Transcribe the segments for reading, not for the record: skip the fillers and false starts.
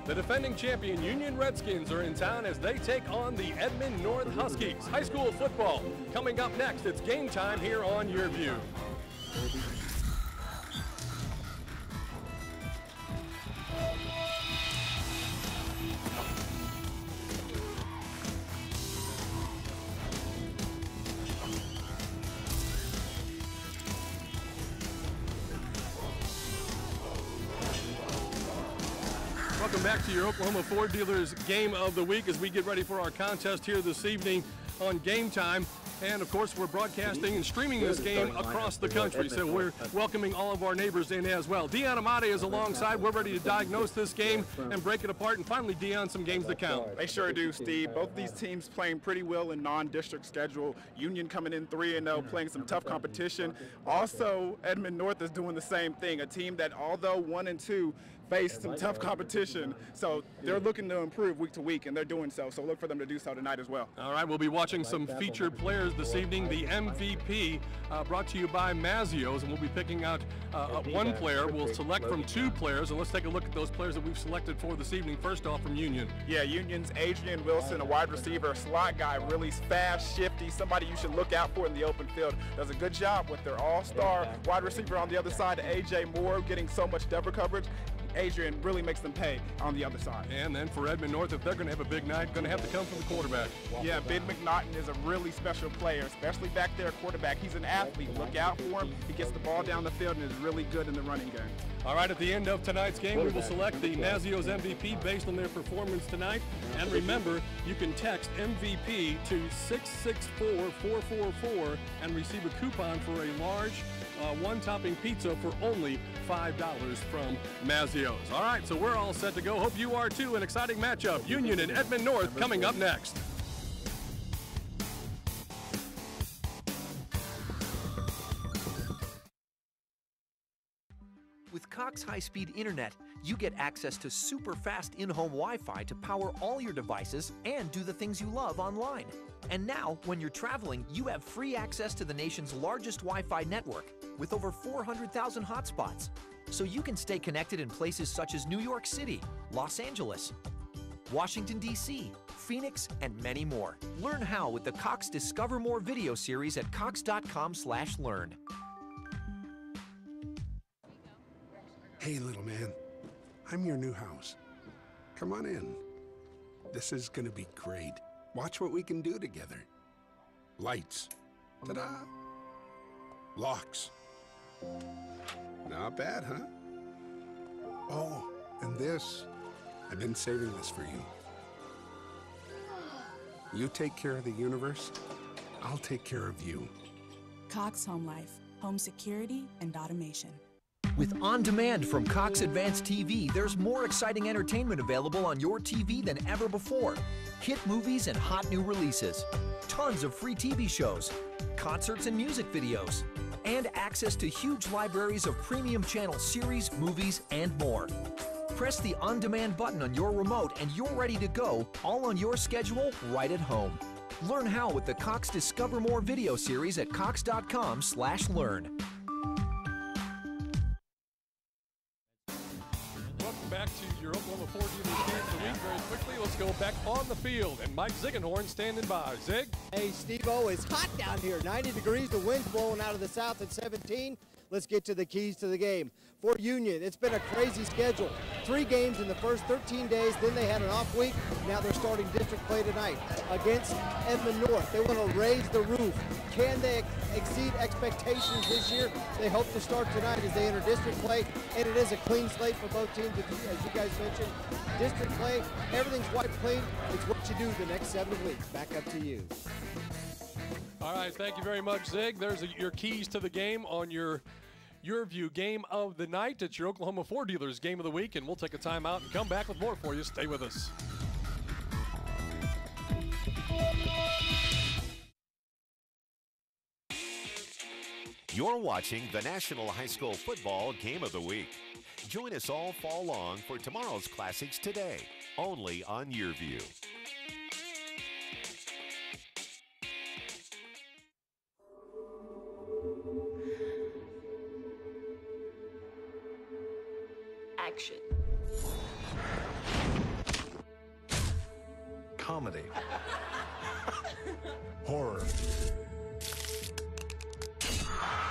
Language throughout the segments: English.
The defending champion Union Redskins are in town as they take on the Edmond North Huskies. High school football coming up next. It's game time here on YurView. Welcome back to your Oklahoma Ford Dealers Game of the Week as we get ready for our contest here this evening on Game Time. And of course, we're broadcasting and streaming this game across the country, so we're welcoming all of our neighbors in as well. Dion Amade is alongside. We're ready to diagnose this game and break it apart. And finally, Dion, some games to count. They sure do, Steve. Both of these teams playing pretty well in non-district schedule. Union coming in 3-0, playing some tough competition. Also, Edmond North is doing the same thing, a team that, although 1-2, faced some tough competition, so they're looking to improve week to week, and they're doing so. So look for them to do so tonight as well. All right, we'll be watching some featured players this evening. The MVP brought to you by Mazio's, and we'll be picking out one player. We'll select from two players, and let's take a look at those players that we've selected for this evening. First off, from Union. Yeah, Union's Adrian Wilson, a wide receiver, a slot guy, really fast, shifty, somebody you should look out for in the open field. Does a good job with their all-star wide receiver on the other side, A.J. Moore, getting so much double coverage. Adrian really makes them pay on the other side. And then for Edmond North, if they're going to have a big night, going to have to come from the quarterback. Yeah, Ben McNaughton is a really special player, especially back there quarterback. He's an athlete. Look out for him. He gets the ball down the field and is really good in the running game. All right, at the end of tonight's game, we will select the Mazio's MVP based on their performance tonight. And remember, you can text MVP to 664-444 and receive a coupon for a large one-topping pizza for only $5 from Mazio's. All right, so we're all set to go. Hope you are too. An exciting matchup, Union and Edmond North, coming up next. With Cox high-speed internet, you get access to super fast in-home Wi-Fi to power all your devices and do the things you love online. And now, when you're traveling, you have free access to the nation's largest Wi-Fi network with over 400,000 hotspots. So you can stay connected in places such as New York City, Los Angeles, Washington, D.C., Phoenix, and many more. Learn how with the Cox Discover More video series at cox.com/learn. Hey, little man, I'm your new house. Come on in. This is gonna be great. Watch what we can do together. Lights. Ta-da! Locks. Not bad, huh? Oh, and this. I've been saving this for you. You take care of the universe, I'll take care of you. Cox Home Life, home security and automation. With On Demand from Cox Advanced TV, there's more exciting entertainment available on your TV than ever before. Hit movies and hot new releases, tons of free TV shows, concerts and music videos, and access to huge libraries of premium channel series, movies, and more. Press the On Demand button on your remote and you're ready to go, all on your schedule, right at home. Learn how with the Cox Discover More video series at cox.com/learn. Back to your Oklahoma Ford Dealers Game of the Week. Very quickly, let's go back on the field. And Mike Ziegenhorn standing by. Zig? Hey, Steve-O, it's hot down here. 90 degrees, the wind's blowing out of the south at 17. Let's get to the keys to the game. For Union, it's been a crazy schedule. 3 games in the first 13 days, then they had an off week. Now they're starting district play tonight against Edmond North. They want to raise the roof. Can they exceed expectations this year? They hope to start tonight as they enter district play, and it is a clean slate for both teams, as you guys mentioned. District play, everything's wiped clean. It's what you do the next 7 weeks. Back up to you. All right, thank you very much, Zig. There's your keys to the game on YurView Game of the Night. It's your Oklahoma Ford Dealers Game of the Week, and we'll take a timeout and come back with more for you. Stay with us. You're watching the National High School Football Game of the Week. Join us all fall long for tomorrow's classics today, only on YurView. Action. comedy. Horror.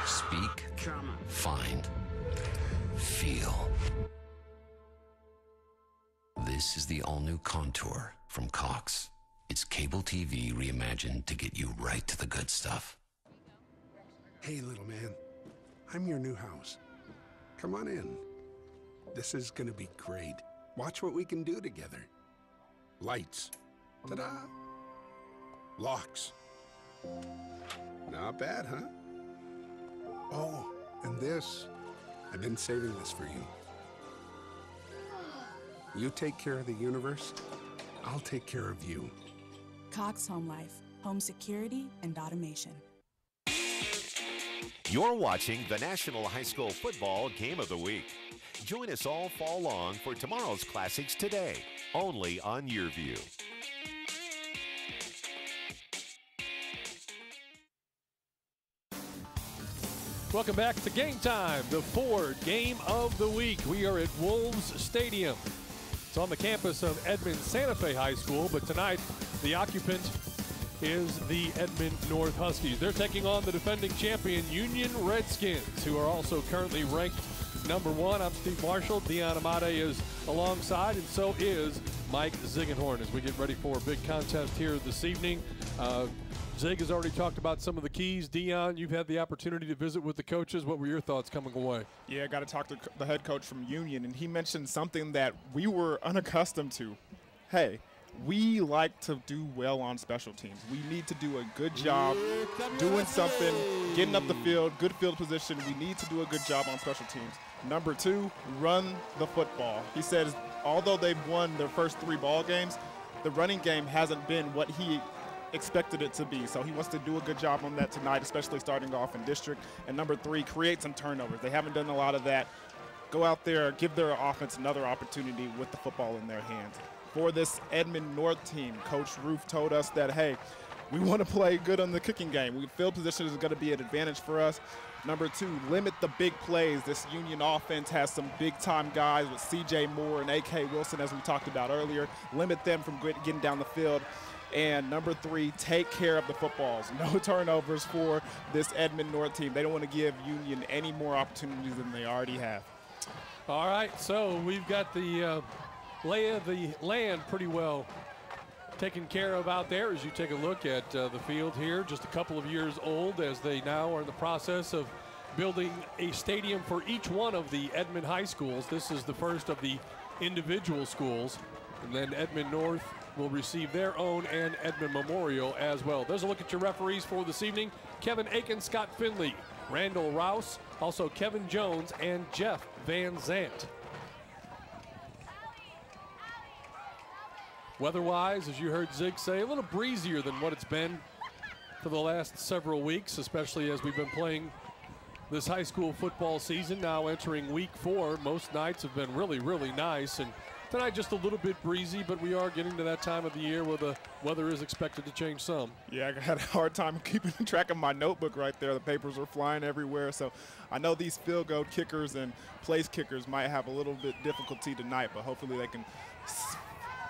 Speak, drama, find, feel. This is the all-new Contour from Cox. It's cable TV reimagined to get you right to the good stuff. Hey, little man. I'm your new house. Come on in. This is gonna be great. Watch what we can do together. Lights. Ta-da! Locks. Not bad, huh? Oh, and this. I've been saving this for you. You take care of the universe, I'll take care of you. Cox Home Life, home security and automation. You're watching the National High School Football Game of the Week. Join us all fall long for tomorrow's classics today, only on YurView. Welcome back to Game Time, the Ford Game of the Week. We are at Wolves Stadium. It's on the campus of Edmond Santa Fe High School, but tonight the occupant is the Edmond North Huskies. They're taking on the defending champion Union Redskins, who are also currently ranked #1. I'm Steve Marshall. Dion Amade is alongside, and so is Mike Ziegenhorn as we get ready for a big contest here this evening. Zig has already talked about some of the keys. Dion, you've had the opportunity to visit with the coaches. What were your thoughts coming away? Yeah, I got to talk to the head coach from Union, and he mentioned something that we were unaccustomed to. Hey, we like to do well on special teams. We need to do a good job doing something, getting up the field, good field position. We need to do a good job on special teams. Number 2, run the football. He says although they've won their first 3 ball games, the running game hasn't been what he expected it to be. So he wants to do a good job on that tonight, especially starting off in district. And number 3, create some turnovers. They haven't done a lot of that. Go out there, give their offense another opportunity with the football in their hands. For this Edmond North team, Coach Roof told us that, hey, we want to play good on the kicking game. Field position is going to be an advantage for us. Number 2, limit the big plays. This Union offense has some big-time guys with C.J. Moore and A.K. Wilson, as we talked about earlier. Limit them from getting down the field. And number 3, take care of the footballs. No turnovers for this Edmond North team. They don't want to give Union any more opportunities than they already have. All right, so we've got the lay of the land pretty well taken care of out there as you take a look at the field here. Just a couple of years old as they now are in the process of building a stadium for each one of the Edmond high schools. This is the first of the individual schools, and then Edmond North will receive their own and Edmond Memorial as well. There's a look at your referees for this evening. Kevin Aiken, Scott Finley, Randall Rouse, also Kevin Jones, and Jeff Van Zant. Weather-wise, as you heard Zig say, a little breezier than what it's been for the last several weeks, especially as we've been playing this high school football season, now entering week 4. Most nights have been really, really nice, and tonight just a little bit breezy, but we are getting to that time of the year where the weather is expected to change some. Yeah, I had a hard time keeping track of my notebook right there. The papers were flying everywhere, so I know these field goal kickers and place kickers might have a little bit difficulty tonight, but hopefully they can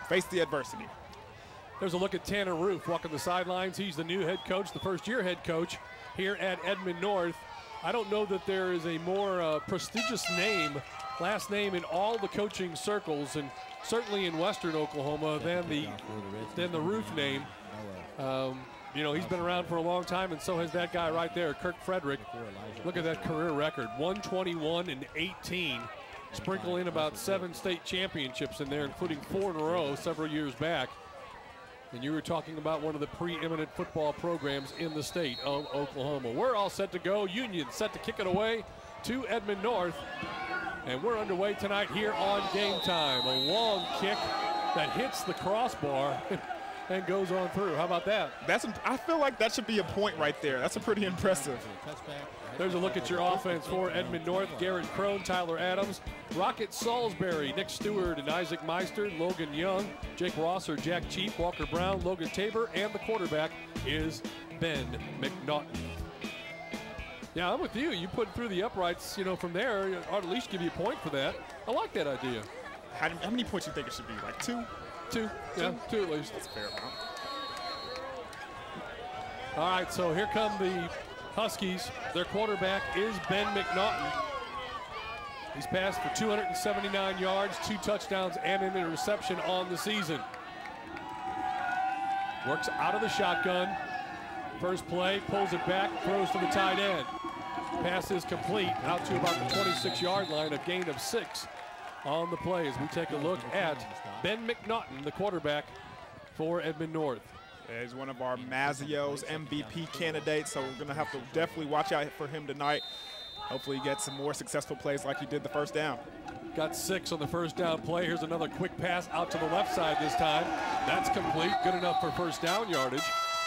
face the adversity. There's a look at Tanner Roof walking the sidelines. He's the new head coach, the first-year head coach here at Edmond North. I don't know that there is a more prestigious last name in all the coaching circles, and certainly in Western Oklahoma, than the Roof name. You know, he's been around for a long time, and so has that guy right there, Kirk Frederick. Look at that career record, 121-18. Sprinkle in about 7 state championships in there, including 4 in a row several years back. And you were talking about one of the preeminent football programs in the state of Oklahoma. We're all set to go. Union set to kick it away to Edmond North. And we're underway tonight here on Game Time. A long kick that hits the crossbar and goes on through. How about that? I feel like that should be a point right there. That's a pretty impressive. There's a look at your offense for Edmond North. Garrett Crone, Tyler Adams, Rocket Salisbury, Nick Stewart, and Isaac Meister, Logan Young, Jake Rosser, Jack Cheap, Walker Brown, Logan Tabor, and the quarterback is Ben McNaughton. Yeah, I'm with you. You put through the uprights, you know, from there, I ought to at least give you a point for that. I like that idea. How many points do you think it should be? Like two? Two, yeah, two at least. That's a fair amount. All right, so here come the Huskies. Their quarterback is Ben McNaughton. He's passed for 279 yards, 2 touchdowns, and an interception on the season. Works out of the shotgun. First play, pulls it back, throws to the tight end. Pass is complete, out to about the 26-yard line, a gain of 6 on the play as we take a look at Ben McNaughton, the quarterback for Edmond North. Yeah, he's one of our Mazio's MVP candidates, so we're going to have to definitely watch out for him tonight. Hopefully he gets some more successful plays like he did the first down. Got 6 on the first down play. Here's another quick pass out to the left side this time. That's complete, good enough for first down yardage.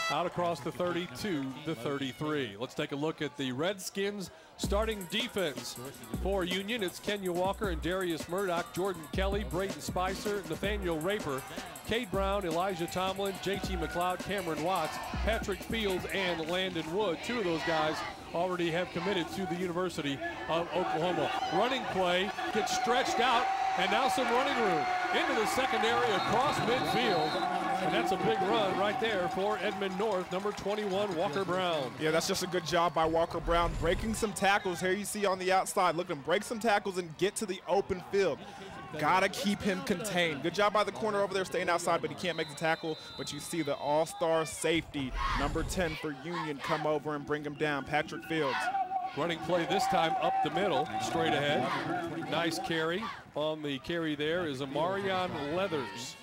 Out across the 30 to the 33. Let's take a look at the Redskins starting defense for Union. It's Kenya Walker and Darius Murdoch, Jordan Kelly, Braden Spicer, Nathaniel Raper, Cade Brown, Elijah Tomlin, JT McLeod, Cameron Watts, Patrick Fields, and Landon Wood. 2 of those guys already have committed to the University of Oklahoma. Running play gets stretched out, and now some running room into the secondary across midfield. And that's a big run right there for Edmond North, number 21, Walker Brown. Yeah, that's just a good job by Walker Brown, breaking some tackles. Here you see on the outside. Look at him break some tackles and get to the open field. Gotta keep him contained. Good job by the corner over there staying outside, but he can't make the tackle. But you see the all-star safety, number 10 for Union, come over and bring him down, Patrick Fields. Running play this time up the middle, straight ahead. Nice carry. On the carry there is Amarion Leathers.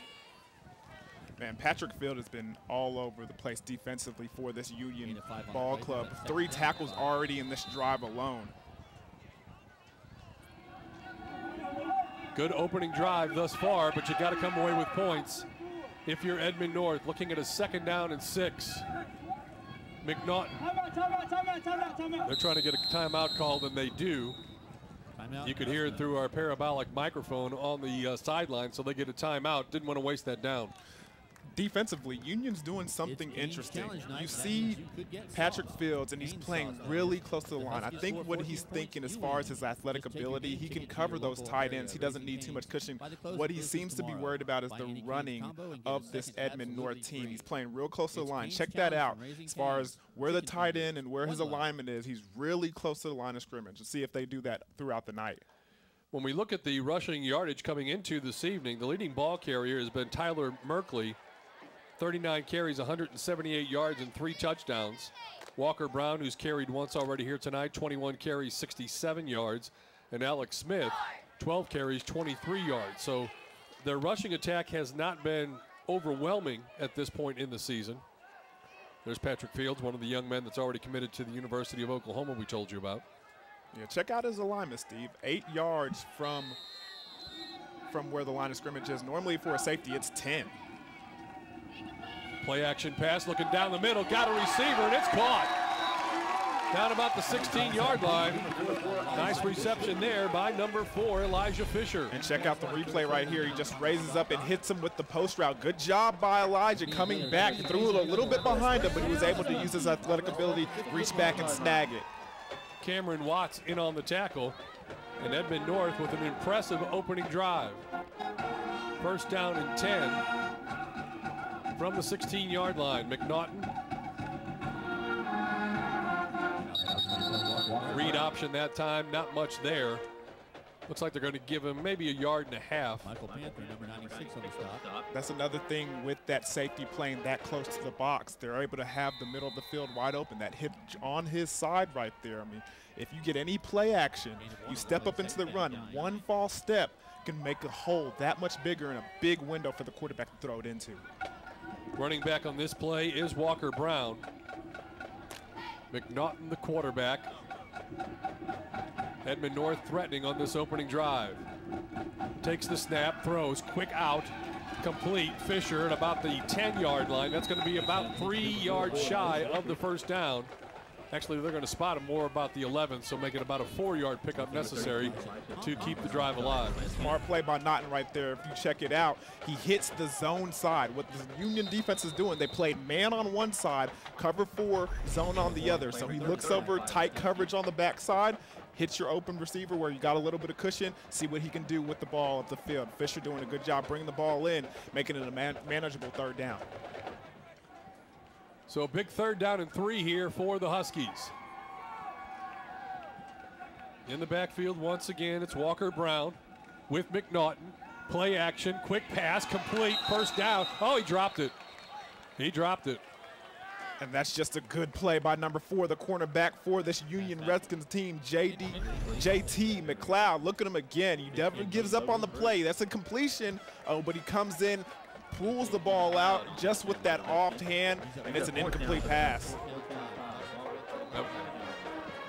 Man, Patrick Field has been all over the place defensively for this Union ball club. 3 tackles already in this drive alone. Good opening drive thus far, but you got to come away with points if you're Edmond North. Looking at a 2nd down and 6. McNaughton. They're trying to get a timeout called, and they do. You could hear it through our parabolic microphone on the sideline, so they get a timeout. Didn't want to waste that down. Defensively, Union's doing something interesting. You see Patrick Fields, and he's playing really close to the line. I think what he's thinking as far as his athletic ability, he can cover those tight ends. He doesn't need too much cushioning. What he seems to be worried about is the running of this Edmond North team. He's playing real close to the line. Check that out. As far as where the tight end and where his alignment is, he's really close to the line of scrimmage. Let's see if they do that throughout the night. When we look at the rushing yardage coming into this evening, the leading ball carrier has been Tyler Merkley. 39 carries, 178 yards, and 3 touchdowns. Walker Brown, who's carried once already here tonight, 21 carries, 67 yards. And Alex Smith, 12 carries, 23 yards. So their rushing attack has not been overwhelming at this point in the season. There's Patrick Fields, one of the young men that's already committed to the University of Oklahoma we told you about. Yeah, check out his alignment, Steve. 8 yards from where the line of scrimmage is. Normally for a safety, it's 10. Play action pass, looking down the middle, got a receiver, and it's caught. Down about the 16-yard line. Nice reception there by number 4, Elijah Fisher. And check out the replay right here. He just raises up and hits him with the post route. Good job by Elijah coming back. He threw it a little bit behind him, but he was able to use his athletic ability, reach back and snag it. Cameron Watts in on the tackle. And Edmond North with an impressive opening drive. First down and 10. From the 16-yard line, McNaughton. Read option that time, not much there. Looks like they're going to give him maybe a yard and a half. Michael Panther, number 96 on the stop. That's another thing with that safety playing that close to the box. They're able to have the middle of the field wide open. That hit on his side right there. I mean, if you get any play action, you step up into the run, one false step can make a hole that much bigger and a big window for the quarterback to throw it into. Running back on this play is Walker Brown. McNaughton, the quarterback. Edmond North threatening on this opening drive. Takes the snap, throws, quick out, complete. Fisher at about the 10-yard line. That's going to be about 3 yards shy of the first down. Actually, they're going to spot him more about the 11, so make it about a 4-yard pickup necessary to keep the drive alive. Smart play by Naughton right there. If you check it out, he hits the zone side. What the Union defense is doing, they played man on one side, cover 4, zone on the other. So he looks over, tight coverage on the backside, hit your open receiver where you got a little bit of cushion, see what he can do with the ball up the field. Fisher doing a good job bringing the ball in, making it a manageable third down. So a big 3rd down and 3 here for the Huskies. In the backfield once again, it's Walker Brown with McNaughton. Play action, quick pass, complete, 1st down. Oh, he dropped it. He dropped it. And that's just a good play by number 4, the cornerback for this Union Redskins team, JT McLeod. Look at him again. He never gives up on the play. That's a completion. Oh, but he comes in, pulls the ball out just with that offhand, and it's an incomplete pass.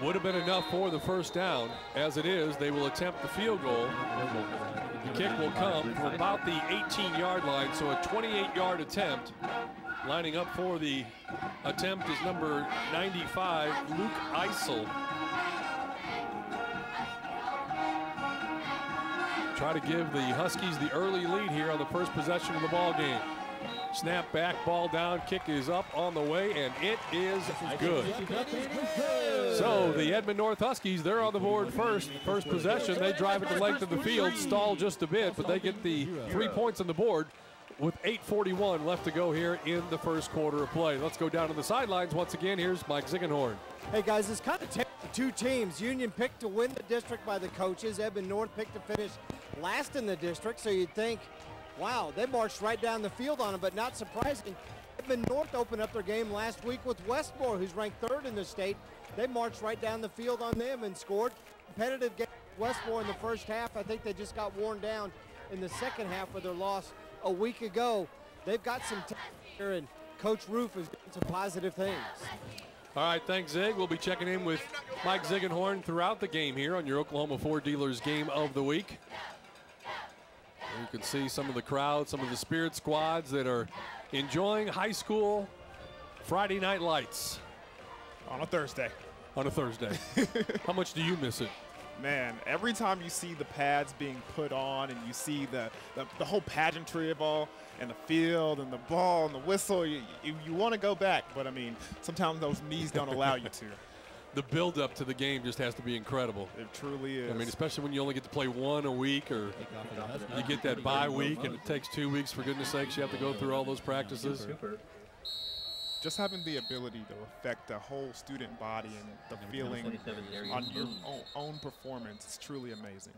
Would have been enough for the 1st down. As it is, they will attempt the field goal. The kick will come from about the 18-yard line, so a 28-yard attempt. Lining up for the attempt is number 95, Luke Eisel. Try to give the Huskies the early lead here on the first possession of the ball game. Snap back, ball down, kick is up on the way, and it is good. So the Edmond North Huskies, they're on the board first. First possession, they drive it the length of the field, stall just a bit, but they get the 3 points on the board with 8:41 left to go here in the first quarter of play. Let's go down to the sidelines once again. Here's Mike Ziegenhorn. Hey guys, it's kind of the two teams. Union picked to win the district by the coaches. Edmond North picked to finish last in the district, so you'd think, wow, they marched right down the field on them, but not surprising. Edmond North opened up their game last week with Westmore, who's ranked 3rd in the state. They marched right down the field on them and scored. Competitive game with Westmore in the first half. I think they just got worn down in the second half with their loss a week ago. They've got some talent here, and Coach Roof is doing some positive things. All right, thanks, Zig. We'll be checking in with Mike Ziegenhorn throughout the game here on your Oklahoma Ford Dealers Game of the Week. You can see some of the crowd, some of the Spirit squads that are enjoying high school Friday night lights. On a Thursday. On a Thursday. How much do you miss it? Man, every time you see the pads being put on and you see the whole pageantry of all, and the field and the ball and the whistle, you want to go back. But, I mean, sometimes those knees don't allow you to. The build-up to the game just has to be incredible. It truly is. I mean, especially when you only get to play one a week, or you get that bye week and it takes 2 weeks. For goodness sakes, you have to go through all those practices. Just having the ability to affect the whole student body and the feeling on your own performance is truly amazing.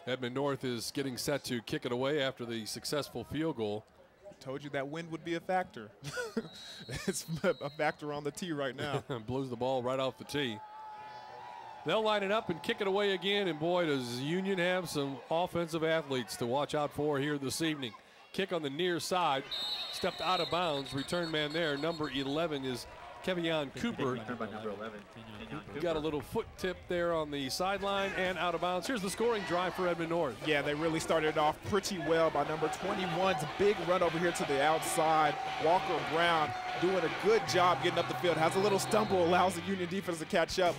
Edmond North is getting set to kick it away after the successful field goal. Told you that wind would be a factor. It's a factor on the tee right now. Blows the ball right off the tee. They'll line it up and kick it away again, and boy, does Union have some offensive athletes to watch out for here this evening. Kick on the near side, stepped out of bounds. Return man there, number 11 is Kevion Cooper. Got a little foot tip there on the sideline and out of bounds. Here's the scoring drive for Edmond North. Yeah, they really started off pretty well by number 21's big run over here to the outside. Walker Brown doing a good job getting up the field. Has a little stumble, allows the Union defense to catch up,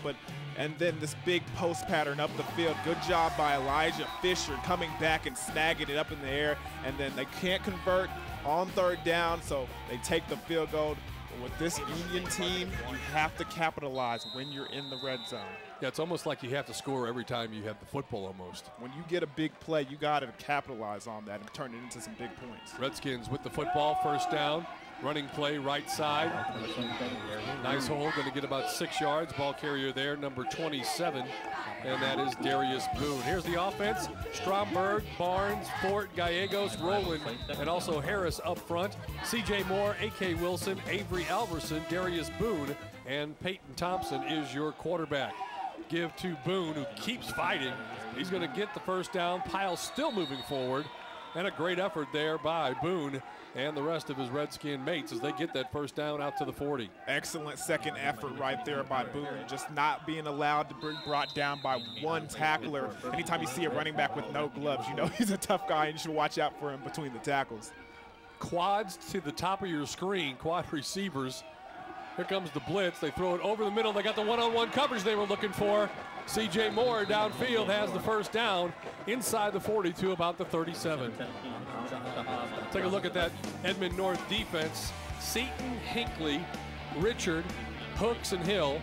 and then this big post pattern up the field. Good job by Elijah Fisher coming back and snagging it up in the air, and then they can't convert on third down, so they take the field goal. With this Union team, you have to capitalize when you're in the red zone. Yeah, it's almost like you have to score every time you have the football almost. When you get a big play, you got to capitalize on that and turn it into some big points. Redskins with the football, first down. Running play right side. Nice hole, going to get about 6 yards. Ball carrier there, number 27, and that is Darius Boone. Here's the offense. Stromberg, Barnes, Fort, Gallegos, Rowland, and also Harris up front. C.J. Moore, A.K. Wilson, Avery Alverson, Darius Boone, and Peyton Thompson is your quarterback. Give to Boone, who keeps fighting. He's going to get the first down. Pyle still moving forward, and a great effort there by Boone and the rest of his Redskin mates as they get that first down out to the 40. Excellent second effort right there by Boone, just not being allowed to be brought down by one tackler. Anytime you see a running back with no gloves, you know he's a tough guy and you should watch out for him between the tackles. Quads to the top of your screen, quad receivers. Here comes the blitz. They throw it over the middle. They got the one-on-one coverage they were looking for. C.J. Moore downfield has the first down inside the 40 to about the 37. Take a look at that Edmond North defense. Seaton, Hinckley, Richard, Hooks, and Hill.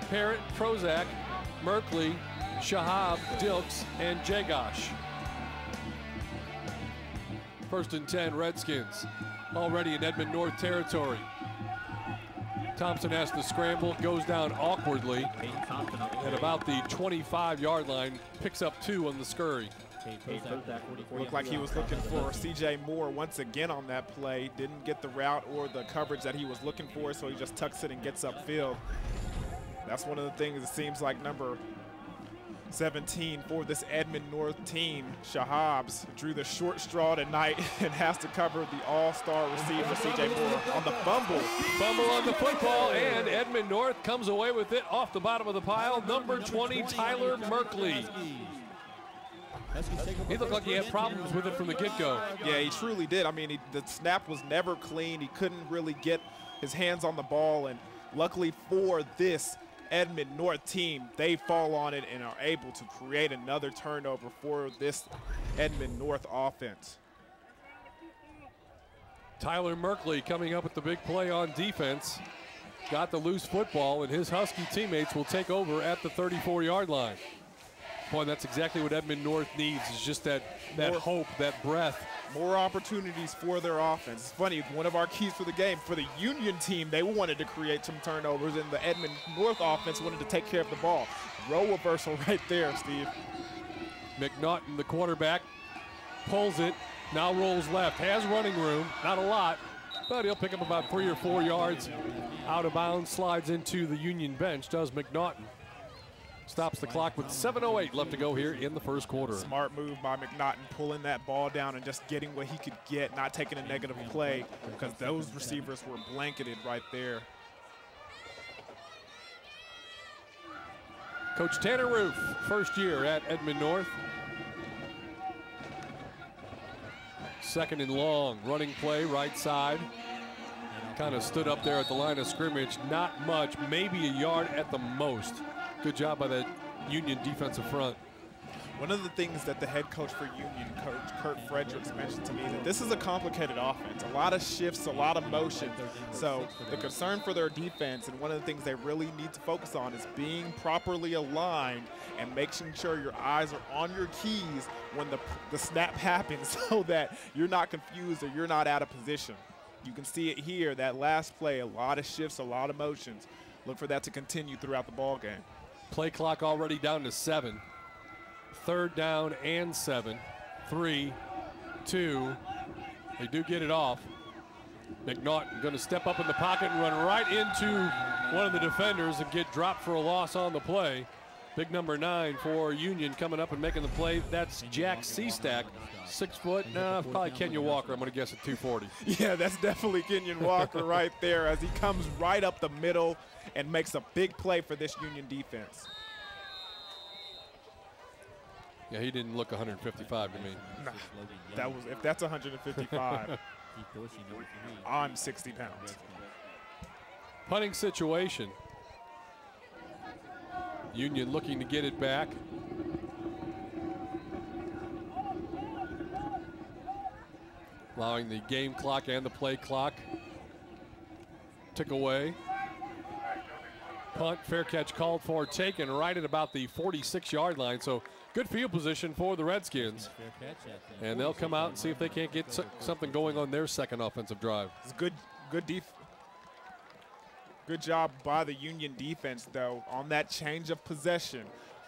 Parrott, Prozac, Merkley, Shahab, Dilks, and Jagosh. 1st and 10 Redskins, already in Edmond North territory. Thompson has to scramble, goes down awkwardly at about the 25-yard line, picks up 2 on the scurry. Looked like he was looking for C.J. Moore once again on that play. Didn't get the route or the coverage that he was looking for, so he just tucks it and gets upfield. That's one of the things it seems like number 17 for this Edmond North team. Shahabs drew the short straw tonight and has to cover the all-star receiver C.J. Moore on the fumble. Fumble on the football, and Edmond North comes away with it off the bottom of the pile. Number 20, Tyler Merkley. He looked like he had problems with it from the get-go. Yeah, he truly did. I mean, the snap was never clean. He couldn't really get his hands on the ball, and luckily for this Edmond North team, they fall on it and are able to create another turnover for this Edmond North offense. Tyler Merkley coming up with the big play on defense. Got the loose football, and his Husky teammates will take over at the 34-yard line. Boy, that's exactly what Edmond North needs, is just that hope, that breath. More opportunities for their offense. It's funny, one of our keys for the game, for the Union team, they wanted to create some turnovers, and the Edmond North offense wanted to take care of the ball. Role reversal right there, Steve. McNaughton, the quarterback, pulls it, now rolls left, has running room, not a lot, but he'll pick up about 3 or 4 yards out of bounds, slides into the Union bench, does McNaughton. Stops the clock with 7:08 left to go here in the first quarter. Smart move by McNaughton, pulling that ball down and just getting what he could get, not taking a negative play, because those receivers were blanketed right there. Coach Tanner Roof, first year at Edmond North. 2nd and long, running play, right side. Kind of stood up there at the line of scrimmage, not much, maybe a yard at the most. Good job by that Union defensive front. One of the things that the head coach for Union, Coach Kurt Fredericks, mentioned to me, that this is a complicated offense. A lot of shifts, a lot of motion. So the concern for their defense, and one of the things they really need to focus on, is being properly aligned and making sure your eyes are on your keys when the snap happens, so that you're not confused or you're not out of position. You can see it here, that last play, a lot of shifts, a lot of motions. Look for that to continue throughout the ball game. Play clock already down to 7. 3rd down and 7. 3, 2. They do get it off. McNaughton going to step up in the pocket and run right into one of the defenders and get dropped for a loss on the play. Big number 9 for Union coming up and making the play. That's Jack Seastack, 6 foot. No, probably Kenya Walker. I'm going to guess at 240. Yeah, that's definitely Kenyon Walker right there, as he comes right up the middle and makes a big play for this Union defense. Yeah, he didn't look 155 to me. Nah, if that's 155, I'm 60 pounds. Punting situation. Union looking to get it back. Allowing the game clock and the play clock tick away. Punt, fair catch called for, taken right at about the 46-yard line. So good field position for the Redskins. And they'll come out and see if they can't get something going on their second offensive drive. It's good job by the Union defense, though, on that change of possession.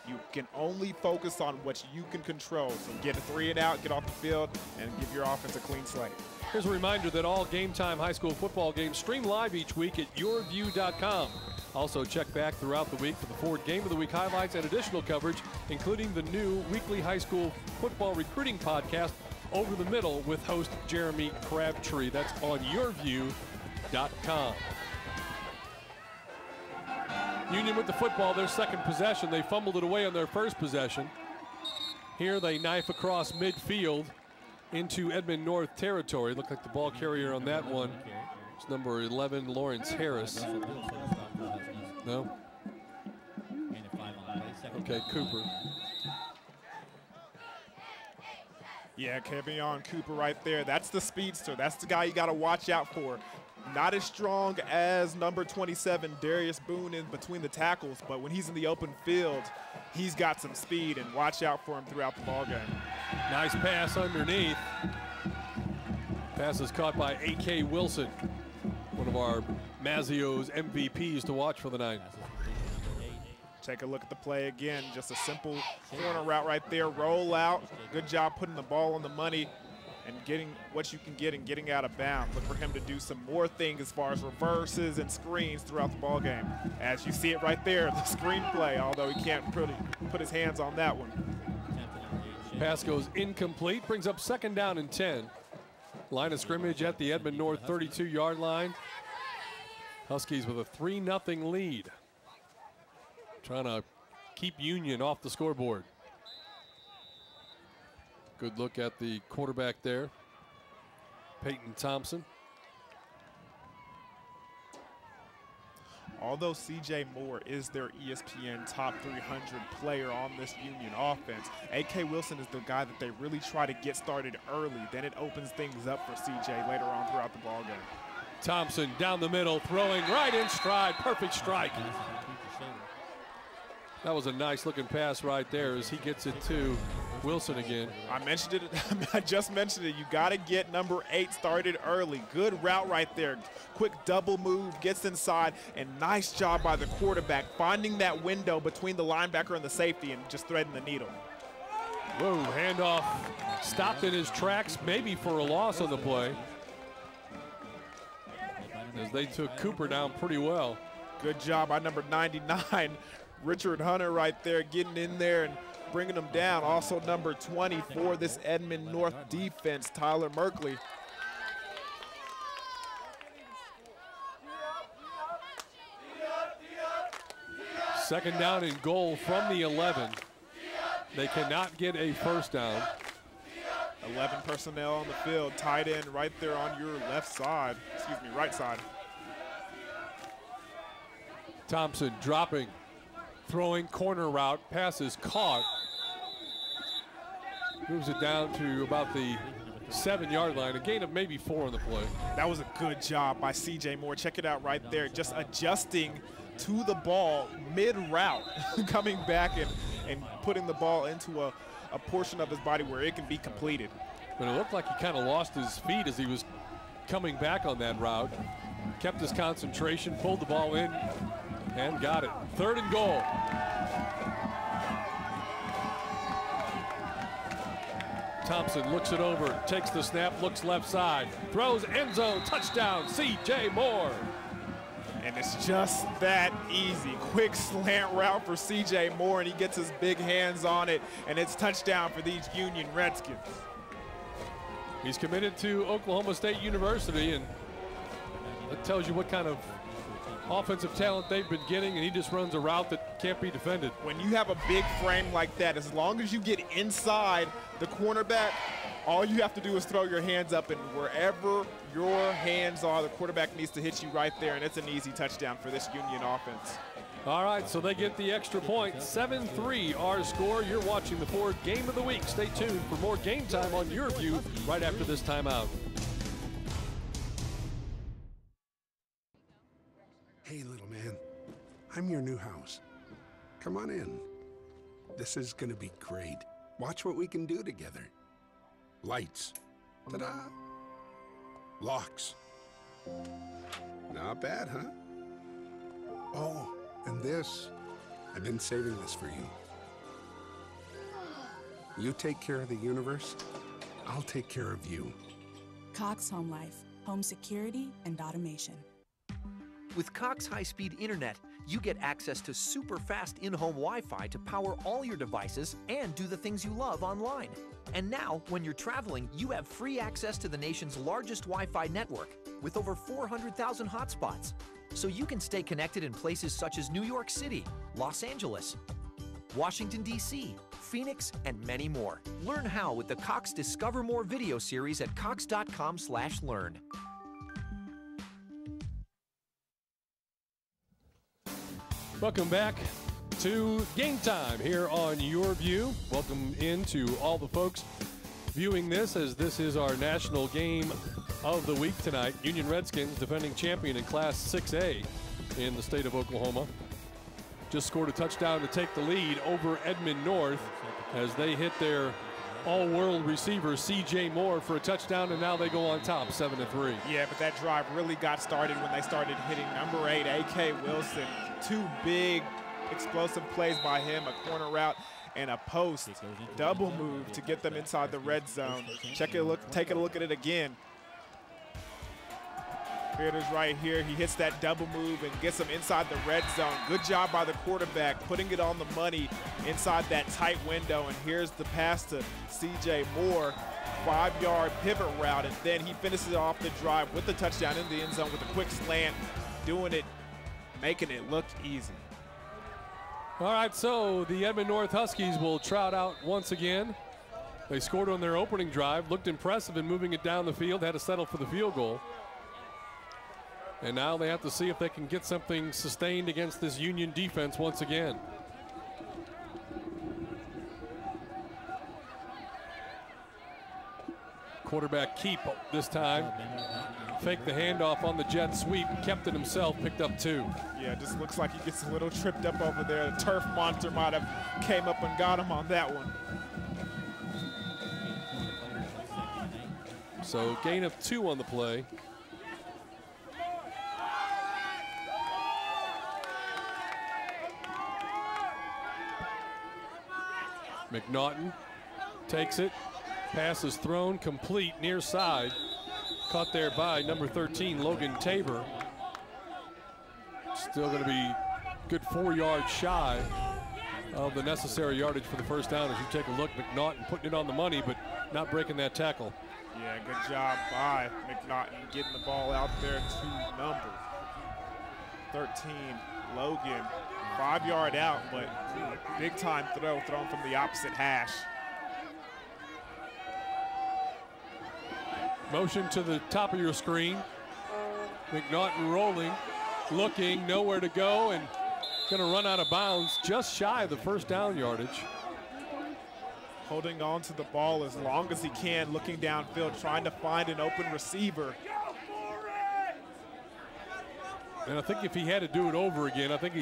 You can only focus on what you can control. So get a 3 and out, get off the field, and give your offense a clean slate. Here's a reminder that all Game Time high school football games stream live each week at YurView.com. Also check back throughout the week for the Ford Game of the Week highlights and additional coverage, including the new weekly high school football recruiting podcast, Over the Middle, with host Jeremy Crabtree. That's on YurView.com. Union with the football, their second possession. They fumbled it away on their first possession. Here they knife across midfield into Edmond North territory. Looked like the ball carrier on that one. It's number 11, Lawrence Harris. No? Okay, Cooper. Yeah, Kevion Cooper right there. That's the speedster. That's the guy you got to watch out for. Not as strong as number 27, Darius Boone, in between the tackles, but when he's in the open field, he's got some speed, and watch out for him throughout the ballgame. Nice pass underneath. Pass is caught by A.K. Wilson, one of our Mazzio's MVPs to watch for the night. Take a look at the play again. Just a simple corner route right there. Roll out. Good job putting the ball on the money and getting what you can get and getting out of bounds. Look for him to do some more things as far as reverses and screens throughout the ball game. As you see it right there, the screen play, although he can't really put his hands on that one. Pass goes incomplete, brings up 2nd down and 10. Line of scrimmage at the Edmond North 32-yard line. Huskies with a 3-0 lead. Trying to keep Union off the scoreboard. Good look at the quarterback there, Peyton Thompson. Although C.J. Moore is their ESPN top 300 player on this Union offense, A.K. Wilson is the guy that they really try to get started early. Then it opens things up for C.J. later on throughout the ballgame. Thompson down the middle, throwing right in stride, perfect strike. That was a nice looking pass right there as he gets it to Wilson again. I mentioned it, I just mentioned it. You got to get number 8 started early. Good route right there. Quick double move, gets inside, and nice job by the quarterback finding that window between the linebacker and the safety and just threading the needle. Whoa, handoff stopped in his tracks, maybe for a loss on the play, as they took Cooper down pretty well. Good job by number 99, Richard Hunter right there, getting in there and bringing them down. Also number 20 for this Edmond North defense, Tyler Merkley. Second down and goal from the 11. They cannot get a first down. 11 personnel on the field, tight end right there on your left side, excuse me, right side. Thompson dropping, throwing corner route, pass is caught. Moves it down to about the 7-yard line, a gain of maybe 4 on the play. That was a good job by C.J. Moore. Check it out right there, just adjusting to the ball mid-route, coming back and putting the ball into a portion of his body where it can be completed. But it looked like he kind of lost his feet as he was coming back on that route. Kept his concentration, pulled the ball in, and got it. 3rd and goal. Thompson looks it over, takes the snap, looks left side, throws end zone, touchdown, C.J. Moore. And it's just that easy. Quick slant route for C.J. Moore, and he gets his big hands on it, and it's touchdown for these Union Redskins. He's committed to Oklahoma State University, and that tells you what kind of offensive talent they've been getting, and he just runs a route that can't be defended. When you have a big frame like that, as long as you get inside the cornerback, all you have to do is throw your hands up, and wherever your hands are, the quarterback needs to hit you right there, and it's an easy touchdown for this Union offense. All right, so they get the extra point. 7-3 our score. You're watching the Ford Game of the Week. Stay tuned for more Game Time on YurView right after this timeout. Hey, little man. I'm your new house. Come on in. This is gonna be great. Watch what we can do together. Lights. Ta-da! Locks. Not bad, huh? Oh, and this. I've been saving this for you. You take care of the universe, I'll take care of you. Cox Home Life, home security and automation. With Cox high-speed internet, you get access to super fast in-home Wi-Fi to power all your devices and do the things you love online. And now, when you're traveling, you have free access to the nation's largest Wi-Fi network with over 400,000 hotspots. So you can stay connected in places such as New York City, Los Angeles, Washington, D.C., Phoenix, and many more. Learn how with the Cox Discover More video series at cox.com/learn. Welcome back to Game Time here on YurView. Welcome in to all the folks viewing this, as this is our national game of the week tonight. Union Redskins, defending champion in Class 6A in the state of Oklahoma, just scored a touchdown to take the lead over Edmond North as they hit their all-world receiver C.J. Moore for a touchdown, and now they go on top 7-3. Yeah, but that drive really got started when they started hitting number 8, A.K. Wilson. 2 big explosive plays by him, a corner route and a post double move to get them inside the red zone. Take a look at it again. Here it is right here. He hits that double move and gets them inside the red zone. Good job by the quarterback, putting it on the money inside that tight window. And here's the pass to C.J. Moore, 5-yard pivot route. And then he finishes off the drive with the touchdown in the end zone with a quick slant, doing it, making it look easy. All right, so the Edmond North Huskies will trot out once again. They scored on their opening drive, looked impressive in moving it down the field, had to settle for the field goal. And now they have to see if they can get something sustained against this Union defense once again. Quarterback keep this time. Faked the handoff on the jet sweep, kept it himself, picked up 2. Yeah, it just looks like he gets a little tripped up over there. The turf monster might have came up and got him on that one. So gain of 2 on the play. McNaughton takes it. Pass is thrown, complete, near side. Caught there by number 13, Logan Tabor. Still going to be good 4 yards shy of the necessary yardage for the first down. As you take a look, McNaughton putting it on the money, but not breaking that tackle. Yeah, good job by McNaughton getting the ball out there to number 13, Logan. 5-yard out, but big time throw thrown from the opposite hash. Motion to the top of your screen. McNaughton rolling, looking, nowhere to go, and going to run out of bounds just shy of the first down yardage. Holding on to the ball as long as he can, looking downfield, trying to find an open receiver. And I think if he had to do it over again, I think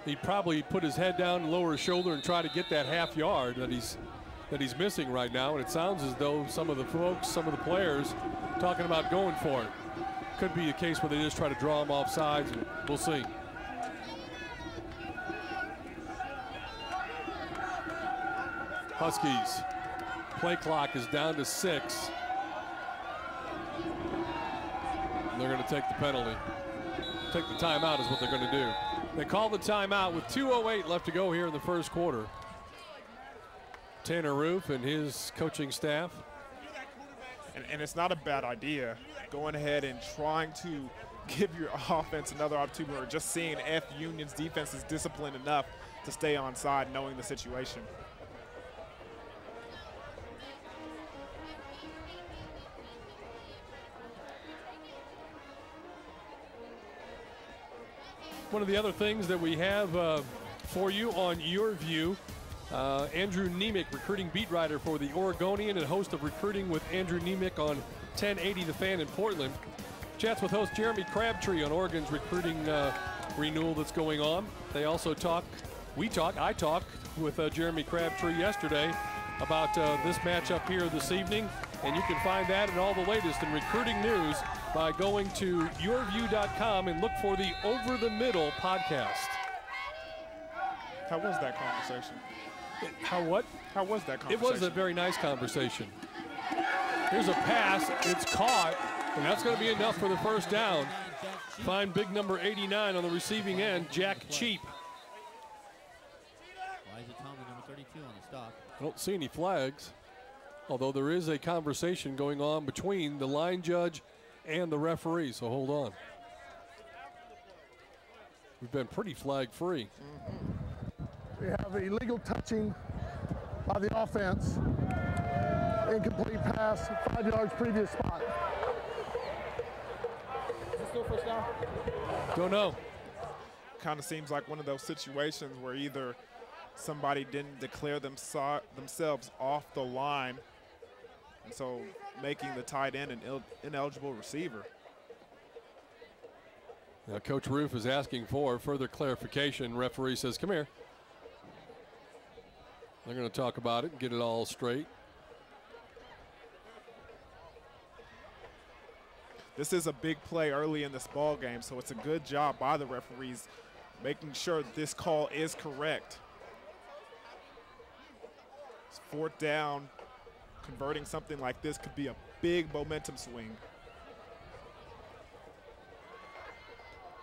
he'd probably put his head down and lower his shoulder and try to get that half yard that he's missing right now. And it sounds as though some of the folks, some of the players, talking about going for it. Could be a case where they just try to draw him off sides, and we'll see. Huskies, play clock is down to 6. And they're going to take the penalty. Take the timeout is what they're going to do. They call the timeout with 2:08 left to go here in the first quarter. Tanner Roof and his coaching staff. And it's not a bad idea going ahead and trying to give your offense another opportunity, or just seeing if Union's defense is disciplined enough to stay on side, knowing the situation. One of the other things that we have for you on YurView, Andrew Nemick, recruiting beat writer for the Oregonian and host of Recruiting with Andrew Nemick on 1080 The Fan in Portland, chats with host Jeremy Crabtree on Oregon's recruiting renewal that's going on. They also I talked with Jeremy Crabtree yesterday about this matchup here this evening, and you can find that and all the latest in recruiting news by going to YurView.com and look for the Over the Middle podcast. How was that conversation? How what? How was that conversation? It was a very nice conversation. Here's a pass. It's caught, and that's going to be enough for the first down. Find big number 89 on the receiving end, Jack Cheap. Elijah Tomlin, number 32 on the stop. I don't see any flags, although there is a conversation going on between the line judge and the referee, so hold on. We've been pretty flag-free. We have illegal touching by the offense. Incomplete pass, 5 yards previous spot. Is this still first down? Don't know. Kind of seems like one of those situations where either somebody didn't declare themselves off the line, and so making the tight end an ineligible receiver. Now, Coach Roof is asking for further clarification. Referee says, come here. They're going to talk about it and get it all straight. This is a big play early in this ball game, so it's a good job by the referees making sure this call is correct. It's 4th down. Converting something like this could be a big momentum swing.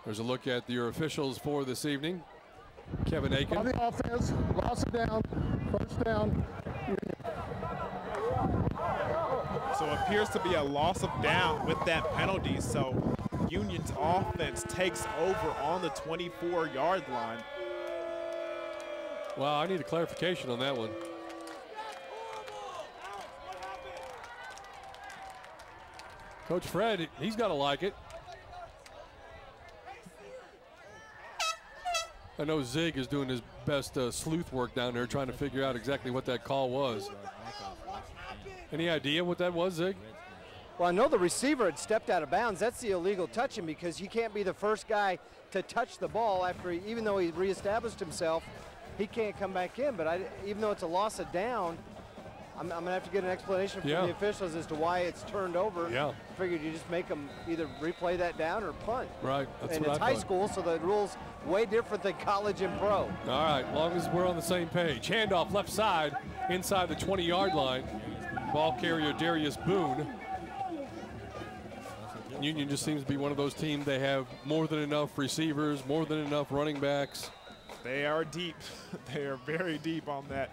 There's a look at your officials for this evening. Kevin Aiken. On the offense, loss of down, 1st down. So it appears to be a loss of down with that penalty. So Union's offense takes over on the 24-yard line. Wow, I need a clarification on that one. Coach Fred, he's got to like it. I know Zig is doing his best sleuth work down there trying to figure out exactly what that call was. Any idea what that was, Zig? Well, I know the receiver had stepped out of bounds. That's the illegal touching because he can't be the first guy to touch the ball after even though he reestablished himself, he can't come back in. But even though it's a loss of down, I'm going to have to get an explanation from the officials as to why it's turned over. Yeah. I figured you just make them either replay that down or punt. Right. That's and what it's I high thought. school, so the rules way different than college and pro. All right, as long as we're on the same page. Handoff left side inside the 20-yard line. Ball carrier Darius Boone. Union just seems to be one of those teams. They have more than enough receivers, more than enough running backs. They are deep. They are very deep on that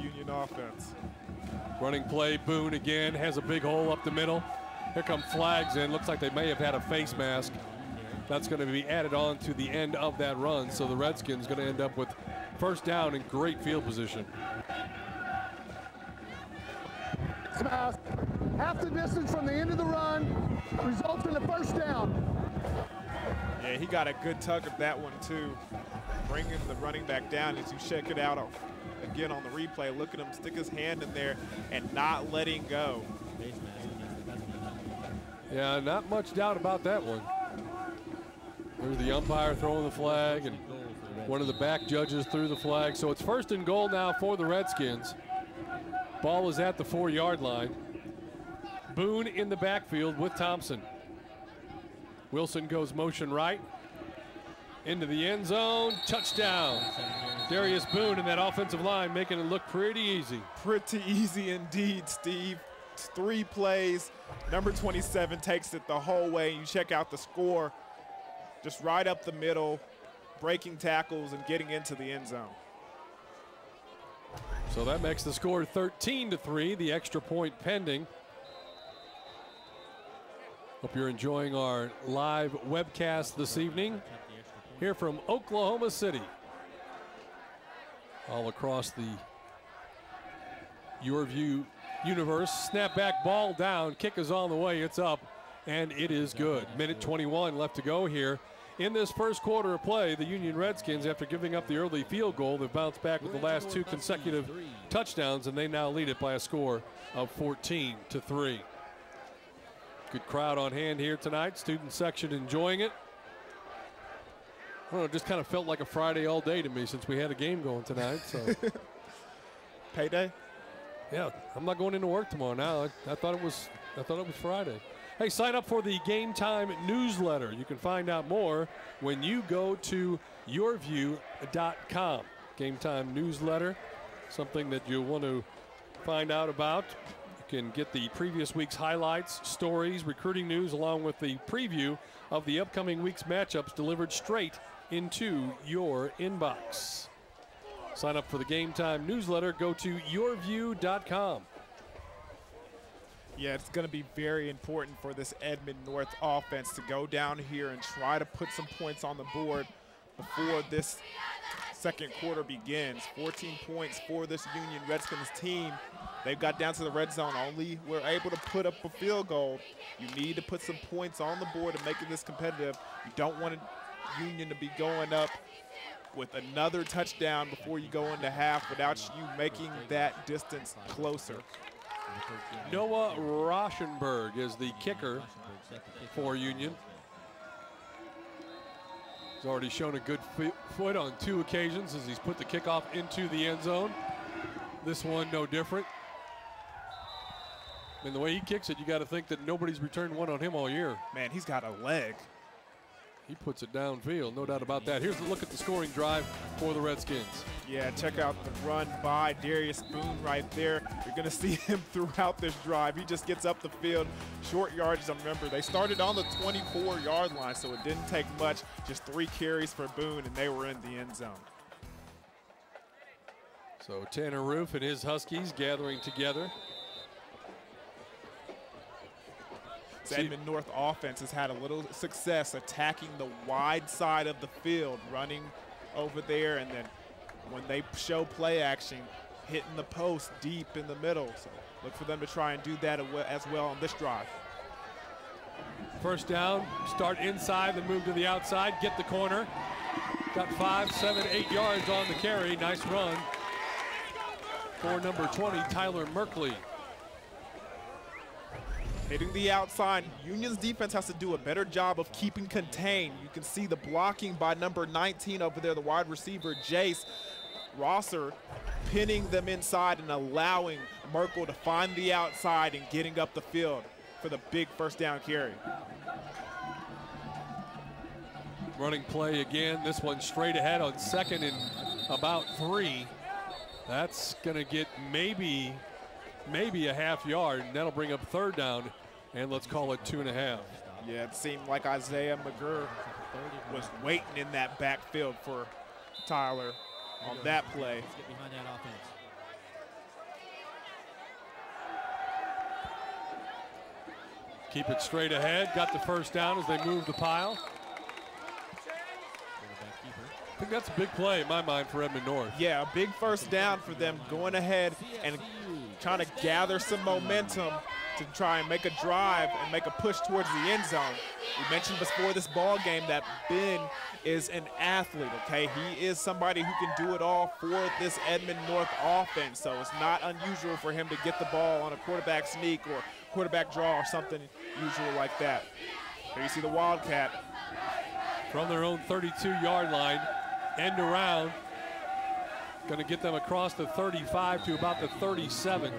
Union offense. Running play, Boone again has a big hole up the middle. Here come flags in. Looks like they may have had a face mask. That's going to be added on to the end of that run. So the Redskins going to end up with 1st down and great field position. Half the distance from the end of the run results in a 1st down. Yeah, he got a good tug of that one too. Bringing the running back down as you check it out again on the replay. Look at him stick his hand in there and not letting go. Yeah, not much doubt about that one. There's the umpire throwing the flag, and one of the back judges threw the flag. So it's 1st and goal now for the Redskins. Ball is at the 4-yard line. Boone in the backfield with Thompson. Wilson goes motion right. Into the end zone, touchdown. Darius Boone in that offensive line making it look pretty easy. Pretty easy indeed, Steve. It's 3 plays. Number 27 takes it the whole way. You check out the score. Just right up the middle, breaking tackles and getting into the end zone. So that makes the score 13-3, the extra point pending. Hope you're enjoying our live webcast this evening here from Oklahoma City. All across the YurView universe. Snap back, ball down, kick is on the way, it's up, and it is good. Minute 21 left to go here. In this 1st quarter of play, the Union Redskins, after giving up the early field goal, they've bounced back with the last 2 consecutive touchdowns, and they now lead it by a score of 14-3. Good crowd on hand here tonight. Student section enjoying it. I don't know, it just kind of felt like a Friday all day to me since we had a game going tonight. So, payday? Yeah, I'm not going into work tomorrow now. I thought it was Friday. Hey, sign up for the Game Time newsletter. You can find out more when you go to YurView.com. Game Time newsletter, something that you'll want to find out about. You can get the previous week's highlights, stories, recruiting news, along with the preview of the upcoming week's matchups delivered straight into your inbox. Sign up for the Game Time newsletter. Go to YurView.com. Yeah, it's going to be very important for this Edmond North offense to go down here and try to put some points on the board before this 2nd quarter begins. 14 points for this Union Redskins team. They've got down to the red zone. Only were able to put up a field goal. You need to put some points on the board and make this competitive. You don't want Union to be going up with another touchdown before you go into half without you making that distance closer. Noah Rauschenberg is the kicker for Union. He's already shown a good foot on 2 occasions as he's put the kickoff into the end zone. This one no different. And the way he kicks it, you got to think that nobody's returned one on him all year. Man, he's got a leg. He puts it downfield, no doubt about that. Here's a look at the scoring drive for the Redskins. Yeah, check out the run by Darius Boone right there. You're going to see him throughout this drive. He just gets up the field, short yardage. Remember, they started on the 24-yard line, so it didn't take much. Just 3 carries for Boone, and they were in the end zone. So Tanner Roof and his Huskies gathering together. Edmond North offense has had a little success attacking the wide side of the field, running over there, and then when they show play action, hitting the post deep in the middle. So look for them to try and do that as well on this drive. First down, start inside, then move to the outside, get the corner. Got 5, 7, 8 yards on the carry. Nice run for number 20, Tyler Merkley. Hitting the outside, Union's defense has to do a better job of keeping contained. You can see the blocking by number 19 over there, the wide receiver, Jace Rosser, pinning them inside and allowing Merkel to find the outside and getting up the field for the big first down carry. Running play again, this one straight ahead on 2nd and about 3. That's gonna get maybe a half yard, and that'll bring up 3rd down, and let's call it 2.5. Yeah, it seemed like Isaiah McGurr was waiting in that backfield for Tyler on that play. Let's get behind that offense. Keep it straight ahead, got the first down as they move the pile. I think that's a big play in my mind for Edmond North. Yeah, a big first down for them, going ahead and trying to gather some momentum to try and make a drive and make a push towards the end zone. We mentioned before this ball game that Ben is an athlete, okay? He is somebody who can do it all for this Edmond North offense, so it's not unusual for him to get the ball on a quarterback sneak or quarterback draw or something usual like that. Here you see the Wildcat. From their own 32-yard line, end around. Going to get them across the 35 to about the 37.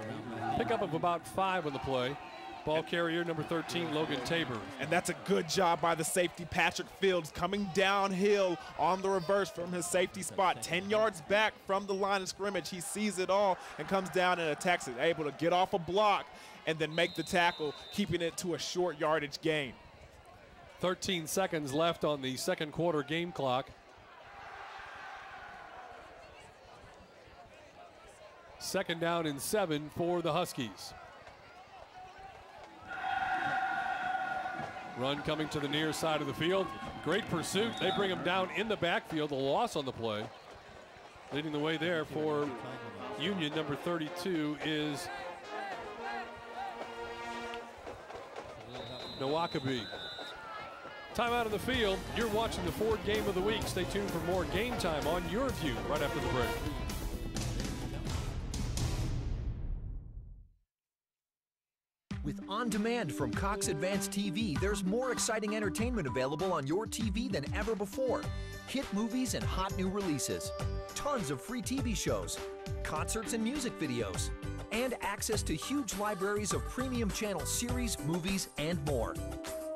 Pickup of about 5 on the play. Ball carrier number 13, Logan Tabor. And that's a good job by the safety, Patrick Fields, coming downhill on the reverse from his safety spot. 10 yards back from the line of scrimmage. He sees it all and comes down and attacks it. Able to get off a block and then make the tackle, keeping it to a short yardage gain. 13 seconds left on the 2nd quarter game clock. Second down and 7 for the Huskies. Run coming to the near side of the field. Great pursuit. They bring him down in the backfield. A loss on the play. Leading the way there for Union, number 32, is Nawakabe. Time out of the field. You're watching the Ford Game of the Week. Stay tuned for more Game Time on YurView right after the break. With On Demand from Cox Advanced TV, there's more exciting entertainment available on your TV than ever before. Hit movies and hot new releases, tons of free TV shows, concerts and music videos, and access to huge libraries of premium channel series, movies, and more.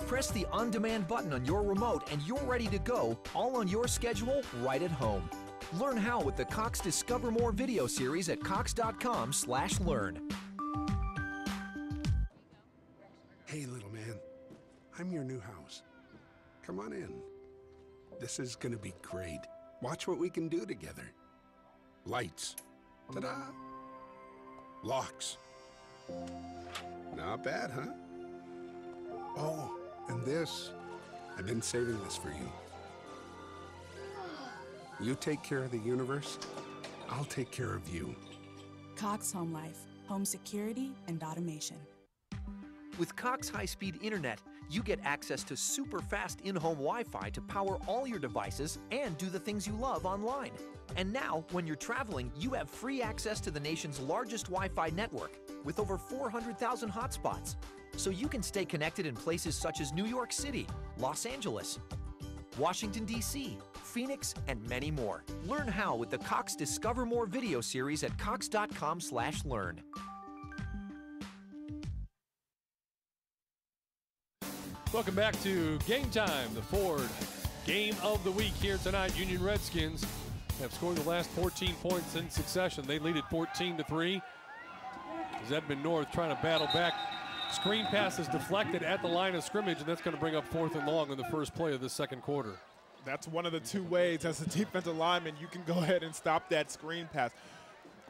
Press the On Demand button on your remote and you're ready to go, all on your schedule, right at home. Learn how with the Cox Discover More video series at cox.com/learn. Hey, little man. I'm your new house. Come on in. This is gonna be great. Watch what we can do together. Lights. Ta-da! Locks. Not bad, huh? Oh, and this. I've been saving this for you. You take care of the universe, I'll take care of you. Cox Home Life, home security and automation. With Cox high-speed internet, You get access to super fast in-home Wi-Fi to power all your devices and do the things you love online. And now, when you're traveling, you have free access to the nation's largest Wi-Fi network with over 400,000 hotspots. So you can stay connected in places such as New York City, Los Angeles, Washington, D.C., Phoenix, and many more. Learn how with the Cox Discover More video series at cox.com/learn. Welcome back to Game Time, the Ford Game of the Week here tonight. Union Redskins have scored the last 14 points in succession. They lead it 14-3. As Edmond North trying to battle back. Screen pass is deflected at the line of scrimmage, and that's going to bring up 4th and long in the first play of the second quarter. That's one of the two ways as a defensive lineman you can go ahead and stop that screen pass.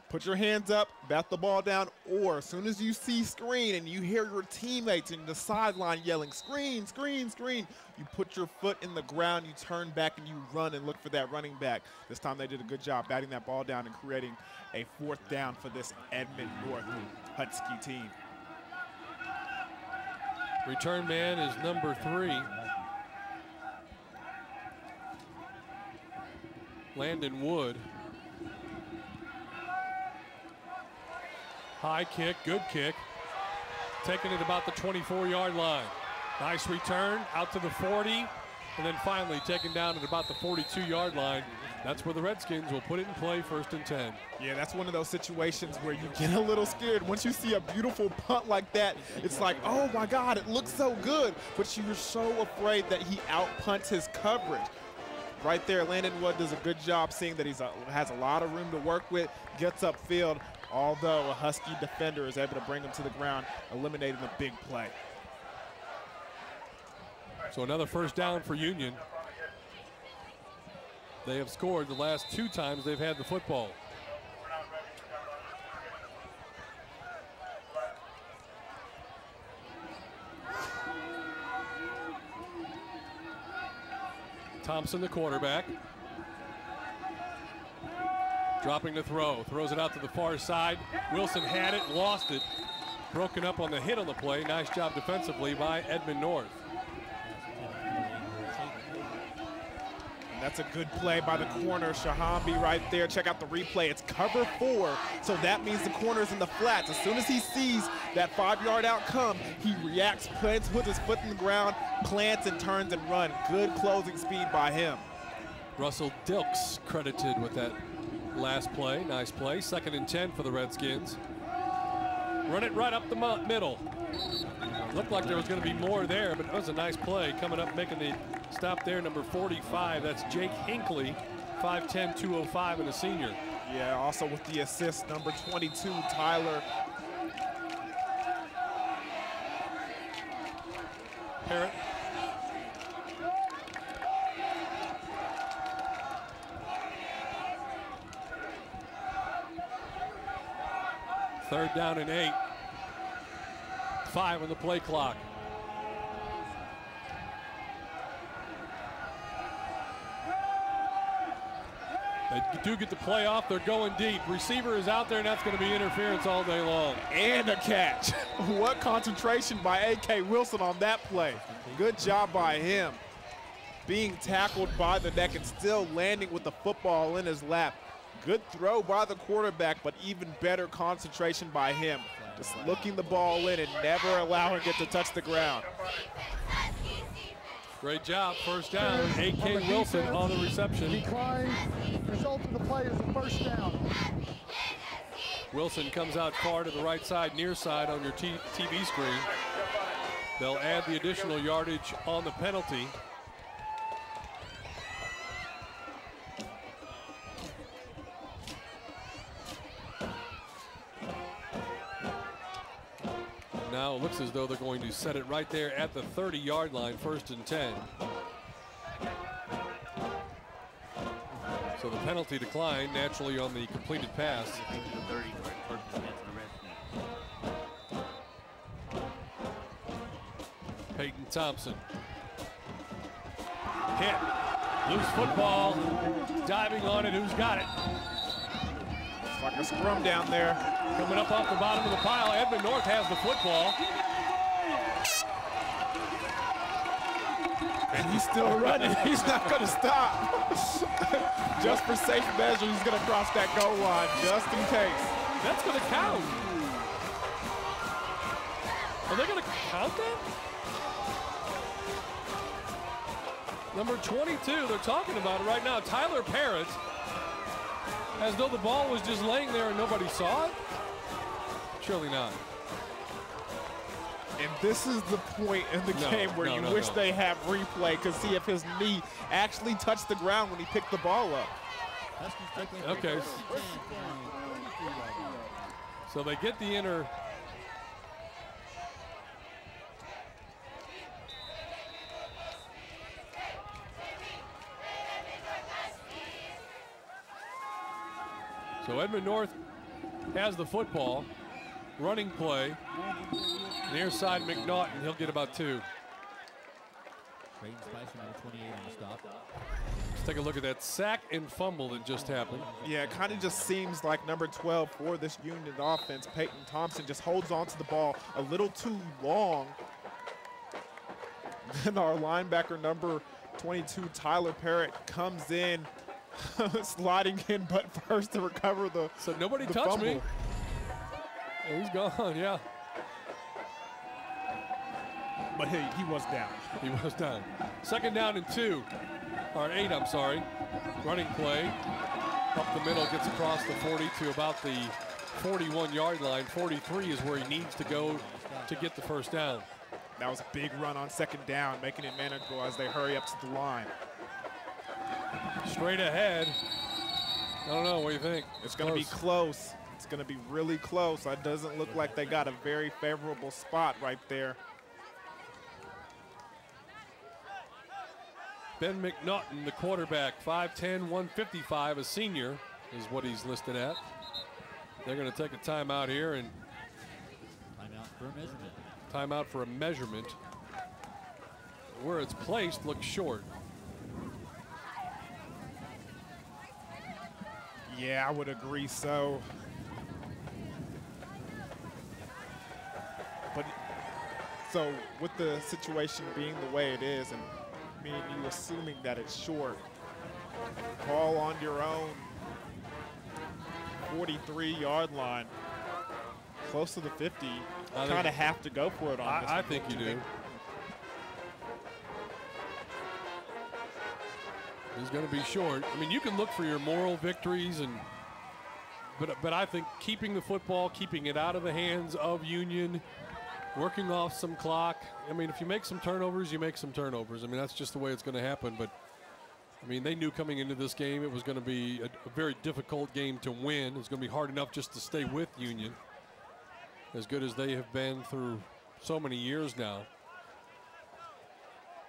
Put your hands up, bat the ball down, or as soon as you see screen and you hear your teammates in the sideline yelling, screen, screen, screen, you put your foot in the ground, you turn back, and you run and look for that running back. This time they did a good job batting that ball down and creating a 4th down for this Edmond North Husky team. Return man is number 3. Landon Wood. High kick, good kick. Taking it about the 24-yard line. Nice return out to the 40, and then finally taken down at about the 42-yard line. That's where the Redskins will put it in play, 1st and 10. Yeah, that's one of those situations where you get a little scared. Once you see a beautiful punt like that, it's like, oh my God, it looks so good. But you're so afraid that he out-punts his coverage. Right there, Landon Wood does a good job seeing that he has a lot of room to work with, gets upfield, although a Husky defender is able to bring him to the ground, eliminating a big play. So another 1st down for Union. They have scored the last 2 times they've had the football. Thompson, the quarterback. Dropping the throw, throws it out to the far side. Wilson had it, lost it. Broken up on the hit on the play. Nice job defensively by Edmond North. And that's a good play by the corner, Shahambi right there. Check out the replay. It's cover 4, so that means the corner's in the flats. As soon as he sees that 5-yard out come, he reacts, puts his foot in the ground, plants and turns and runs. Good closing speed by him. Russell Dilks credited with that last play. Nice play. 2nd and 10 for the Redskins. Run it right up the middle. Looked like there was going to be more there, but it was a nice play. Coming up, making the stop there, number 45. That's Jake Hinckley, 5'10", 205, and a senior. Yeah, also with the assist, number 22, Tyler Parrott. Third down and 8. 5 on the play clock. They do get the play off. They're going deep. Receiver is out there, and that's going to be interference all day long. And a catch. What concentration by A.K. Wilson on that play. Good job by him. Being tackled by the neck and still landing with the football in his lap. Good throw by the quarterback, but even better concentration by him. Just looking the ball in and never allowing it to touch the ground. Great job, 1st down. A.K. Wilson on the reception. Decline. Result of the play is a 1st down. Wilson comes out far to the right side, near side on your TV screen. They'll add the additional yardage on the penalty. Now it looks as though they're going to set it right there at the 30-yard line, 1st and 10. So the penalty decline naturally on the completed pass. Peyton Thompson. Hit. Loose football. Diving on it. Who's got it? It's like a scrum down there. Coming up off the bottom of the pile. Edmond North has the football. And he's still running. He's not going to stop. Just for safe measure, he's going to cross that goal line just in case. That's going to count. Are they going to count that? Number 22, they're talking about it right now. Tyler Parrott, as though the ball was just laying there and nobody saw it. Surely not. And this is the point in the game where you wish they have replay to see if his knee actually touched the ground when he picked the ball up. Okay. So they get the inner. So Edmond North has the football. Running play. Near side McNaughton, he'll get about 2. Braden Spicer, number 28 on the stop. Let's take a look at that sack and fumble that just happened. Yeah, it kind of just seems like number 12 for this Union offense, Peyton Thompson, just holds on to the ball a little too long. Then our linebacker, number 22, Tyler Parrott, comes in, sliding in butt first to recover the So nobody the touched fumble. me. Yeah, he's gone, yeah. But he was down. He was down. 2nd down and 2. Or 8, I'm sorry. Running play. Up the middle, gets across the 40 to about the 41-yard line. 43 is where he needs to go to get the first down. That was a big run on 2nd down, making it manageable as they hurry up to the line. Straight ahead. I don't know, what do you think? It's going to be close. It's going to be really close. It doesn't look like they got a very favorable spot right there. Ben McNaughton, the quarterback, 5'10", 155, a senior is what he's listed at. They're going to take a timeout here and Timeout for a measurement. Timeout for a measurement. Where it's placed looks short. Yeah, I would agree so. But so with the situation being the way it is, and me and you assuming that it's short, ball on your own 43-yard line, close to the 50, kind of have to go for it on this. I think you do. He's going to be short. I mean, you can look for your moral victories, but I think keeping the football, keeping it out of the hands of Union, working off some clock. I mean, if you make some turnovers, you make some turnovers. I mean, that's just the way it's going to happen. But, I mean, they knew coming into this game it was going to be a very difficult game to win. It's going to be hard enough just to stay with Union, as good as they have been through so many years now.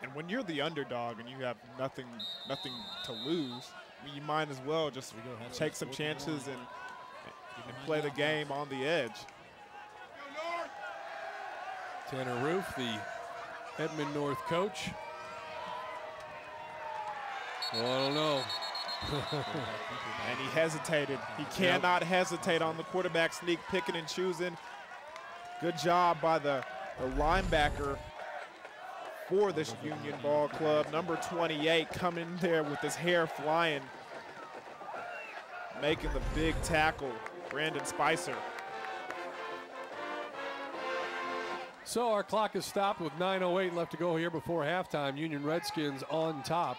And when you're the underdog and you have nothing to lose, I mean, you might as well just take some chances and play the game on the edge. Tanner Roof, the Edmond North coach. Well, I don't know. And he hesitated. He cannot hesitate on the quarterback sneak, picking and choosing. Good job by the linebacker for this Union Ball Club. Number 28 coming there with his hair flying, making the big tackle, Brandon Spicer. So our clock is stopped with 9:08 left to go here before halftime. Union Redskins on top.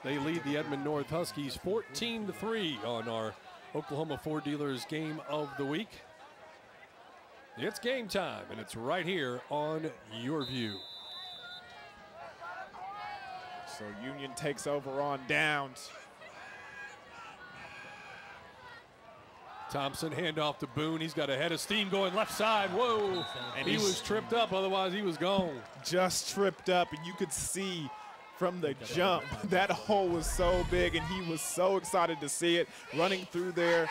They lead the Edmond North Huskies 14-3 on our Oklahoma Ford Dealers Game of the Week. It's game time, and it's right here on YurView. So Union takes over on downs. Thompson, handoff to Boone. He's got a head of steam going left side. Whoa. And he was tripped up, otherwise he was gone. Just tripped up, and you could see from the jump that hole was so big, and he was so excited to see it. Running through there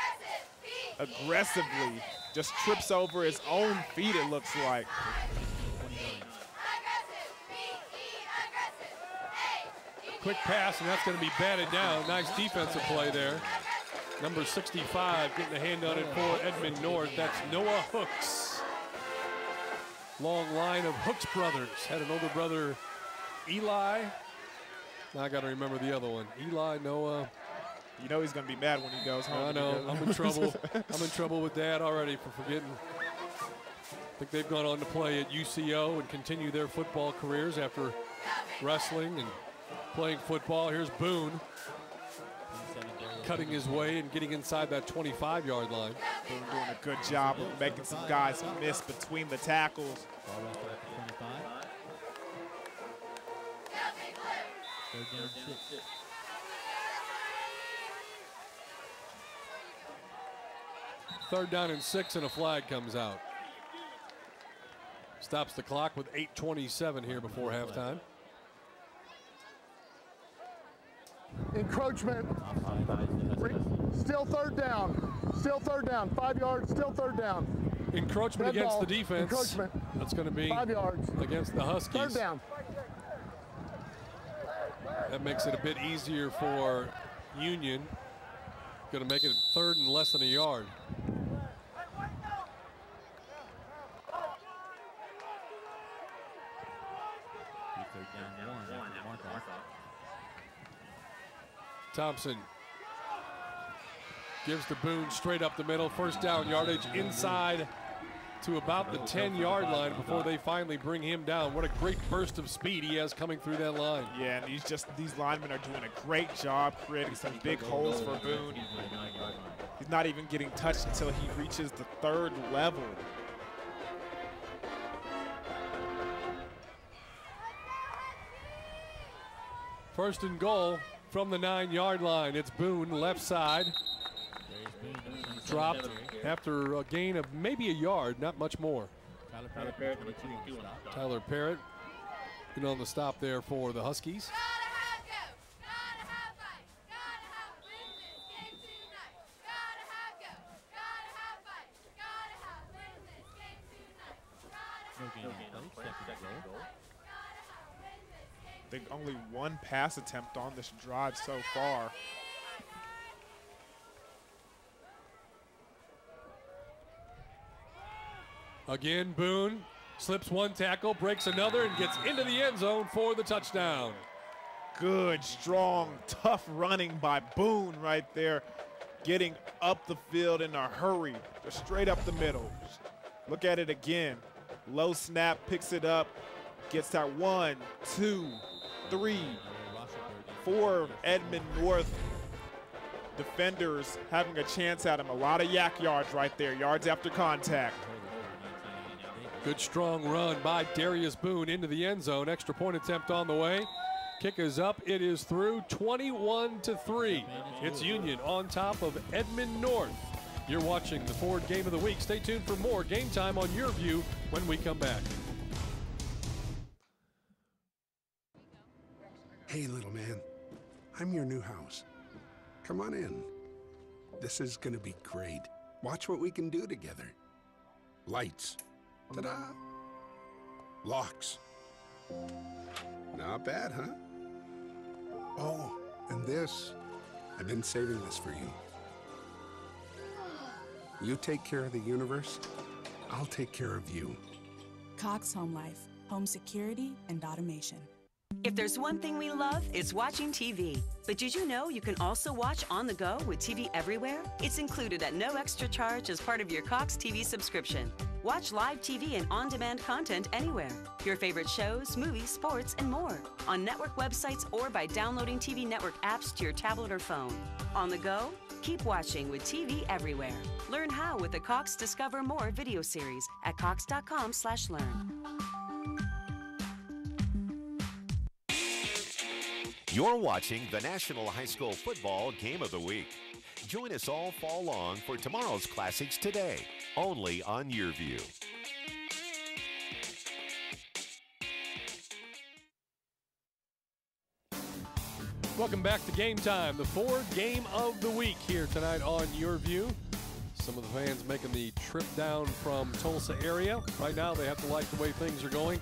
aggressively. Just trips over his own feet, it looks like. Quick pass, and that's going to be batted down. Nice defensive play there. Number 65 getting a hand on it for Edmond North. That's Noah Hooks. Long line of Hooks brothers. Had an older brother, Eli, Now I got to remember the other one. Eli, Noah. You know he's going to be mad when he goes home. I know. I'm in trouble. I'm in trouble with Dad already for forgetting. I think they've gone on to play at UCO and continue their football careers after wrestling and playing football. Here's Boone cutting his way and getting inside that 25-yard line. Boone doing a good job of making some guys miss between the tackles. Third down and 6, and a flag comes out. Stops the clock with 8:27 here before halftime. Encroachment. Still third down. Still third down. 5 yards. Still third down. Encroachment Dead against ball. the defense. Encroachment. That's going to be 5 yards. against the Huskies. Third down. That makes it a bit easier for Union. Going to make it third and less than a yard. Thompson gives to Boone straight up the middle. First down yardage inside to about the 10-yard line before they finally bring him down. What a great burst of speed he has coming through that line. Yeah, and these linemen are doing a great job creating some big holes for Boone. He's not even getting touched until he reaches the third level. First and goal from the 9-yard line. It's Boone, left side. Dropped after a gain of maybe a yard, not much more. Tyler Parrott in on the stop there for the Huskies. I think only one pass attempt on this drive so far. Again, Boone slips one tackle, breaks another, and gets into the end zone for the touchdown. Good, strong, tough running by Boone right there, getting up the field in a hurry, just straight up the middle. Look at it again. Low snap, picks it up, gets that 1, 2, 3, 4 Edmond North defenders having a chance at him. A lot of yak yards right there, yards after contact. Good strong run by Darius Boone into the end zone. Extra point attempt on the way. Kick is up. It is through 21-3. It's Union on top of Edmond North. You're watching the Ford Game of the Week. Stay tuned for more Game Time on YurView when we come back. Hey, little man. I'm your new house. Come on in. This is gonna be great. Watch what we can do together. Lights. Ta-da! Locks. Not bad, huh? Oh, and this. I've been saving this for you. You take care of the universe, I'll take care of you. Cox Home Life, home security and automation. If there's one thing we love, it's watching TV. But did you know you can also watch on the go with TV everywhere? It's included at no extra charge as part of your Cox TV subscription. Watch live TV and on-demand content anywhere. Your favorite shows, movies, sports, and more. On network websites or by downloading TV network apps to your tablet or phone. On the go? Keep watching with TV everywhere. Learn how with the Cox Discover More video series at cox.com/learn. You're watching the National High School Football Game of the Week. Join us all fall long for tomorrow's classics today, only on YurView. Welcome back to Game Time, the Ford Game of the Week here tonight on YurView. Some of the fans making the trip down from Tulsa area. Right now they have to like the way things are going.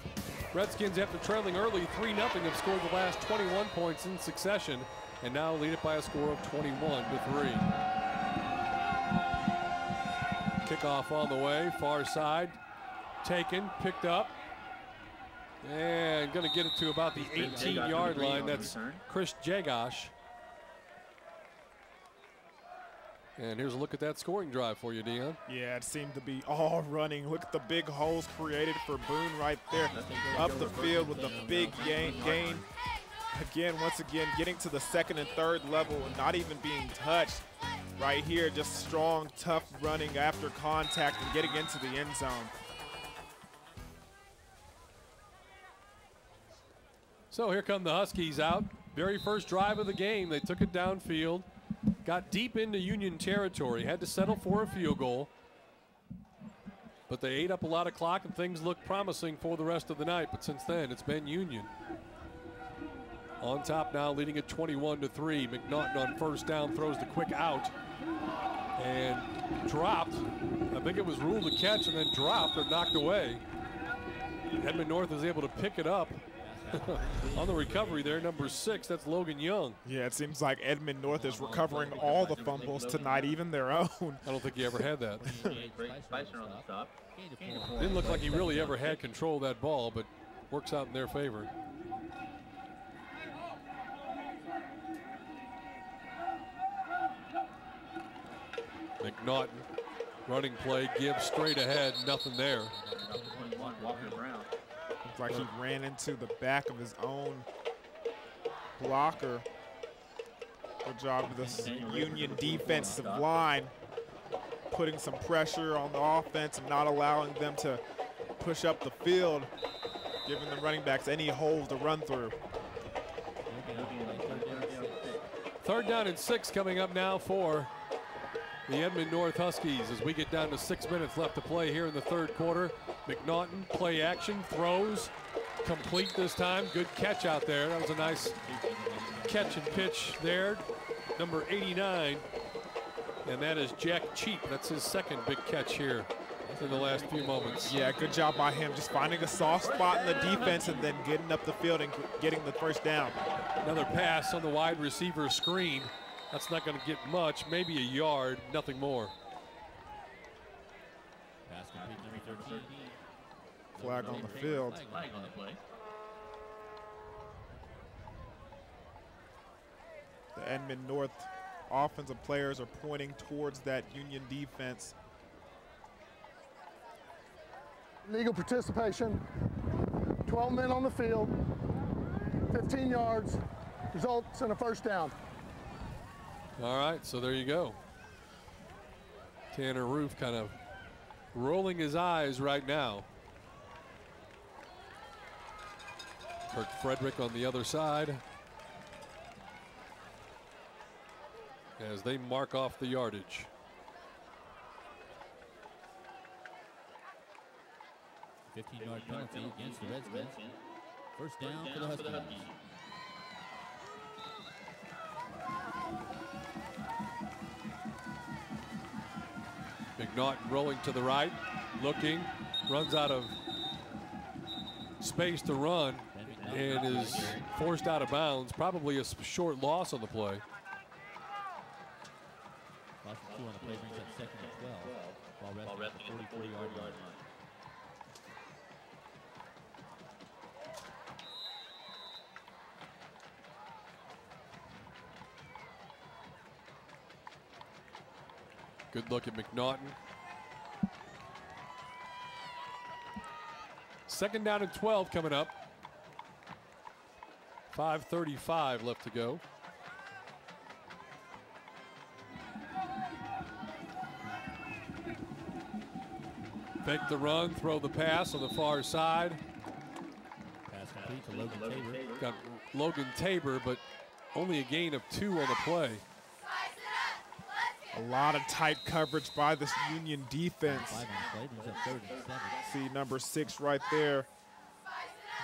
Redskins, after trailing early 3-0, have scored the last 21 points in succession and now lead it by a score of 21-3. Kickoff on the way, far side, taken, picked up, And going to get it to about the 18-yard line. That's Chris Jagosh. And here's a look at that scoring drive for you, Dion. Yeah, it seemed to be all running. Look at the big holes created for Boone right there. Up the field with a big gain. Again, once again, getting to the second and third level and not even being touched. Right here, just strong, tough running after contact and getting into the end zone. So here come the Huskies out. Very first drive of the game, they took it downfield. Got deep into Union territory, had to settle for a field goal. But they ate up a lot of clock and things looked promising for the rest of the night. But since then, it's been Union. On top now, leading at 21-3. McNaughton on first down throws the quick out and dropped. I think it was ruled a catch and then dropped or knocked away. Edmond North is able to pick it up. On the recovery there, number 6, that's Logan Young. Yeah, it seems like Edmond North is recovering all the fumbles tonight, even their own. I don't think he ever had that. Didn't look like he really ever had control of that ball, but works out in their favor. McNaughton, running play, gives straight ahead, nothing there. Looks like he ran into the back of his own blocker. Good job of this Union defensive line, putting some pressure on the offense and not allowing them to push up the field, giving the running backs any holes to run through. 3rd down and 6 coming up now for the Edmond North Huskies as we get down to 6 minutes left to play here in the 3rd quarter. McNaughton, play action, throws, complete this time. Good catch out there. That was a nice catch and pitch there. Number 89, and that is Jack Cheap. That's his 2nd big catch here in the last few moments. Yeah, good job by him, just finding a soft spot in the defense and then getting up the field and getting the first down. Another pass on the wide receiver screen. That's not going to get much, maybe a yard, nothing more. Flag on the field. The Edmond North offensive players are pointing towards that Union defense. Legal participation, 12 men on the field, 15 yards, results in a first down. All right, so there you go. Tanner Roof kind of rolling his eyes right now. Kirk Frederick on the other side as they mark off the yardage. A 15-yard penalty against the Redskins. First down for the Huskies. McNaughton rolling to the right, looking, runs out of space to run and is forced out of bounds. Probably a short loss on the play. Loss of 2 on the play brings up 2nd and 12 while resting at the 44-yard line. Good look at McNaughton. 2nd down and 12 coming up. 5:35 left to go. Fake the run, throw the pass on the far side. Pass complete to Logan Tabor. Got Logan Tabor, but only a gain of 2 on the play. A lot of tight coverage by this Union defense. 5 on the play brings up 3rd and 7. See number 6 right there.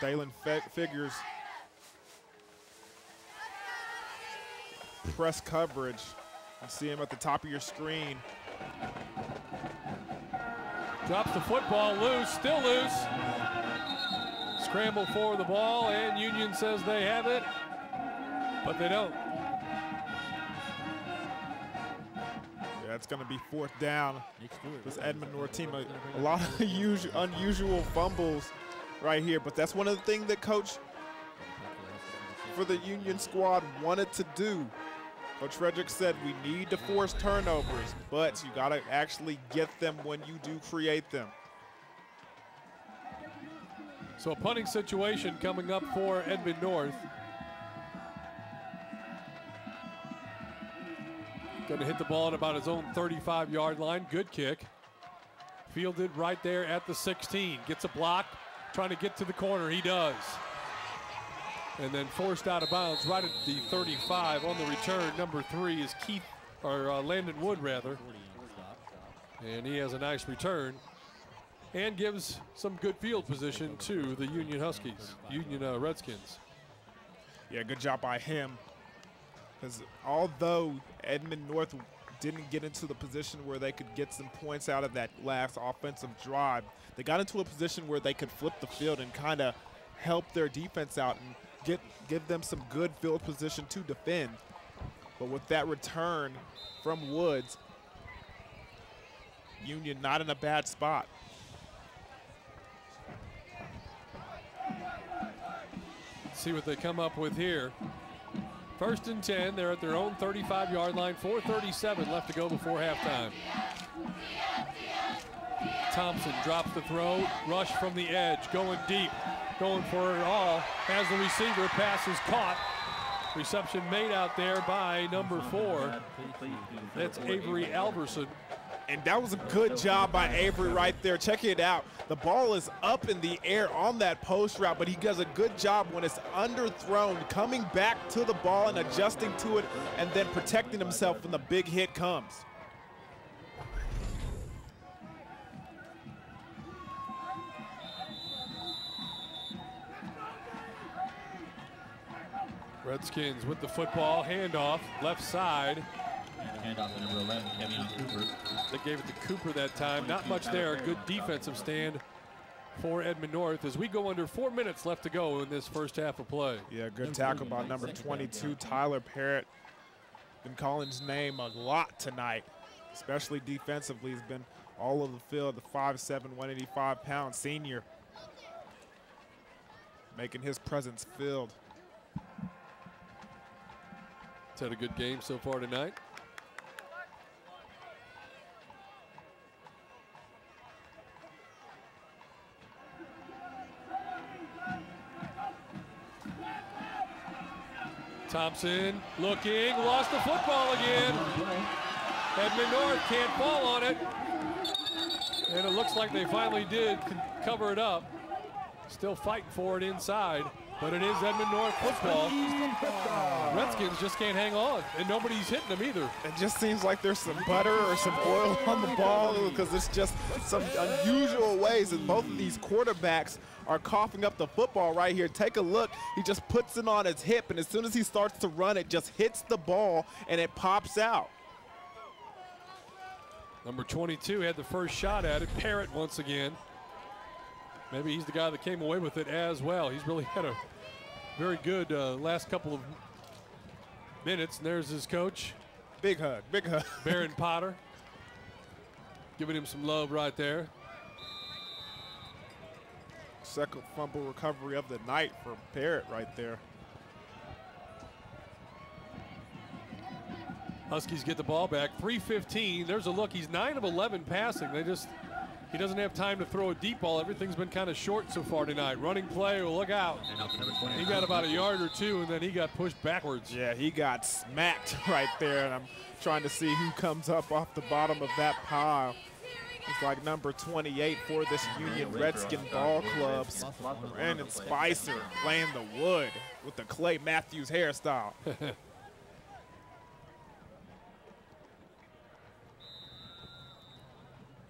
Dalen Figures. Press coverage. You see him at the top of your screen. Drops the football loose, still loose. Scramble for the ball, and Union says they have it, but they don't. Yeah, it's going to be 4th down. This Edmond North team, a lot of unusual fumbles right here. But that's one of the things that Coach for the Union squad wanted to do. Coach Frederick said we need to force turnovers, but you got to actually get them when you do create them. So a punting situation coming up for Edmond North. Going to hit the ball at about his own 35-yard line. Good kick. Fielded right there at the 16. Gets a block, trying to get to the corner. He does. And then forced out of bounds right at the 35 on the return. Number 3 is Landon Wood, rather. And he has a nice return and gives some good field position to the Union Redskins. Yeah, good job by him. Because although Edmond North didn't get into the position where they could get some points out of that last offensive drive, they got into a position where they could flip the field and kind of help their defense out and give them some good field position to defend. But with that return from Woods, Union not in a bad spot. Let's see what they come up with here. 1st and 10, they're at their own 35-yard line, 4:37 left to go before halftime. Thompson drops the throw, rush from the edge, going deep, going for it all. Has the receiver, pass is caught. Reception made out there by number 4. That's Avery Alverson. And that was a good job by Avery right there. Check it out. The ball is up in the air on that post route, but he does a good job when it's underthrown, coming back to the ball and adjusting to it, and then protecting himself when the big hit comes. Redskins with the football, handoff, left side. Handoff to number 11, Kevin Cooper. They gave it to Cooper that time. Not much there. Good defensive stand for Edmond North as we go under 4 minutes left to go in this first half of play. Yeah, good tackle by number 22, Tyler Parrott. Been calling his name a lot tonight, especially defensively. He's been all over the field, the 5'7", 185-pound senior, making his presence filled. He's had a good game so far tonight. Thompson looking, lost the football again. Edmond North can't fall on it. And it looks like they finally did cover it up. Still fighting for it inside, but it is Edmond North football. Redskins just can't hang on, and nobody's hitting them either. It just seems like there's some butter or some oil on the ball because it's just some unusual ways that both of these quarterbacks are coughing up the football right here. Take a look. He just puts it on his hip, and as soon as he starts to run, it just hits the ball, and it pops out. Number 22 had the first shot at it. Parrott once again. Maybe he's the guy that came away with it as well. He's really had a very good last couple of minutes. And there's his coach. Big hug, big hug. Baron Potter. Giving him some love right there. Second fumble recovery of the night for Parrott right there. Huskies get the ball back. 3:15. There's a look. He's 9 of 11 passing. He doesn't have time to throw a deep ball. Everything's been kind of short so far tonight. Running play, well, look out. He got about a yard or two, and then he got pushed backwards. Yeah, he got smacked right there, and I'm trying to see who comes up off the bottom of that pile. It's like number 28 for this Union Redskin ball club. Brandon Spicer playing the wood with the Clay Matthews hairstyle.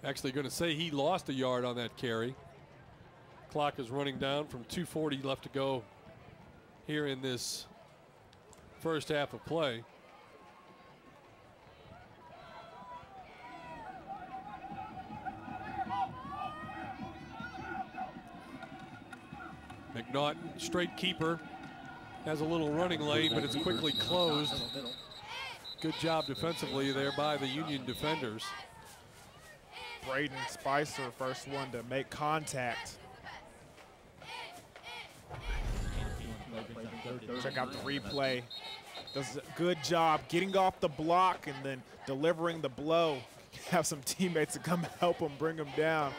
Actually going to say he lost a yard on that carry. Clock is running down from 2:40 left to go here in this first half of play. McNaughton, straight keeper, has a little running lane, but it's quickly closed. Good job defensively there by the Union defenders. Braden Spicer, first one to make contact. Check out the replay. Does a good job getting off the block and then delivering the blow. Have some teammates to come help him, bring him down.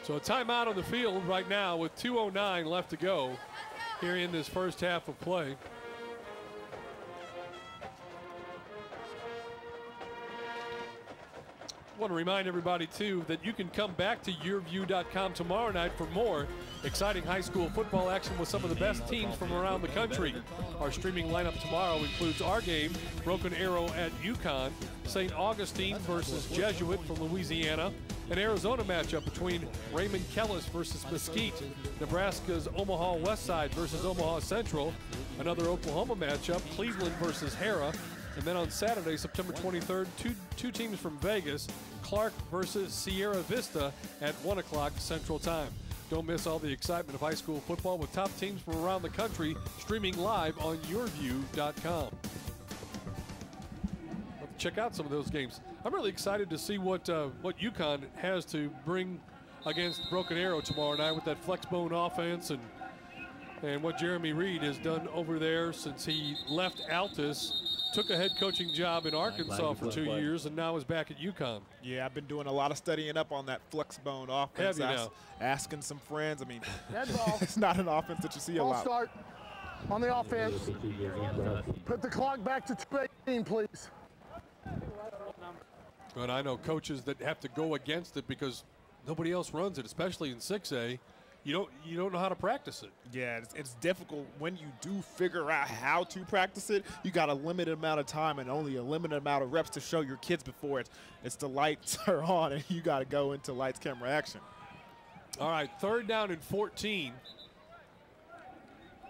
So a timeout on the field right now with 2:09 left to go here in this first half of play. I want to remind everybody, too, that you can come back to YurView.com tomorrow night for more exciting high school football action with some of the best teams from around the country. Our streaming lineup tomorrow includes our game, Broken Arrow at UConn, St. Augustine versus Jesuit from Louisiana, an Arizona matchup between Raymond Kellis versus Mesquite, Nebraska's Omaha West Side versus Omaha Central, another Oklahoma matchup, Cleveland versus Hara, and then on Saturday, September 23rd, two teams from Vegas, Clark versus Sierra Vista at 1 o'clock Central Time. Don't miss all the excitement of high school football with top teams from around the country streaming live on YurView.com. Let's check out some of those games. I'm really excited to see what UConn has to bring against Broken Arrow tomorrow night with that flex bone offense and what Jeremy Reed has done over there since he left Altus. Took a head coaching job in Arkansas for 2 years and now is back at UConn. Yeah, I've been doing a lot of studying up on that flex bone offense. Have you now? Asking some friends. I mean, it's not an offense that you see a lot. Start on the offense. Put the clock back to 2:18, please. But I know coaches that have to go against it because nobody else runs it, especially in 6A. You don't know how to practice it. Yeah, it's difficult when you do figure out how to practice it. You got a limited amount of time and only a limited amount of reps to show your kids before it's the lights are on and you got to go into lights, camera, action. All right, 3rd down and 14.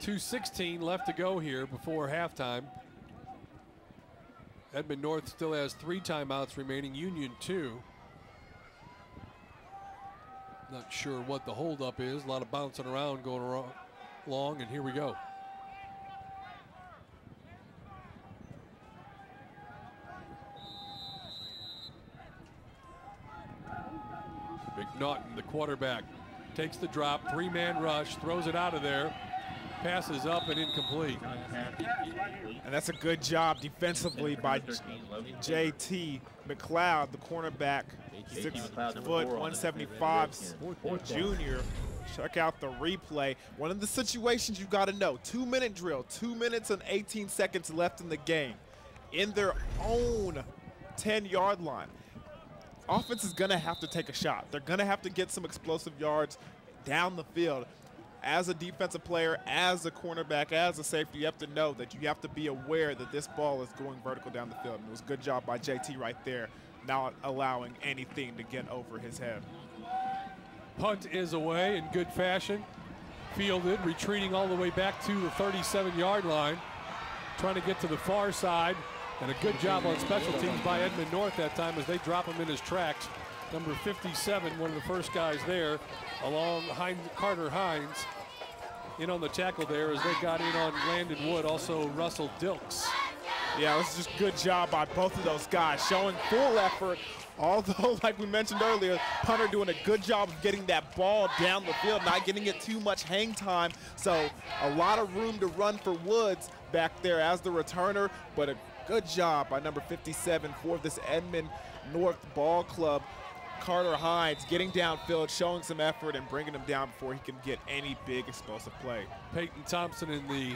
2:16 left to go here before halftime. Edmond North still has 3 timeouts remaining, Union 2. Not sure what the holdup is. A lot of bouncing around going along, and here we go. McNaughton, the quarterback, takes the drop, 3-man rush, throws it out of there, passes up and incomplete. And that's a good job defensively by JT McLeod, the cornerback, 6 foot, 175 junior. Check out the replay. One of the situations you got to know, 2-minute drill, 2 minutes and 18 seconds left in the game. In their own 10-yard line. Offense is going to have to take a shot. They're going to have to get some explosive yards down the field. As a defensive player, as a cornerback, as a safety, you have to know that you have to be aware that this ball is going vertical down the field. And it was a good job by JT right there, not allowing anything to get over his head. Punt is away in good fashion. Fielded, retreating all the way back to the 37-yard line. Trying to get to the far side. And a good job on special teams by Edmond North that time as they drop him in his tracks. Number 57, one of the first guys there, along Carter Hines. In on the tackle there as they got in on Landon Wood, also Russell Dilks. Yeah, this is just good job by both of those guys, showing full effort. Although, like we mentioned earlier, punter doing a good job of getting that ball down the field, not getting it too much hang time. So a lot of room to run for Woods back there as the returner, but a good job by number 57 for this Edmond North ball club. Carter Hines getting downfield, showing some effort and bringing him down before he can get any big explosive play. Peyton Thompson and the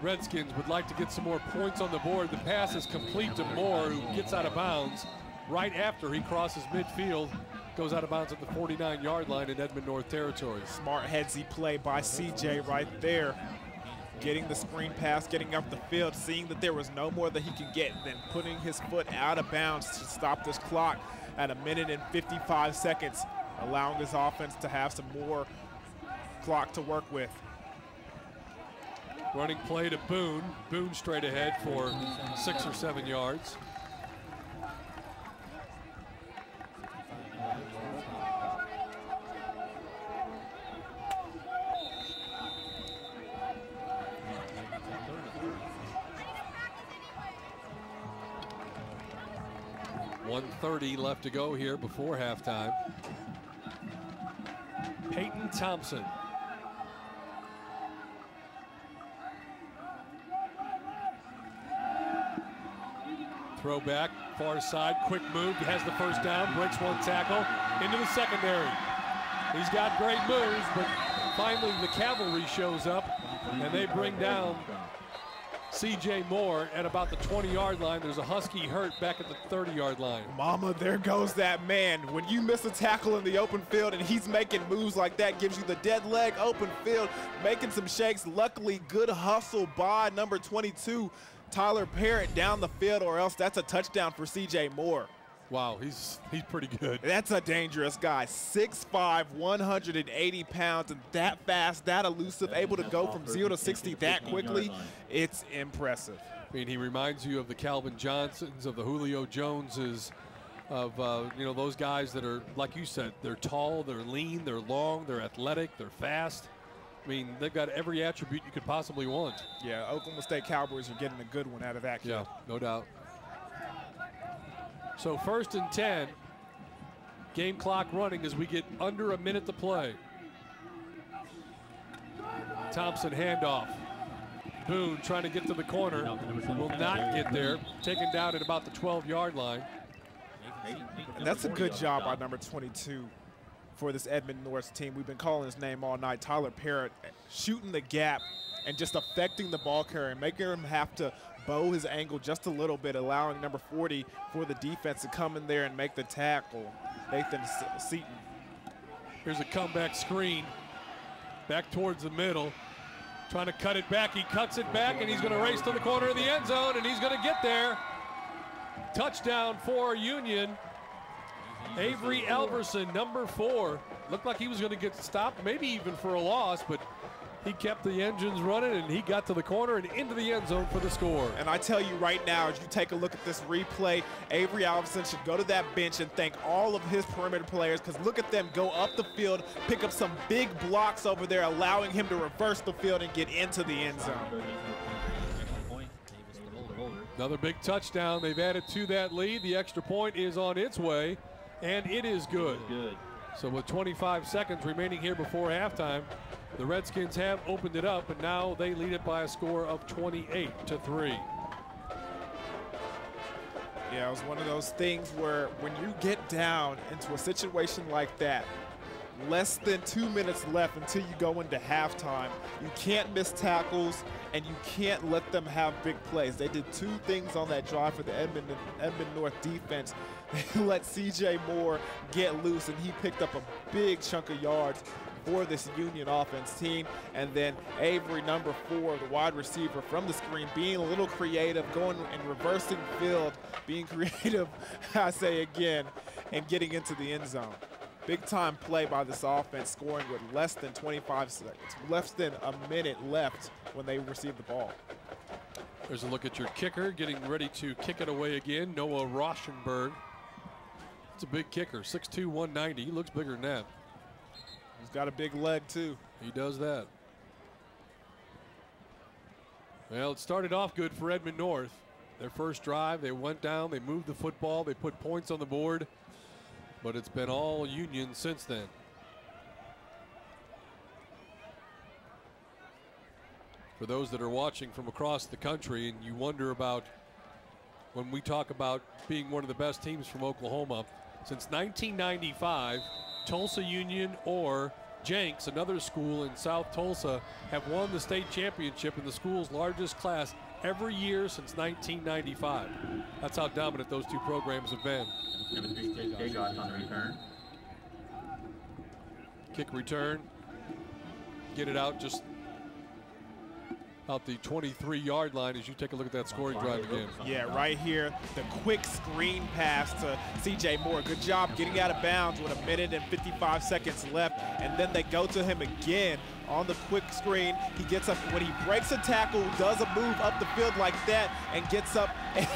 Redskins would like to get some more points on the board. The pass is complete to Moore, who gets out of bounds right after he crosses midfield, goes out of bounds at the 49-yard line in Edmond North territory. Smart headsy play by CJ right there. Getting the screen pass, getting up the field, seeing that there was no more that he could get, then putting his foot out of bounds to stop this clock at 1 minute and 55 seconds, allowing his offense to have some more clock to work with. Running play to Boone. Boone straight ahead for 6 or 7 yards. .130 left to go here before halftime. Peyton Thompson. Throwback, far side, quick move, he has the first down, breaks one tackle, into the secondary. He's got great moves, but finally the cavalry shows up, and they bring down C.J. Moore at about the 20-yard line. There's a Husky hurt back at the 30-yard line. Mama, there goes that man. When you miss a tackle in the open field and he's making moves like that, gives you the dead leg, open field, making some shakes. Luckily, good hustle by number 22, Tyler Parrott, down the field, or else that's a touchdown for C.J. Moore. Wow, he's pretty good. That's a dangerous guy. 6'5", 180 pounds, and that fast, that elusive, able to go from 0 to 60 that quickly. It's impressive. I mean, he reminds you of the Calvin Johnsons, of the Julio Joneses, of those guys that are, like you said, they're tall, they're lean, they're long, they're athletic, they're fast. I mean, they've got every attribute you could possibly want. Yeah, Oklahoma State Cowboys are getting a good one out of that kid. Yeah, no doubt. So 1st and 10, game clock running as we get under a minute to play. Thompson handoff. Boone trying to get to the corner, will not get there. Taken down at about the 12-yard line. And that's a good job by number 22 for this Edmond North team. We've been calling his name all night. Tyler Parrott shooting the gap and just affecting the ball carrier, making him have to bow his angle just a little bit, allowing number 40 for the defense to come in there and make the tackle. Nathan Seaton. Here's a comeback screen. Back towards the middle. Trying to cut it back. He cuts it back, and he's going to race to the corner of the end zone, and he's going to get there. Touchdown for Union. Avery Alverson, number 4. Looked like he was going to get stopped, maybe even for a loss, but he kept the engines running, and he got to the corner and into the end zone for the score. And I tell you right now, as you take a look at this replay, Avery Alverson should go to that bench and thank all of his perimeter players, because look at them go up the field, pick up some big blocks over there, allowing him to reverse the field and get into the end zone. Another big touchdown. They've added to that lead. The extra point is on its way, and it is good. So with 25 seconds remaining here before halftime, the Redskins have opened it up, and now they lead it by a score of 28-3. Yeah, it was one of those things where when you get down into a situation like that, less than 2 minutes left until you go into halftime, you can't miss tackles and you can't let them have big plays. They did 2 things on that drive for the Edmond North defense. They let C.J. Moore get loose, and he picked up a big chunk of yards for this Union offense team. And then Avery, number 4, the wide receiver from the screen, being a little creative, going and reversing field, being creative, I say again, and getting into the end zone. Big time play by this offense, scoring with less than 25 seconds, less than a minute left when they receive the ball. There's a look at your kicker, getting ready to kick it away again, Noah Rauschenberg. It's a big kicker, 6'2", 190. He looks bigger than that. He's got a big leg, too. He does that. Well, it started off good for Edmond North. Their first drive, they went down, they moved the football, they put points on the board, but it's been all Union since then. For those that are watching from across the country, and you wonder about when we talk about being one of the best teams from Oklahoma, since 1995, Tulsa Union or Jenks, another school in South Tulsa, have won the state championship in the school's largest class every year since 1995. That's how dominant those 2 programs have been. Kick return. Get it out just out the 23-yard line as you take a look at that scoring drive again. Yeah, right here, the quick screen pass to C.J. Moore. Good job getting out of bounds with 1 minute and 55 seconds left. And then they go to him again on the quick screen. He gets up, when he breaks a tackle, does a move up the field like that and gets up,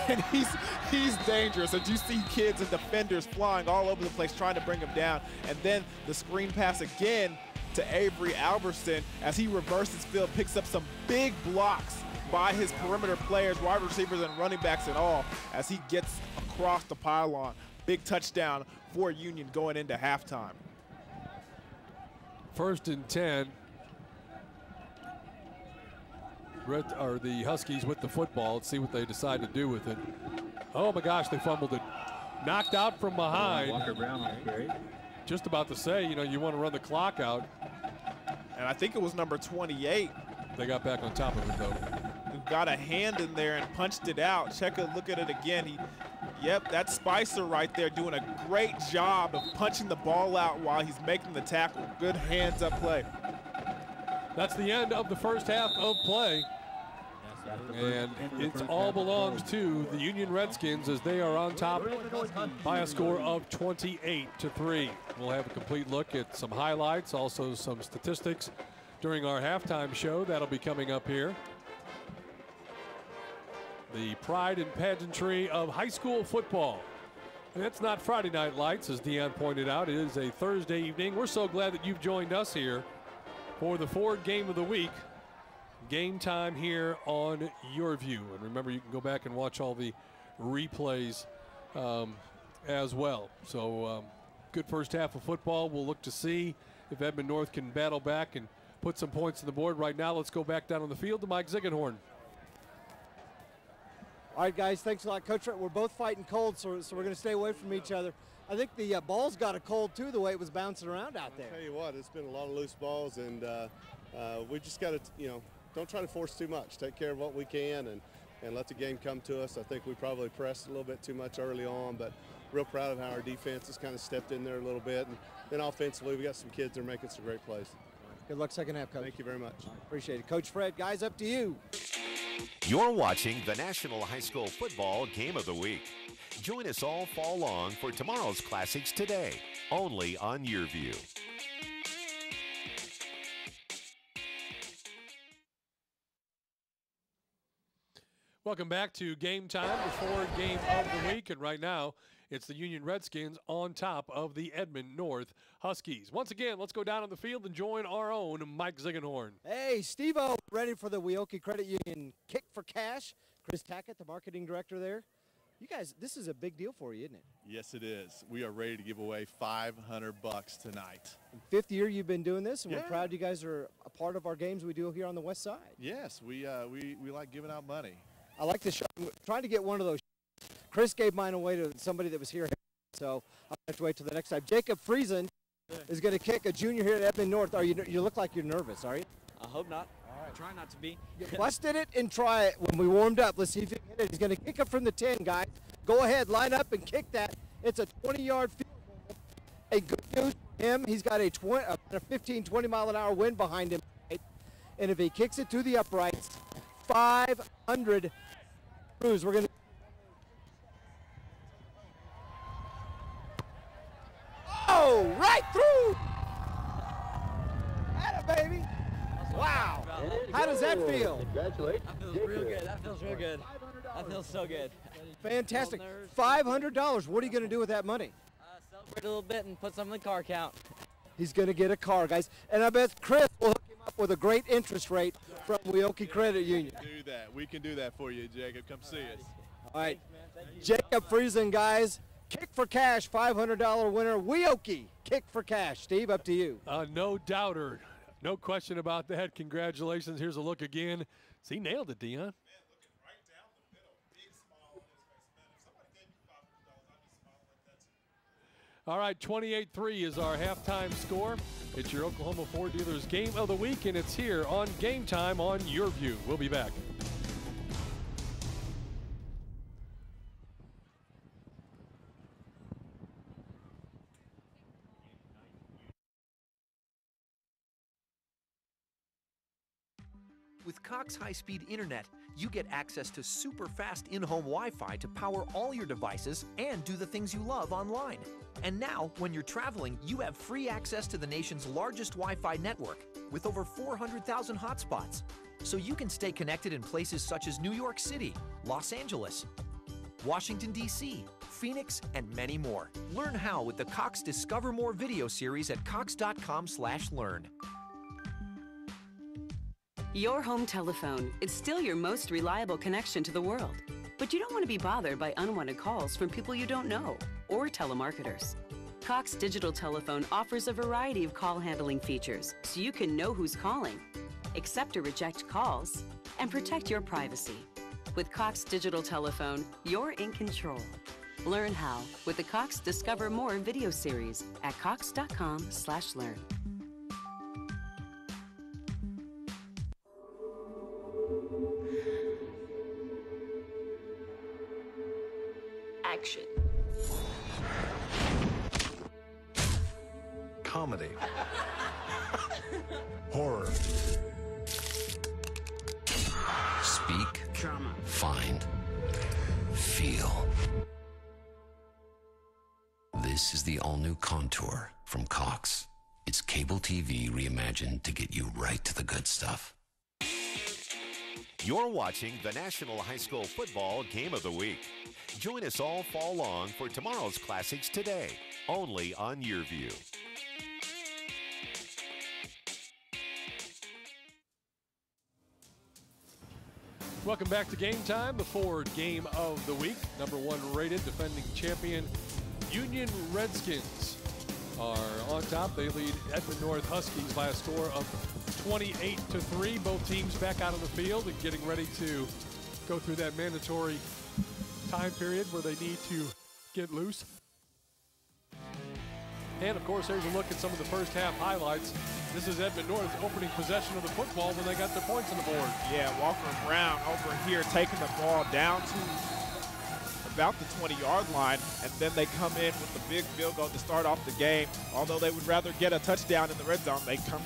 and he's dangerous. As you see kids and defenders flying all over the place trying to bring him down. And then the screen pass again to Avery Alverson as he reverses field, picks up some big blocks by his perimeter players, wide receivers and running backs and all, as he gets across the pylon. Big touchdown for Union going into halftime. 1st and 10. The Huskies with the football. Let's see what they decide to do with it. Oh my gosh, they fumbled it. Knocked out from behind. Walker Brown on the carry. Just about to say, you want to run the clock out. And I think it was number 28. They got back on top of it, though. Who got a hand in there and punched it out. Check a look at it again. Yep, that's Spicer right there doing a great job of punching the ball out while he's making the tackle. Good hands-up play. That's the end of the first half of play. And it all belongs to the Union Redskins as they are on top by a score of 28-3. We'll have a complete look at some highlights, also some statistics during our halftime show. That'll be coming up here. The pride and pageantry of high school football. And it's not Friday Night Lights, as Dion pointed out. It is a Thursday evening. We're so glad that you've joined us here for the Ford Game of the Week. Game time here on YurView. And remember, you can go back and watch all the replays as well. So good first half of football. We'll look to see if Edmond North can battle back and put some points on the board. Right now, let's go back down on the field to Mike Ziegenhorn. All right, guys, thanks a lot, Coach. We're both fighting cold, so we're going to stay away from each other. I think the ball's got a cold, too, the way it was bouncing around out there. I'll tell you what, it's been a lot of loose balls, and we just got to, don't try to force too much. Take care of what we can and let the game come to us. I think we probably pressed a little bit too much early on, but real proud of how our defense has kind of stepped in there a little bit. And then offensively, we got some kids that are making some great plays. Good luck second half, Coach. Thank you very much. Appreciate it. Coach Fred, guys, up to you. You're watching the National High School Football Game of the Week. Join us all fall long for tomorrow's classics today, only on YurView. Welcome back to Game Time, the Ford Game of the Week. And right now, it's the Union Redskins on top of the Edmond North Huskies. Once again, let's go down on the field and join our own Mike Ziegenhorn. Hey, Steve-O, ready for the Weoki Credit Union Kick for Cash. Chris Tackett, the marketing director there. You guys, this is a big deal for you, isn't it? Yes, it is. We are ready to give away $500 tonight. Fifth year you've been doing this, and we're proud you guys are a part of our games we do here on the west side. Yes, we like giving out money. I like this shot. I'm trying to get one of those. Chris gave mine away to somebody that was here, so I'll have to wait till the next time. Jacob Friesen is going to kick, a junior here at Edmond North. You look like you're nervous, are you? I hope not. All right. Try not to be. You busted it and try it when we warmed up. Let's see if you can hit it. He's going to kick it from the 10, guys. Go ahead, line up and kick that. It's a 20-yard field goal. A good news for him, he's got a 15, 20-mile-an-hour wind behind him. And if he kicks it to the uprights, 500 crews. We're going to. Oh, right through! Atta baby! Wow! How does that feel? Congratulations. That feels real good. That feels real good. That feels so good. Fantastic. $500. What are you going to do with that money? Celebrate a little bit and put some in the car account. He's going to get a car, guys. And I bet Chris will hook him up with a great interest rate from Weoki Credit Union. Do that. We can do that for you, Jacob. Come see us. All right. Jacob Friesen, guys. Kick for cash, $500 winner. Weoki, kick for cash. Steve, up to you. No doubter. No question about that. Congratulations. Here's a look again. See, he nailed it, Dion. All right, 28-3 is our halftime score. It's your Oklahoma Ford Dealers Game of the Week, and it's here on Game Time on YurView. We'll be back. With Cox high-speed internet, you get access to super fast in-home Wi-Fi to power all your devices and do the things you love online. And now, when you're traveling, you have free access to the nation's largest Wi-Fi network with over 400,000 hotspots. So you can stay connected in places such as New York City, Los Angeles, Washington, D.C., Phoenix, and many more. Learn how with the Cox Discover More video series at cox.com/learn. Your home telephone is still your most reliable connection to the world. But you don't want to be bothered by unwanted calls from people you don't know or telemarketers. Cox Digital Telephone offers a variety of call handling features so you can know who's calling, accept or reject calls, and protect your privacy. With Cox Digital Telephone, you're in control. Learn how with the Cox Discover More video series at cox.com/learn. Action. Comedy. Horror. Speak. Drama. Find. Feel. This is the all-new Contour from Cox. It's cable TV reimagined to get you right to the good stuff. You're watching the National High School Football Game of the Week. Join us all fall long for tomorrow's classics today, only on YurView. Welcome back to Game Time, the Ford Game of the Week. #1 rated defending champion Union Redskins are on top. They lead Edmond North Huskies by a score of 28-3. Both teams back out on the field and getting ready to go through that mandatory time period where they need to get loose. And of course, there's a look at some of the first half highlights. This is Edmond North's opening possession of the football when they got their points on the board. Yeah, Walker Brown over here taking the ball down to about the 20-yard line, and then they come in with the big field goal to start off the game. Although they would rather get a touchdown in the red zone, they come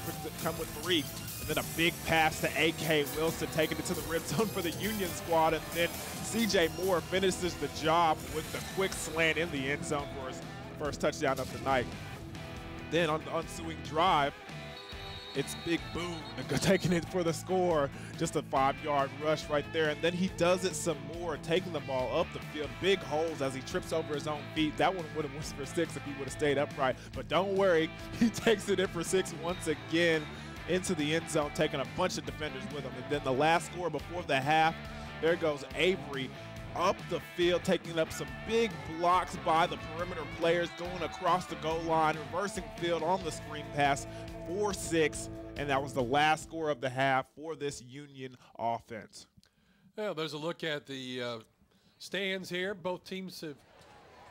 with 3. And then a big pass to A.K. Wilson, taking it to the red zone for the Union squad, and then C.J. Moore finishes the job with the quick slant in the end zone for his first touchdown of the night. Then on the ensuing drive, it's Big Boom taking it for the score. Just a 5-yard rush right there. And then he does it some more, taking the ball up the field. Big holes as he trips over his own feet. That one would have went for 6 if he would have stayed upright. But don't worry, he takes it in for 6 once again into the end zone, taking a bunch of defenders with him. And then the last score before the half, there goes Avery up the field, taking up some big blocks by the perimeter players, going across the goal line, reversing field on the screen pass, 4-6, and that was the last score of the half for this Union offense. Well, there's a look at the stands here. Both teams have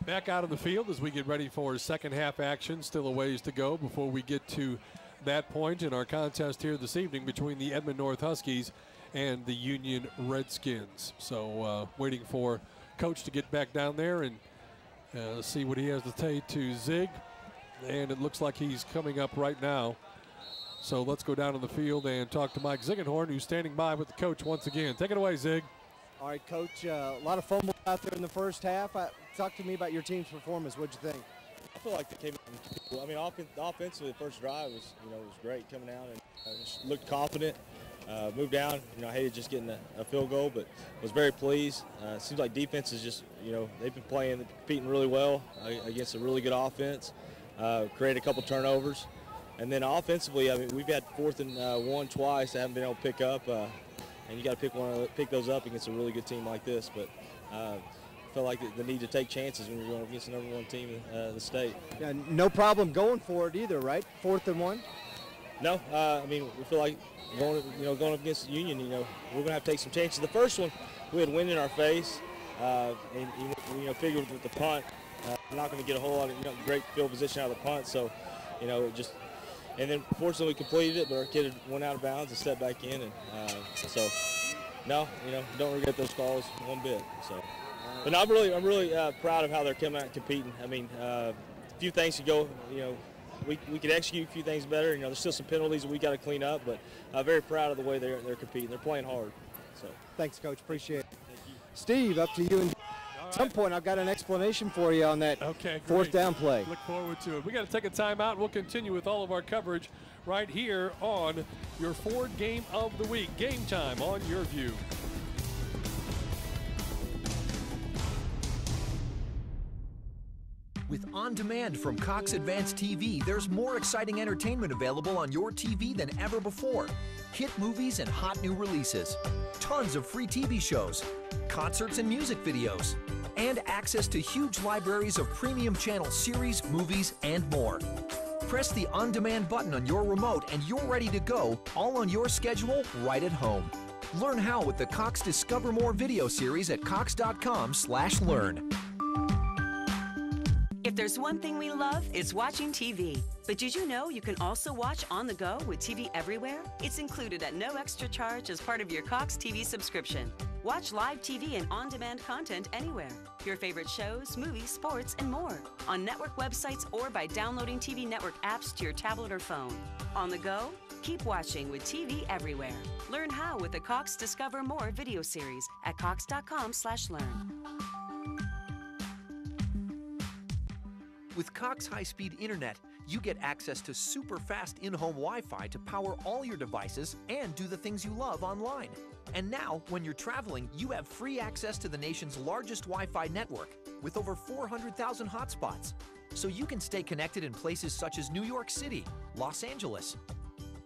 back out of the field as we get ready for second half action. Still a ways to go before we get to that point in our contest here this evening between the Edmond North Huskies and the Union Redskins. So waiting for Coach to get back down there and see what he has to say to Zig. And it looks like he's coming up right now. So let's go down to the field and talk to Mike Ziegenhorn, who's standing by with the coach once again. Take it away, Zig. All right, Coach, a lot of fumbles out there in the first half. Talk to me about your team's performance. What'd you think? I feel like they came in. I mean, offensively, the first drive was, was great coming out and just looked confident. Moved down. I hated just getting a field goal, but was very pleased. It seems like defense is just, they've been competing really well against a really good offense. Created a couple turnovers. And then offensively, I mean, we've had 4th and 1 twice that haven't been able to pick up. And you got to pick those up against a really good team like this. But I feel like the need to take chances when you're going against the #1 team in the state. Yeah, no problem going for it either, right? 4th and 1? No, I mean, we feel like going up against Union, we're going to have to take some chances. The first one, we had wind in our face, and figured with the punt, we're not going to get a whole lot of great field position out of the punt. So, and then fortunately we completed it, but our kid went out of bounds and stepped back in, and don't regret those calls one bit. So, but no, I'm really proud of how they're coming out and competing. I mean, a few things to go, we could execute a few things better. There's still some penalties that we got to clean up, but I'm very proud of the way they're competing. They're playing hard. So thanks, Coach. Appreciate it. Thank you. Steve, up to you. At some point, I've got an explanation for you on that 4th down play. Look forward to it. We got to take a timeout. We'll continue with all of our coverage right here on your Ford Game of the Week. Game Time on YurView. With On Demand from Cox Advanced TV, there's more exciting entertainment available on your TV than ever before. Hit movies and hot new releases, tons of free TV shows, concerts and music videos, and access to huge libraries of premium channel series, movies, and more. Press the On Demand button on your remote and you're ready to go, all on your schedule, right at home. Learn how with the Cox Discover More video series at cox.com/learn. If there's one thing we love, it's watching TV. But did you know you can also watch on the go with TV everywhere? It's included at no extra charge as part of your Cox TV subscription. Watch live TV and on-demand content anywhere. Your favorite shows, movies, sports, and more. On network websites or by downloading TV network apps to your tablet or phone. On the go, keep watching with TV everywhere. Learn how with the Cox Discover More video series at cox.com/learn. With Cox high-speed internet, you get access to super fast in-home Wi-Fi to power all your devices and do the things you love online. And now, when you're traveling, you have free access to the nation's largest Wi-Fi network with over 400,000 hotspots. So you can stay connected in places such as New York City, Los Angeles,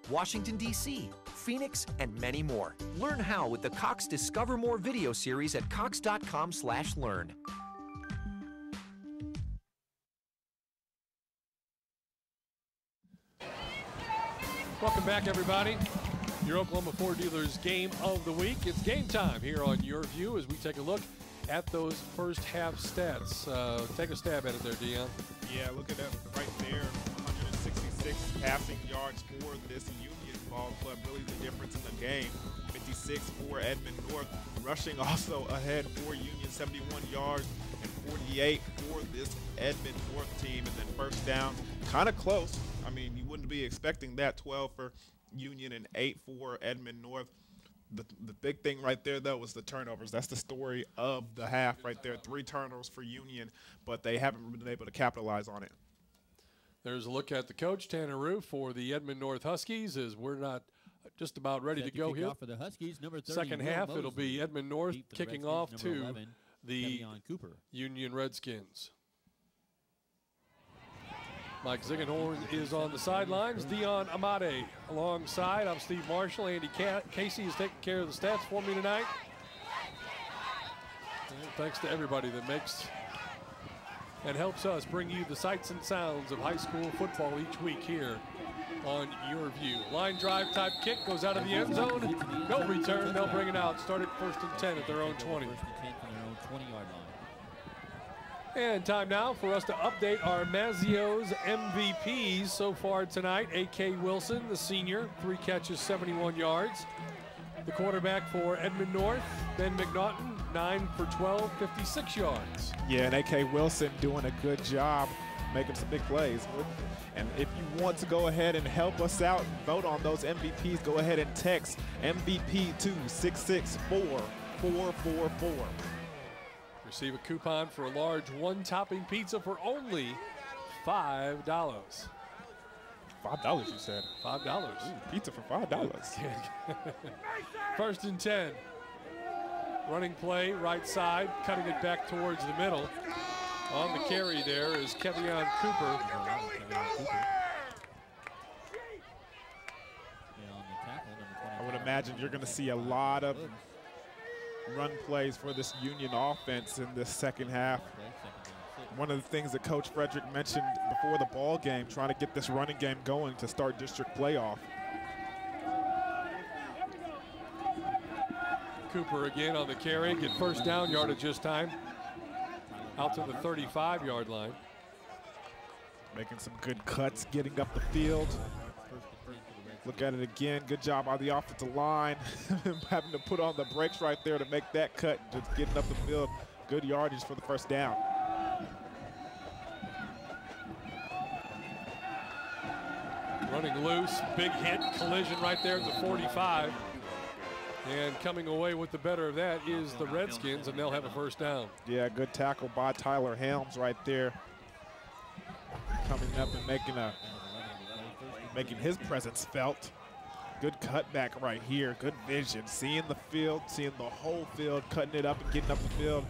Washington, D.C., Phoenix, and many more. Learn how with the Cox Discover More video series at cox.com/learn. Welcome back, everybody. Your Oklahoma Ford Dealers Game of the Week. It's game time here on YurView as we take a look at those first half stats. Take a stab at it there, Dion. Yeah, look at that right there. 166 passing yards for this Union ball club. Really the difference in the game. 56 for Edmond North. Rushing also ahead for Union, 71 yards and 48 for this Edmond North team. And then first down, kind of close. I mean, you wouldn't be expecting that. 12 for Union and 8 for Edmond North. The big thing right there, though, was the turnovers. That's the story of the half right there. 3 turnovers for Union, but they haven't been able to capitalize on it. There's a look at the coach, Tanner Roof, for the Edmond North Huskies, as we're not just about ready to go here. For the Huskies, number 30, second half, it'll be Edmond North kicking off to 11, the Union Redskins. Mike Ziegenhorn is on the sidelines. Dion Amade alongside. I'm Steve Marshall. Andy Casey is taking care of the stats for me tonight. And thanks to everybody that makes and helps us bring you the sights and sounds of high school football each week here on YurView. Line drive type kick goes out of the end zone. No return. They'll bring it out. Start at 1st and 10 at their own 20. First and 10 from their own 20-yard line. And time now for us to update our Mazzio's MVPs so far tonight. A.K. Wilson, the senior, 3 catches, 71 yards. The quarterback for Edmond North, Ben McNaughton, 9 for 12, 56 yards. Yeah, and A.K. Wilson doing a good job making some big plays. And if you want to go ahead and help us out, vote on those MVPs, go ahead and text MVP to 664-444. Receive a coupon for a large one-topping pizza for only $5. $5, you said? $5. Ooh, pizza for $5. 1st and 10. Running play, right side, cutting it back towards the middle. On the carry there is Kevion Cooper. I would imagine you're going to see a lot of run plays for this Union offense in this second half. One of the things that Coach Frederick mentioned before the ball game, trying to get this running game going to start district playoff. Cooper again on the carry, get first down yardage this time. Out to the 35-yard line. Making some good cuts, getting up the field. Look at it again. Good job on the offensive line. Having to put on the brakes right there to make that cut, just getting up the field. Good yardage for the first down. Running loose, big hit, collision right there at the 45. And coming away with the better of that is the Redskins, and they'll have a first down. Yeah, good tackle by Tyler Helms right there. Coming up and making his presence felt. Good cutback right here, good vision. Seeing the field, seeing the whole field, cutting it up and getting up the field.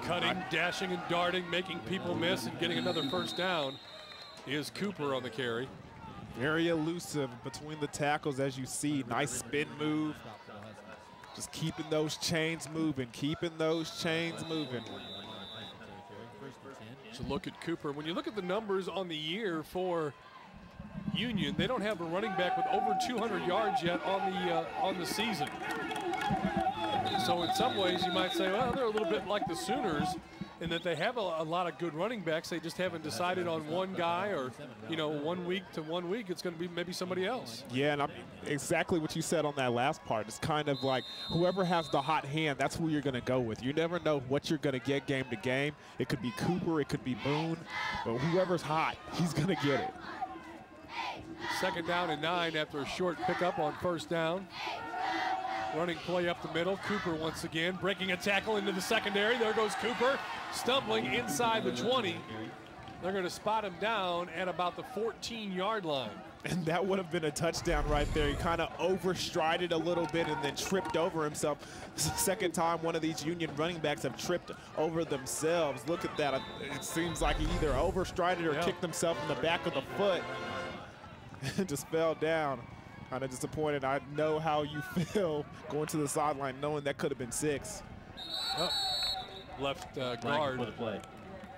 Cutting, dashing, and darting, making people miss and getting another first down is Cooper on the carry. Very elusive between the tackles, as you see. Nice spin move. Just keeping those chains moving, keeping those chains moving. So look at Cooper. When you look at the numbers on the year for Union, they don't have a running back with over 200 yards yet on the season. So in some ways you might say, well, they're a little bit like the Sooners in that they have a lot of good running backs. They just haven't decided on one guy, or, you know, 1 week to 1 week it's going to be maybe somebody else. Yeah, and exactly what you said on that last part. It's kind of like whoever has the hot hand, that's who you're going to go with. You never know what you're going to get game to game. It could be Cooper, it could be Boone, but whoever's hot, he's going to get it. 2nd down and 9 after a short pickup on 1st down. Running play up the middle. Cooper once again breaking a tackle into the secondary. There goes Cooper, stumbling inside the 20. They're going to spot him down at about the 14-yard line. And that would have been a touchdown right there. He kind of overstrided a little bit and then tripped over himself. Second time one of these Union running backs have tripped over themselves. Look at that. It seems like he either overstrided or kicked himself in the back of the foot and just fell down. Kind of disappointed. I know how you feel going to the sideline knowing that could have been 6. Oh, left guard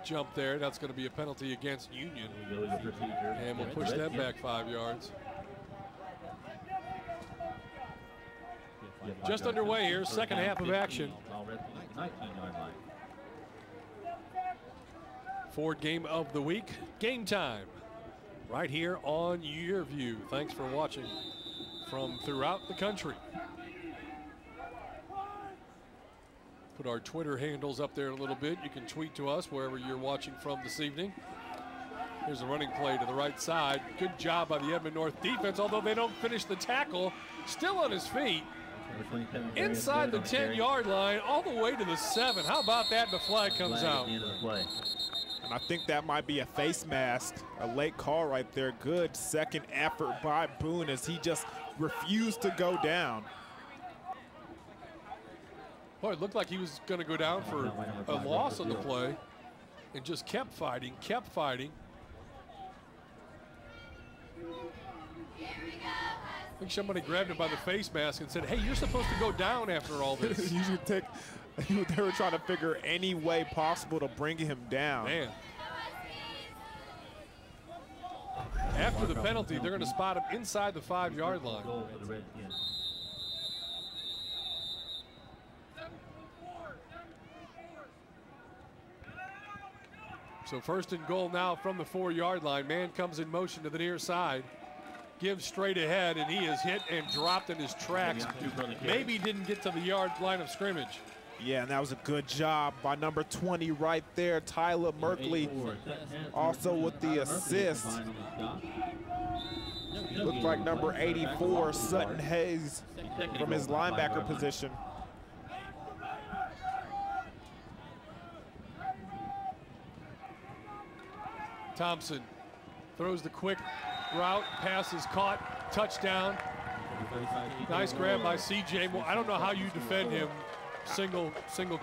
jump there. That's going to be a penalty against Union. And we'll push them back 5 yards. Just underway here, second half of action. Ford Game of the Week, Game Time, right here on YurView. Thanks for watching from throughout the country. Put our Twitter handles up there a little bit. You can tweet to us wherever you're watching from this evening. Here's a running play to the right side. Good job by the Edmond North defense, although they don't finish the tackle. Still on his feet. Inside the 10-yard line, all the way to the 7. How about that? The flag comes out. And I think that might be a face mask, a late call right there. Good second effort by Boone as he just refused to go down. Boy, it looked like he was going to go down for a loss on the play and just kept fighting, kept fighting. I think somebody grabbed him by the face mask and said, hey, you're supposed to go down after all this. You should take. They were trying to figure any way possible to bring him down. Man. After the penalty, they're going to spot him inside the 5-yard line. So 1st and goal now from the 4-yard line. Man comes in motion to the near side. Gives straight ahead, and he is hit and dropped in his tracks. Maybe didn't get to the yard line of scrimmage. Yeah, and that was a good job by number 20 right there, Tyler Merkley, also with the assist. Looked like number 84, Sutton Hayes, from his linebacker position. Thompson throws the quick route, pass is caught, touchdown. Nice grab by CJ. Well, I don't know how you defend him single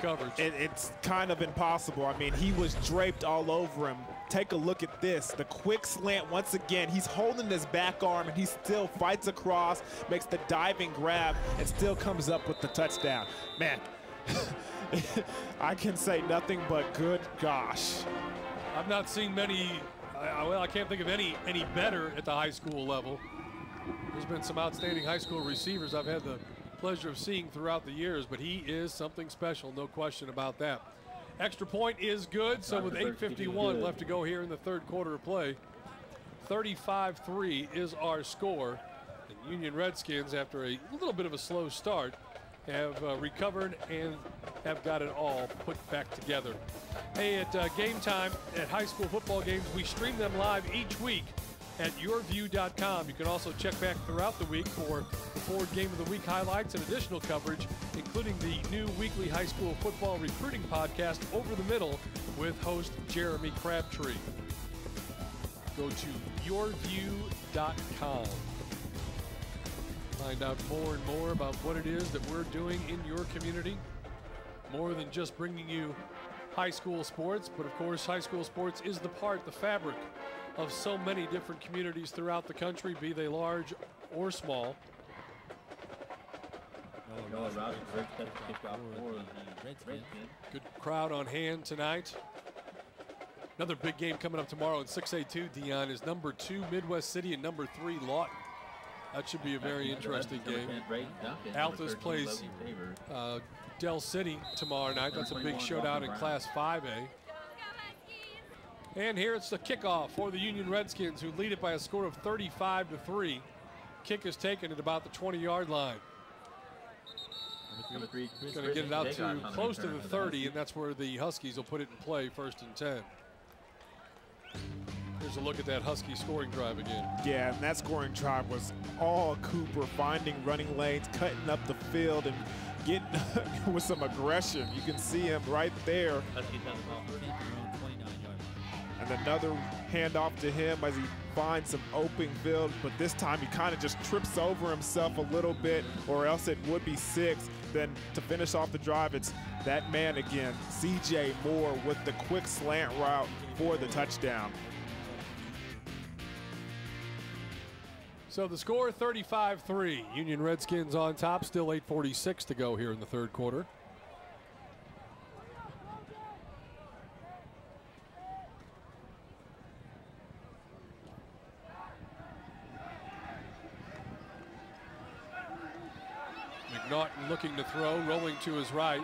coverage. It's kind of impossible. I mean, he was draped all over him. Take a look at this. The quick slant once again. He's holding his back arm and he still fights across, makes the diving grab, and still comes up with the touchdown. Man, I can say nothing but good gosh. I've not seen many, well, I can't think of any better at the high school level. There's been some outstanding high school receivers I've had the pleasure of seeing throughout the years, but he is something special, no question about that. Extra point is good, so with 8:51 left to go here in the 3rd quarter of play, 35-3 is our score. The Union Redskins, after a little bit of a slow start, have recovered and have got it all put back together. Hey, at game time at high school football games, we stream them live each week at YurView.com. You can also check back throughout the week for the Ford Game of the Week highlights and additional coverage, including the new weekly high school football recruiting podcast, Over the Middle, with host Jeremy Crabtree. Go to YurView.com. Find out more and more about what it is that we're doing in your community. More than just bringing you high school sports, but of course high school sports is the fabric of so many different communities throughout the country, be they large or small. Good crowd on hand tonight. Another big game coming up tomorrow in 6A2, Dion, is number 2 Midwest City and number 3 Lawton. That should be a very interesting game. Altus plays Del City tomorrow night. That's a big showdown in Class 5A. And here it's the kickoff for the Union Redskins, who lead it by a score of 35-3. Kick is taken at about the 20-yard line. Going to get it out to close to the 30, and that's where the Huskies will put it in play, 1st and 10. Here's a look at that Husky scoring drive again. Yeah, and that scoring drive was all Cooper, finding running lanes, cutting up the field, and getting with some aggression. You can see him right there. And another handoff to him as he finds some open field, but this time he kind of just trips over himself a little bit, or else it would be 6. Then to finish off the drive, it's that man again, C.J. Moore, with the quick slant route for the touchdown. So the score 35-3. Union Redskins on top, still 8:46 to go here in the 3rd quarter. McNaughton looking to throw, rolling to his right.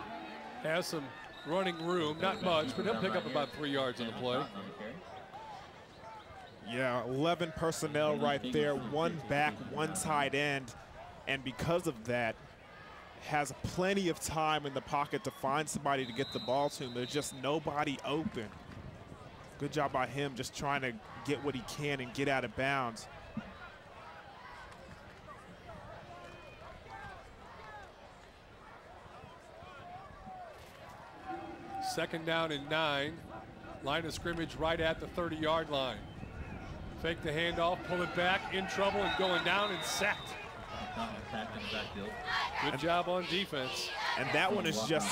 Has some running room, not much, but he'll pick up about 3 yards on the play. Yeah, 11 personnel right there, 1 back, 1 tight end, and because of that, has plenty of time in the pocket to find somebody to get the ball to him. There's just nobody open. Good job by him just trying to get what he can and get out of bounds. Second down and 9. Line of scrimmage right at the 30-yard line. Fake the handoff, pull it back, in trouble and going down and sacked. Good job on defense. And that one is just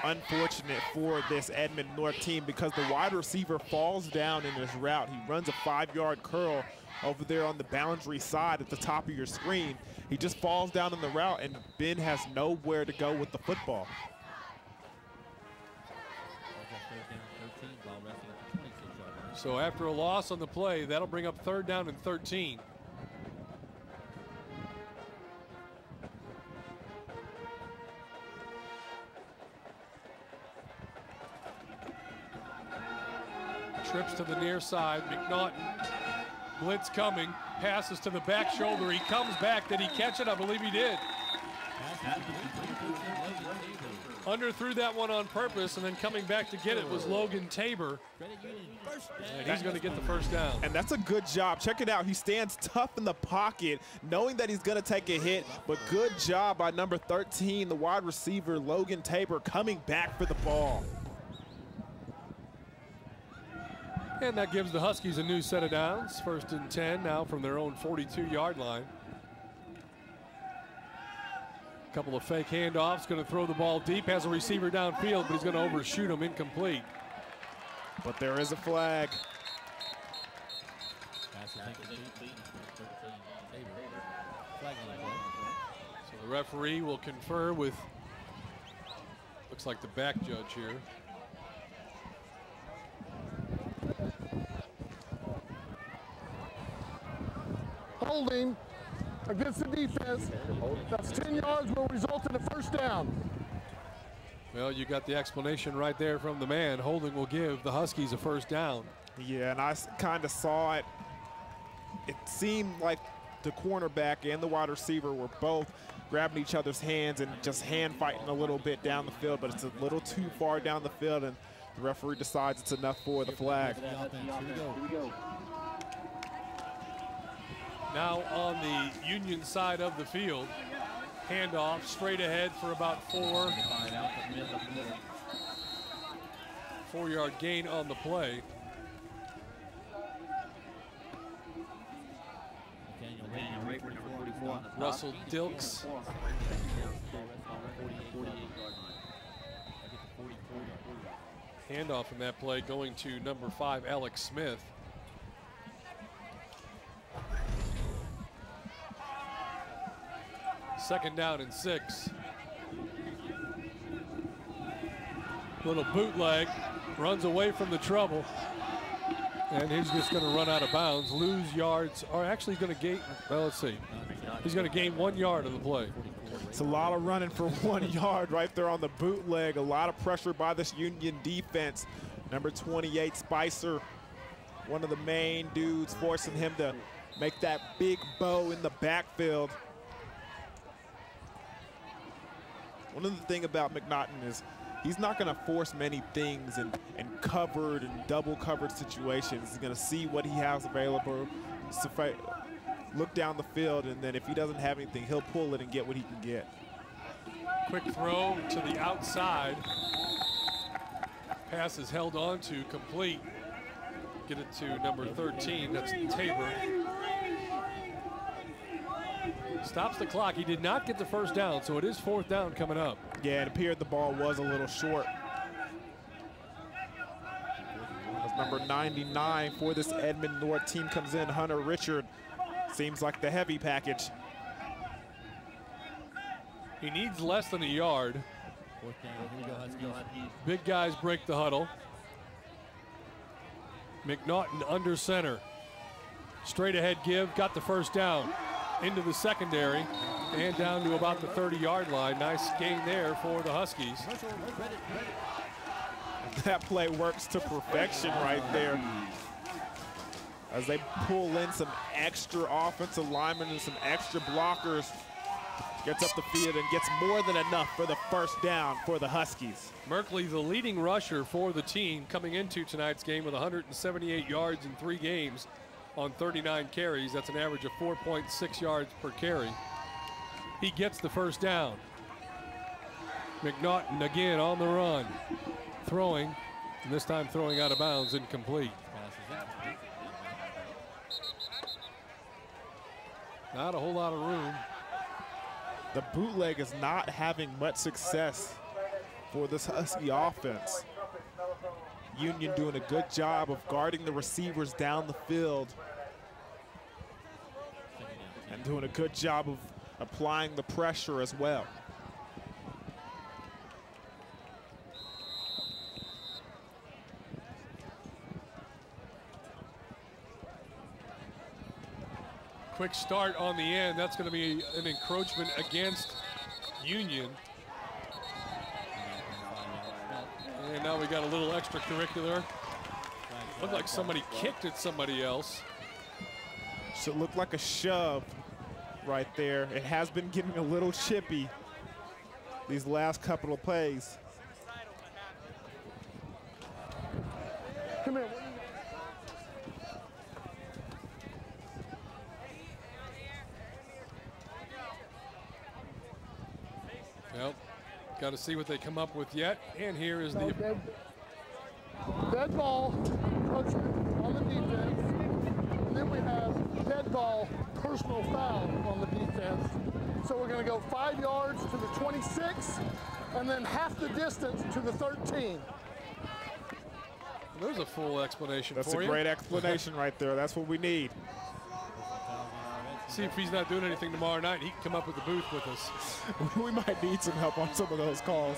unfortunate for this Edmond North team because the wide receiver falls down in his route. He runs a 5-yard curl over there on the boundary side at the top of your screen. He just falls down in the route, and Ben has nowhere to go with the football. So after a loss on the play, that'll bring up 3rd down and 13. Trips to the near side. McNaughton, blitz coming, passes to the back shoulder. He comes back. Did he catch it? I believe he did. Underthrew that one on purpose, and then coming back to get it was Logan Tabor. And he's going to get the 1st down. And that's a good job. Check it out. He stands tough in the pocket, knowing that he's going to take a hit, but good job by number 13, the wide receiver, Logan Tabor, coming back for the ball. And that gives the Huskies a new set of downs. 1st and 10 now from their own 42-yard line. Couple of fake handoffs, going to throw the ball deep, has a receiver downfield, but he's going to overshoot him, incomplete. But there is a flag. So the referee will confer with, looks like the back judge here. Holding against the defense. That's 10 yards, will result in a 1st down. Well, you got the explanation right there from the man. Holding will give the Huskies a 1st down. Yeah, and I kind of saw it. It seemed like the cornerback and the wide receiver were both grabbing each other's hands and just hand fighting a little bit down the field, but it's a little too far down the field, and the referee decides it's enough for the flag. Now on the Union side of the field, handoff straight ahead for about 4-yard gain on the play. Russell Dilks. Handoff in that play going to number 5, Alex Smith. Second down and 6. Little bootleg, runs away from the trouble. And he's just going to run out of bounds, lose yards, or actually going to gain, well, let's see. He's going to gain 1 yard of the play. It's a lot of running for 1 yard right there on the bootleg. A lot of pressure by this Union defense. Number 28, Spicer, one of the main dudes, forcing him to make that big bow in the backfield. One of the things about McNaughton is he's not going to force many things in covered and double covered situations. He's going to see what he has available, look down the field, and then if he doesn't have anything, he'll pull it and get what he can get. Quick throw to the outside. Pass is held on to, complete. Get it to number 13, that's Tabor. Stops the clock. He did not get the first down, so it is 4th down coming up. Yeah, it appeared the ball was a little short. As number 99 for this Edmond North team comes in, Hunter Richard. Seems like the heavy package. He needs less than a yard. 4th down. Here we go, Huskies. Big guys break the huddle. McNaughton under center. Straight ahead give, got the first down. Into the secondary and down to about the 30-yard line. Nice gain there for the Huskies. That play works to perfection right there. As they pull in some extra offensive linemen and some extra blockers. Gets up the field and gets more than enough for the first down for the Huskies. Merkley, the leading rusher for the team, coming into tonight's game with 178 yards in 3 games. On 39 carries. That's an average of 4.6 yards per carry. He gets the first down. McNaughton again on the run. Throwing, and this time throwing out of bounds, incomplete. Not a whole lot of room. The bootleg is not having much success for this Husky offense. Union doing a good job of guarding the receivers down the field and doing a good job of applying the pressure as well. Quick start on the end. That's going to be an encroachment against Union. And now we got a little extracurricular. Looked like somebody kicked at somebody else. Should look like a shove right there. It has been getting a little chippy these last couple of plays. Come here. Well, got to see what they come up with yet. And here is the dead ball encroachment on the defense. And then we have dead ball personal foul on the defense. So we're going to go 5 yards to the 26 and then half the distance to the 13. There's a full explanation for you. That's a great explanation right there. That's what we need. See if he's not doing anything tomorrow night. He can come up with the booth with us. We might need some help on some of those calls.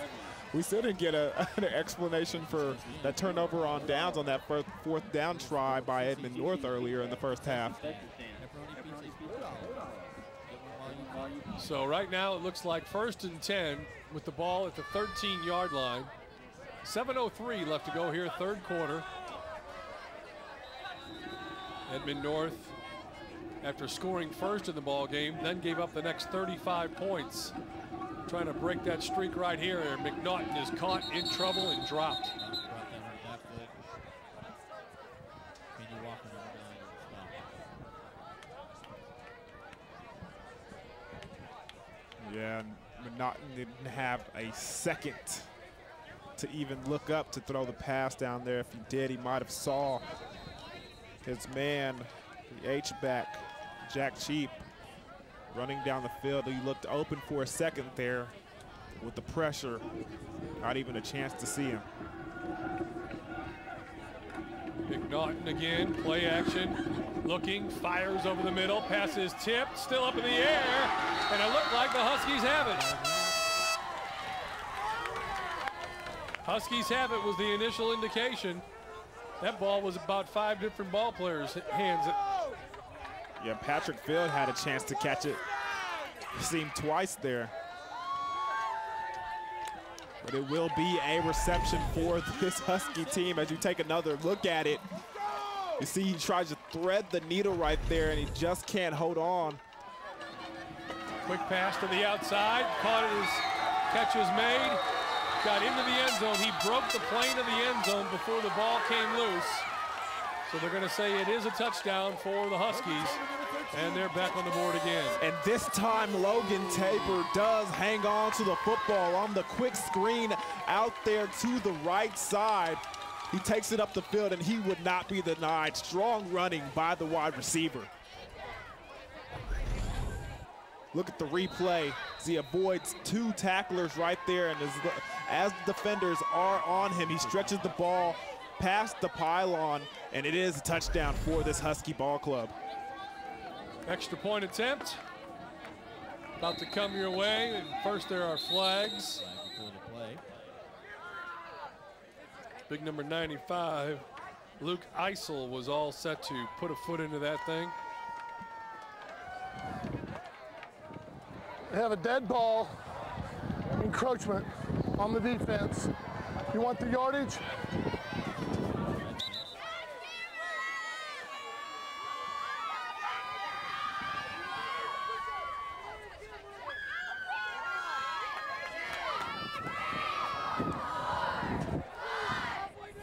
We still didn't get an explanation for that turnover on downs on that 4th down try by Edmond North earlier in the first half. So right now it looks like 1st and 10 with the ball at the 13-yard line. 7:03 left to go here, 3rd quarter. Edmond North, after scoring first in the ball game, then gave up the next 35 points. Trying to break that streak right here. McNaughton is caught in trouble and dropped. Yeah, McNaughton didn't have a second to even look up to throw the pass down there. If he did, he might have saw his man, the H-back, Jack Cheap, running down the field. He looked open for a second there with the pressure. Not even a chance to see him. Naughton again, play action, looking, fires over the middle, pass is tipped, still up in the air, and it looked like the Huskies have it. Huskies have it was the initial indication. That ball was about 5 different ball players' hands. Yeah, Patrick Field had a chance to catch it. Seemed twice there. But it will be a reception for this Husky team as you take another look at it. You see he tries to thread the needle right there and he just can't hold on. Quick pass to the outside, caught it as catch is made, got into the end zone. He broke the plane of the end zone before the ball came loose. So they're going to say it is a touchdown for the Huskies, and they're back on the board again. And this time Logan Tabor does hang on to the football on the quick screen out there to the right side. He takes it up the field and he would not be denied. Strong running by the wide receiver. Look at the replay as he avoids 2 tacklers right there, and as the defenders are on him, he stretches the ball past the pylon, and it is a touchdown for this Husky ball club. Extra point attempt about to come your way. And first there are flags. Big number 95, Luke Eisel, was all set to put a foot into that thing. They have a dead ball, encroachment on the defense. You want the yardage?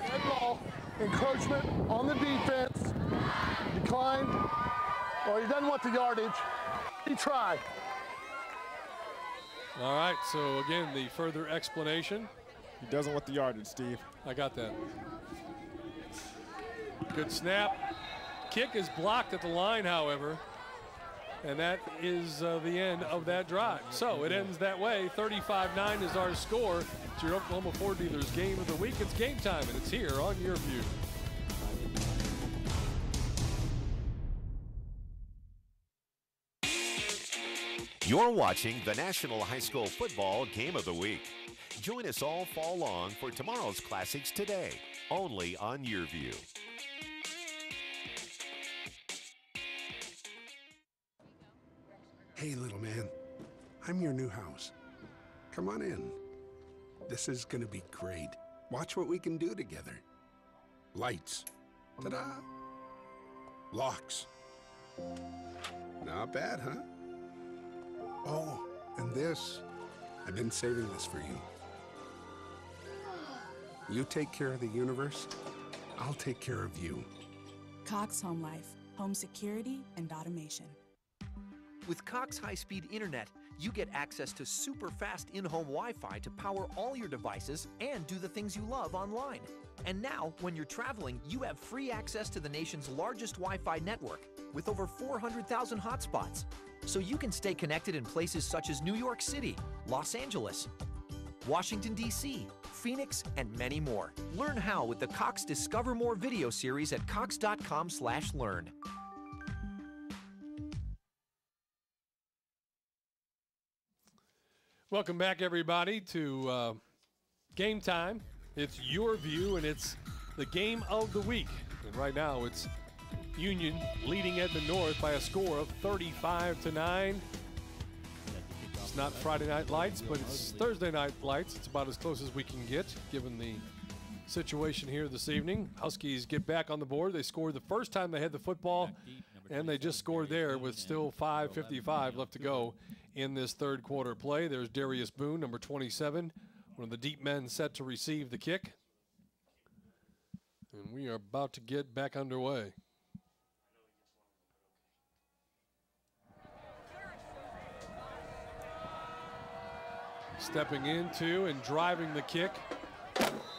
Dead ball, encroachment on the defense, decline. Well, he doesn't want the yardage. He tried. All right, so again, the further explanation. He doesn't want the yardage, Steve. I got that. Good snap. Kick is blocked at the line, however, and that is the end of that drive. So it ends that way. 35-9 is our score. It's your Oklahoma Ford Dealers Game of the Week. It's game time, and it's here on YurView. You're watching the National High School Football Game of the Week. Join us all fall long for tomorrow's classics today, only on YurView. Hey, little man. I'm your new house. Come on in. This is gonna be great. Watch what we can do together. Lights. Ta-da! Locks. Not bad, huh? Oh, and this. I've been saving this for you. You take care of the universe, I'll take care of you. Cox Home Life, home security and automation. With Cox high-speed internet, you get access to super fast in-home Wi-Fi to power all your devices and do the things you love online. And now, when you're traveling, you have free access to the nation's largest Wi-Fi network with over 400,000 hotspots. So you can stay connected in places such as New York City, Los Angeles, Washington, D.C., Phoenix, and many more. Learn how with the Cox Discover More video series at cox.com/learn. Welcome back, everybody, to Game Time. It's YurView, and it's the game of the week. And right now, it's Union leading Edmond North by a score of 35-9. It's not Friday Night Lights, but it's Thursday Night Lights. It's about as close as we can get, given the situation here this evening. Huskies get back on the board. They scored the first time they had the football, and they just scored there with still 5:55 left to go in this third quarter play. There's Darius Boone, number 27, one of the deep men set to receive the kick. And we are about to get back underway. Stepping into and driving the kick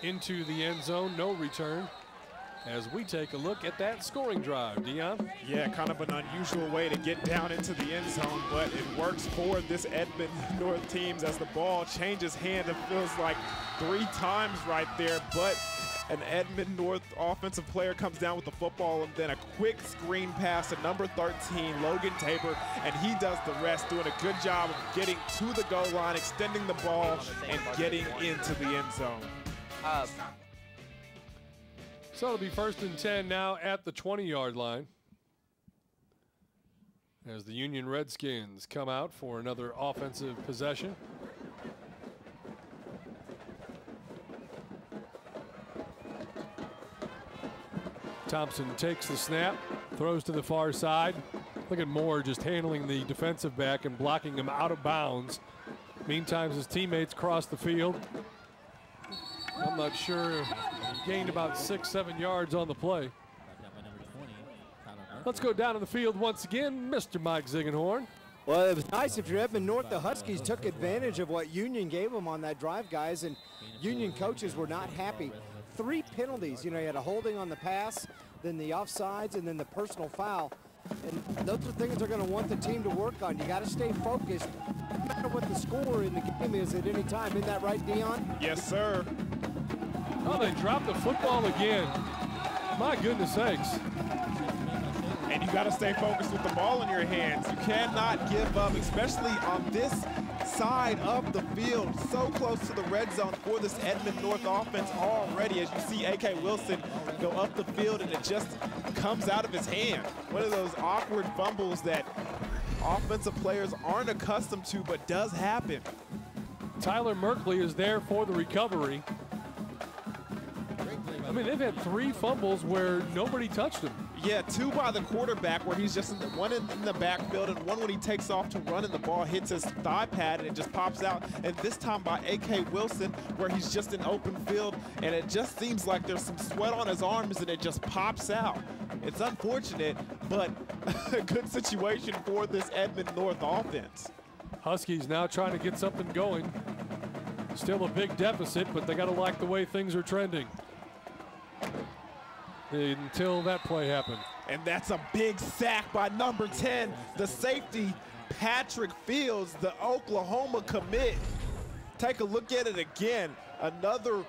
into the end zone, no return. As we take a look at that scoring drive, Dion. Yeah, kind of an unusual way to get down into the end zone, but it works for this Edmond North team as the ball changes hand. It feels like 3 times right there, but an Edmond North offensive player comes down with the football, and then a quick screen pass to number 13, Logan Tabor, and he does the rest, doing a good job of getting to the goal line, extending the ball, and getting into the end zone. So it'll be 1st and 10 now at the 20-yard line, as the Union Redskins come out for another offensive possession. Thompson takes the snap, throws to the far side. Look at Moore just handling the defensive back and blocking him out of bounds. Meantime, his teammates cross the field. I'm not sure. He gained about 6-7 yards on the play. Let's go down to the field once again, Mr. Mike Ziegenhorn. Well, it was nice if you're Edmond North. The Huskies took advantage of what Union gave them on that drive, guys, and Union coaches were not happy. 3 penalties. You know, you had a holding on the pass, then the offsides, and then the personal foul. And those are things they're going to want the team to work on. You got to stay focused, no matter what the score in the game is at any time. Isn't that right, Dion? Yes, sir. Oh, they dropped the football again. My goodness sakes. And you got to stay focused with the ball in your hands. You cannot give up, especially on this side of the field, so close to the red zone for this Edmond North offense already. As you see A.K. Wilson go up the field, and it just comes out of his hand. One of those awkward fumbles that offensive players aren't accustomed to, but does happen. Tyler Merkley is there for the recovery. I mean, they've had 3 fumbles where nobody touched him. Yeah, 2 by the quarterback, where he's just one in the backfield, and 1 when he takes off to run and the ball hits his thigh pad and it just pops out. And this time by A.K. Wilson, where he's just in open field, and it just seems like there's some sweat on his arms and it just pops out. It's unfortunate, but a good situation for this Edmond North offense. Huskies now trying to get something going. Still a big deficit, but they got to like the way things are trending until that play happened. And that's a big sack by number 10, the safety, Patrick Fields, the Oklahoma commit. Take a look at it again. Another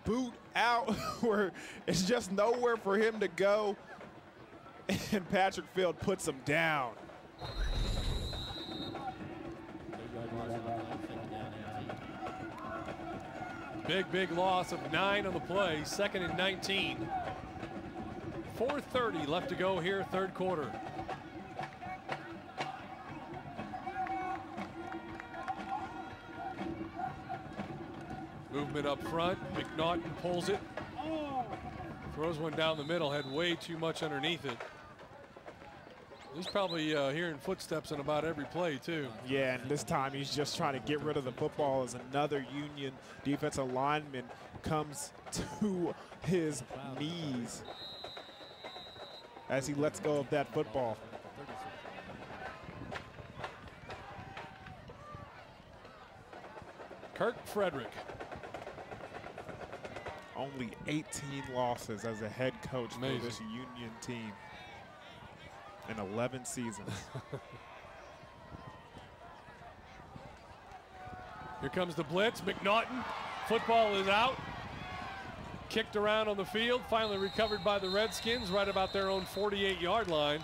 boot out where it's just nowhere for him to go. And Patrick Fields puts him down. Big loss of 9 on the play, 2nd and 19. 4:30 left to go here, 3rd quarter. Movement up front, McNaughton pulls it. Throws one down the middle, had way too much underneath it. He's probably hearing footsteps on about every play, too. Yeah, and this time he's just trying to get rid of the football as another Union defensive lineman comes to his knees as he lets go of that football. Kirk Frederick. Only 18 losses as a head coach for this Union team in 11 seasons. Here comes the blitz. McNaughton. Football is out. Kicked around on the field. Finally recovered by the Redskins right about their own 48-yard line.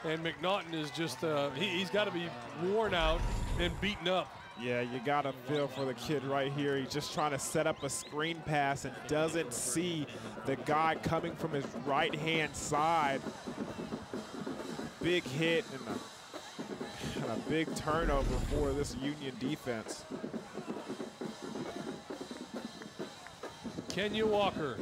And McNaughton is just, he's got to be worn out and beaten up. Yeah, you got to feel for the kid right here. He's just trying to set up a screen pass and doesn't see the guy coming from his right-hand side. Big hit and a big turnover for this Union defense. Kenya Walker.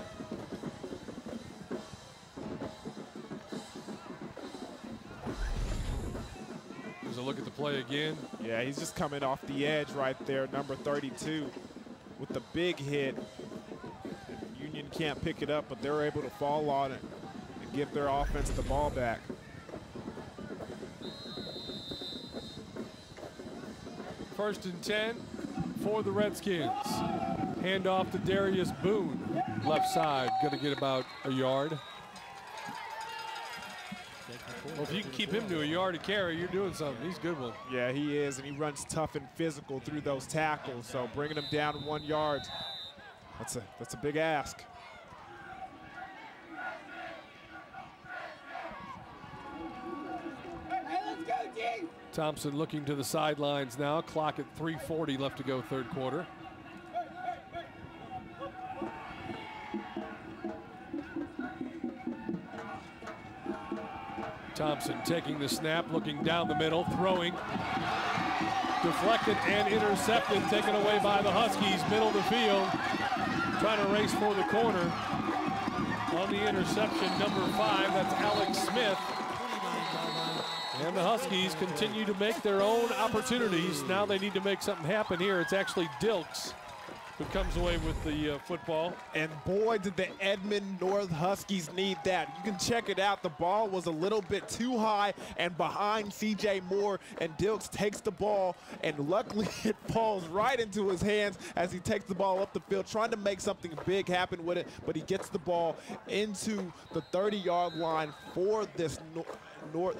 There's a look at the play again. Yeah, he's just coming off the edge right there, number 32, with the big hit. Union can't pick it up, but they're able to fall on it and give their offense the ball back. First and 10 for the Redskins. Hand off to Darius Boone. Left side, going to get about a yard. Well, if you can keep him to a yard of carry, you're doing something. He's a good one. Yeah, he is, and he runs tough and physical through those tackles, so bringing him down 1 yard. That's a big ask. Thompson looking to the sidelines now. Clock at 3:40 left to go, third quarter. Thompson taking the snap, looking down the middle, throwing. Deflected and intercepted, taken away by the Huskies, middle of the field. Trying to race for the corner. On the interception, number 5, that's Alex Smith. And the Huskies continue to make their own opportunities. Now they need to make something happen here. It's actually Dilks who comes away with the football. And boy, did the Edmond North Huskies need that. You can check it out. The ball was a little bit too high and behind C.J. Moore, and Dilks takes the ball, and luckily it falls right into his hands as he takes the ball up the field, trying to make something big happen with it, but he gets the ball into the 30-yard line for this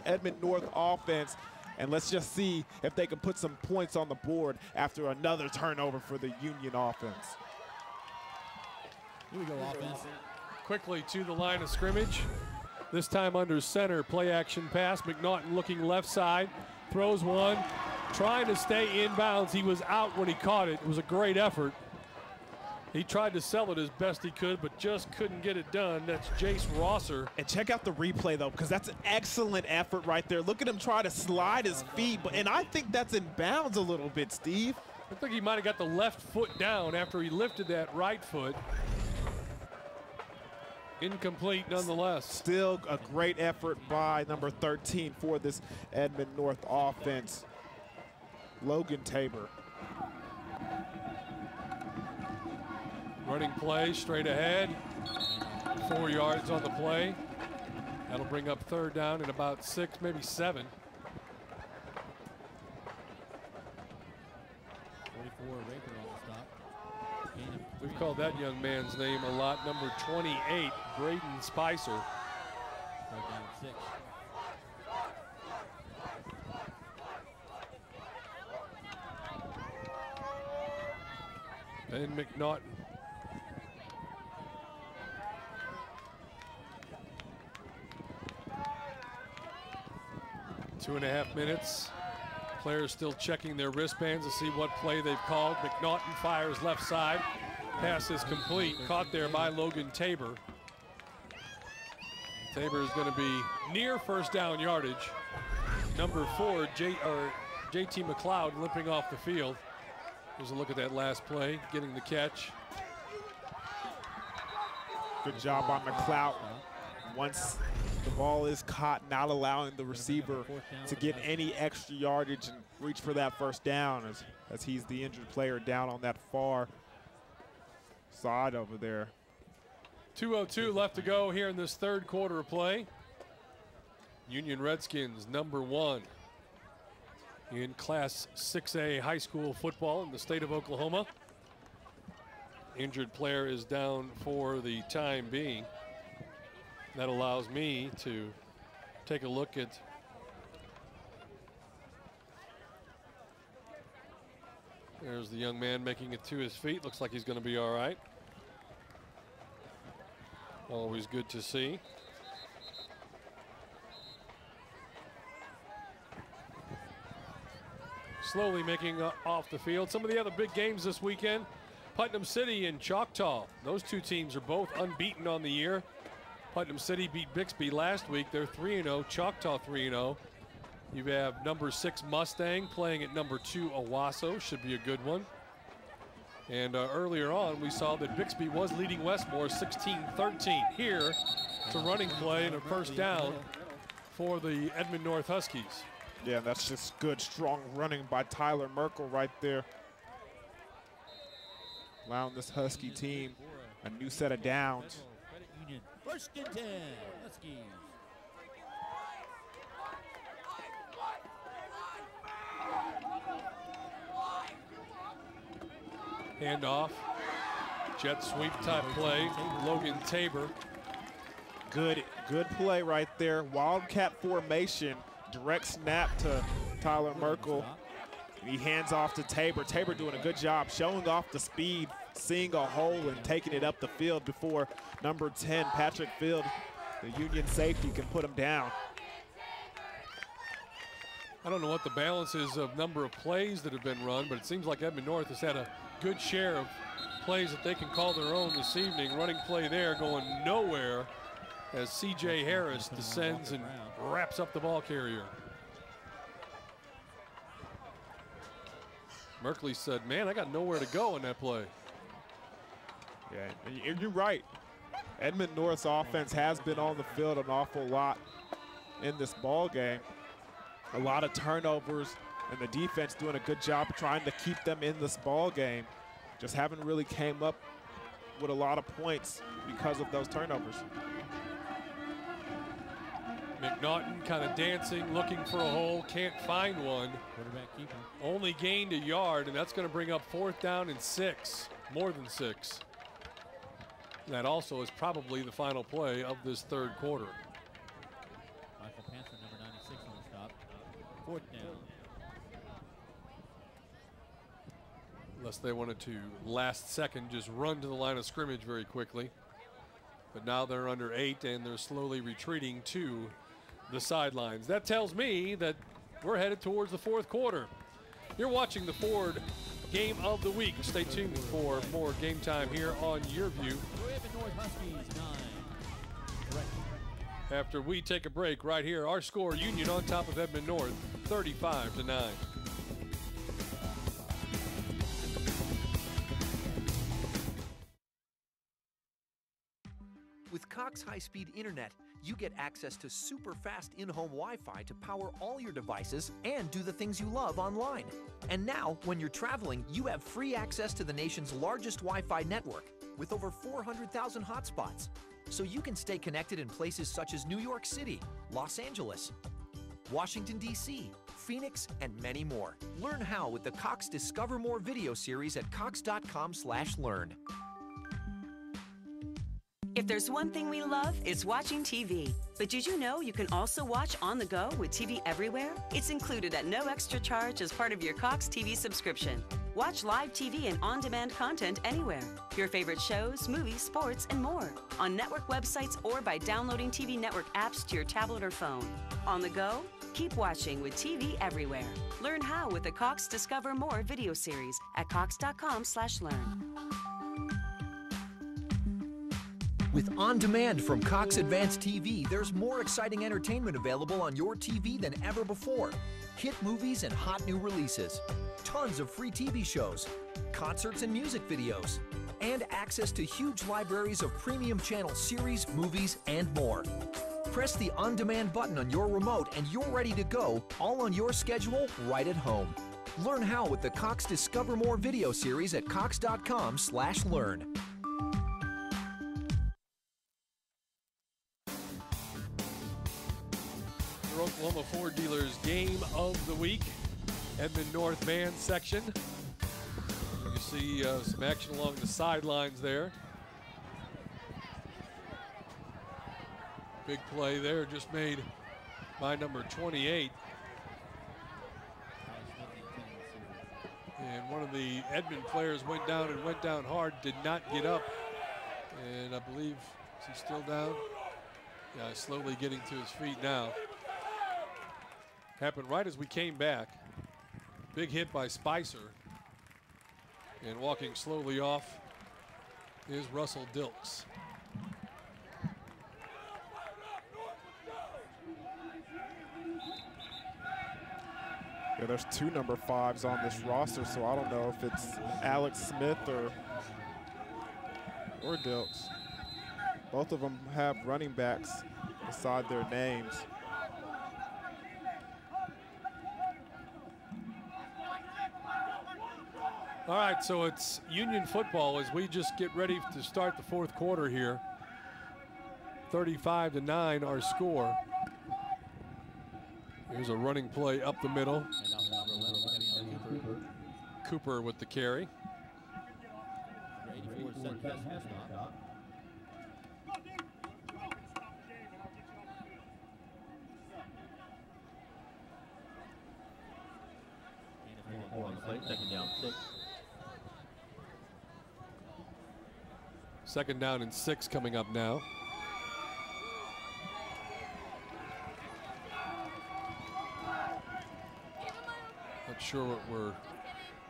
Edmond North offense. And let's just see if they can put some points on the board after another turnover for the Union offense. Here we go, offense. Quickly to the line of scrimmage. This time under center, play action pass. McNaughton looking left side, throws one, trying to stay in bounds. He was out when he caught it. It was a great effort. He tried to sell it as best he could, but just couldn't get it done. That's Jace Rosser. And check out the replay, though, because that's an excellent effort right there. Look at him try to slide his feet, and I think that's in bounds a little bit, Steve. I think he might have got the left foot down after he lifted that right foot. Incomplete nonetheless. Still a great effort by number 13 for this Edmond North offense, Logan Tabor. Running play straight ahead. 4 yards on the play. That'll bring up third down in about 6, maybe 7. 44 Raper on the stop. We've called that young man's name a lot. Number 28, Braden Spicer. Third down 6. And McNaughton. Two and a half minutes. Players still checking their wristbands to see what play they've called. McNaughton fires left side. Pass is complete. Caught there by Logan Tabor. Tabor is going to be near first down yardage. Number 4, JT McLeod limping off the field. Here's a look at that last play, getting the catch. Good job on McLeod. Once the ball is caught, not allowing the receiver to get any extra yardage and reach for that first down as he's the injured player down on that far side over there. 2:02 left to go here in this third quarter of play. Union Redskins, number 1 in Class 6A high school football in the state of Oklahoma. Injured player is down for the time being. That allows me to take a look at there's the young man making it to his feet. Looks like he's going to be all right. Always good to see. Slowly making off the field. Some of the other big games this weekend, Putnam City and Choctaw. Those two teams are both unbeaten on the year. Putnam City beat Bixby last week. They're 3-0, Choctaw 3-0. You have number 6 Mustang playing at number 2 Owasso. Should be a good one. And earlier on, we saw that Bixby was leading Westmore 16-13. Here, it's a running play and a first down for the Edmond North Huskies. Yeah, that's just good, strong running by Tyler Merkel right there. Allowing this Husky team a new set of downs. First and 10, Huskies. Handoff, jet sweep type play, Logan Tabor. Good play right there. Wildcat formation, direct snap to Tyler Merkel. He hands off to Tabor. Tabor doing a good job showing off the speed seeing a hole and taking it up the field before number 10, Patrick Field, the Union safety, can put him down. I don't know what the balance is of number of plays that have been run, but it seems like Edmond North has had a good share of plays that they can call their own this evening. Running play there going nowhere as C.J. Harris descends and wraps up the ball carrier. Merkley said, man, I got nowhere to go in that play. Yeah, and you're right. Edmond North's offense has been on the field an awful lot in this ball game. A lot of turnovers, and the defense doing a good job trying to keep them in this ball game. Just haven't really came up with a lot of points because of those turnovers. McNaughton kind of dancing, looking for a hole, can't find one. Quarterback keeper. Only gained a yard, and that's going to bring up 4th down and 6, more than 6. That also is probably the final play of this third quarter. Michael Panther, number 96 on the stop. 4th down. Unless they wanted to last second just run to the line of scrimmage very quickly. But now they're under 8 and they're slowly retreating to the sidelines. That tells me that we're headed towards the 4th quarter. You're watching the Ford Game of the Week. Stay tuned for more game time here on YurView. Edmond North Huskies 9. After we take a break right here, our score, Union on top of Edmond North, 35-9. With Cox high-speed internet, you get access to super fast in-home Wi-Fi to power all your devices and do the things you love online. And now, when you're traveling, you have free access to the nation's largest Wi-Fi network with over 400,000 hotspots. So you can stay connected in places such as New York City, Los Angeles, Washington, D.C., Phoenix, and many more. Learn how with the Cox Discover More video series at cox.com/learn. If there's one thing we love, it's watching TV. But did you know you can also watch on the go with TV everywhere? It's included at no extra charge as part of your Cox TV subscription. Watch live TV and on-demand content anywhere. Your favorite shows, movies, sports, and more. On network websites or by downloading TV network apps to your tablet or phone. On the go? Keep watching with TV everywhere. Learn how with the Cox Discover More video series at cox.com/learn. With On Demand from Cox Advanced TV, there's more exciting entertainment available on your TV than ever before. Hit movies and hot new releases, tons of free TV shows, concerts and music videos, and access to huge libraries of premium channel series, movies, and more. Press the On Demand button on your remote and you're ready to go, all on your schedule, right at home. Learn how with the Cox Discover More video series at cox.com/learn. Oklahoma Ford Dealers Game of the Week, Edmond North Band section. You see some action along the sidelines there. Big play there just made by number 28. And one of the Edmond players went down hard, did not get up. And I believe, is he still down? Yeah, slowly getting to his feet now. Happened right as we came back. Big hit by Spicer. And walking slowly off is Russell Dilks. Yeah, there's 2 number 5s on this roster, so I don't know if it's Alex Smith or Dilks. Both of them have running backs beside their names. All right, so it's Union football as we just get ready to start the 4th quarter here. 35-9 our score. Here's a running play up the middle. Cooper with the carry. On the play, 2nd down 6. Second down and 6 coming up now. Not sure what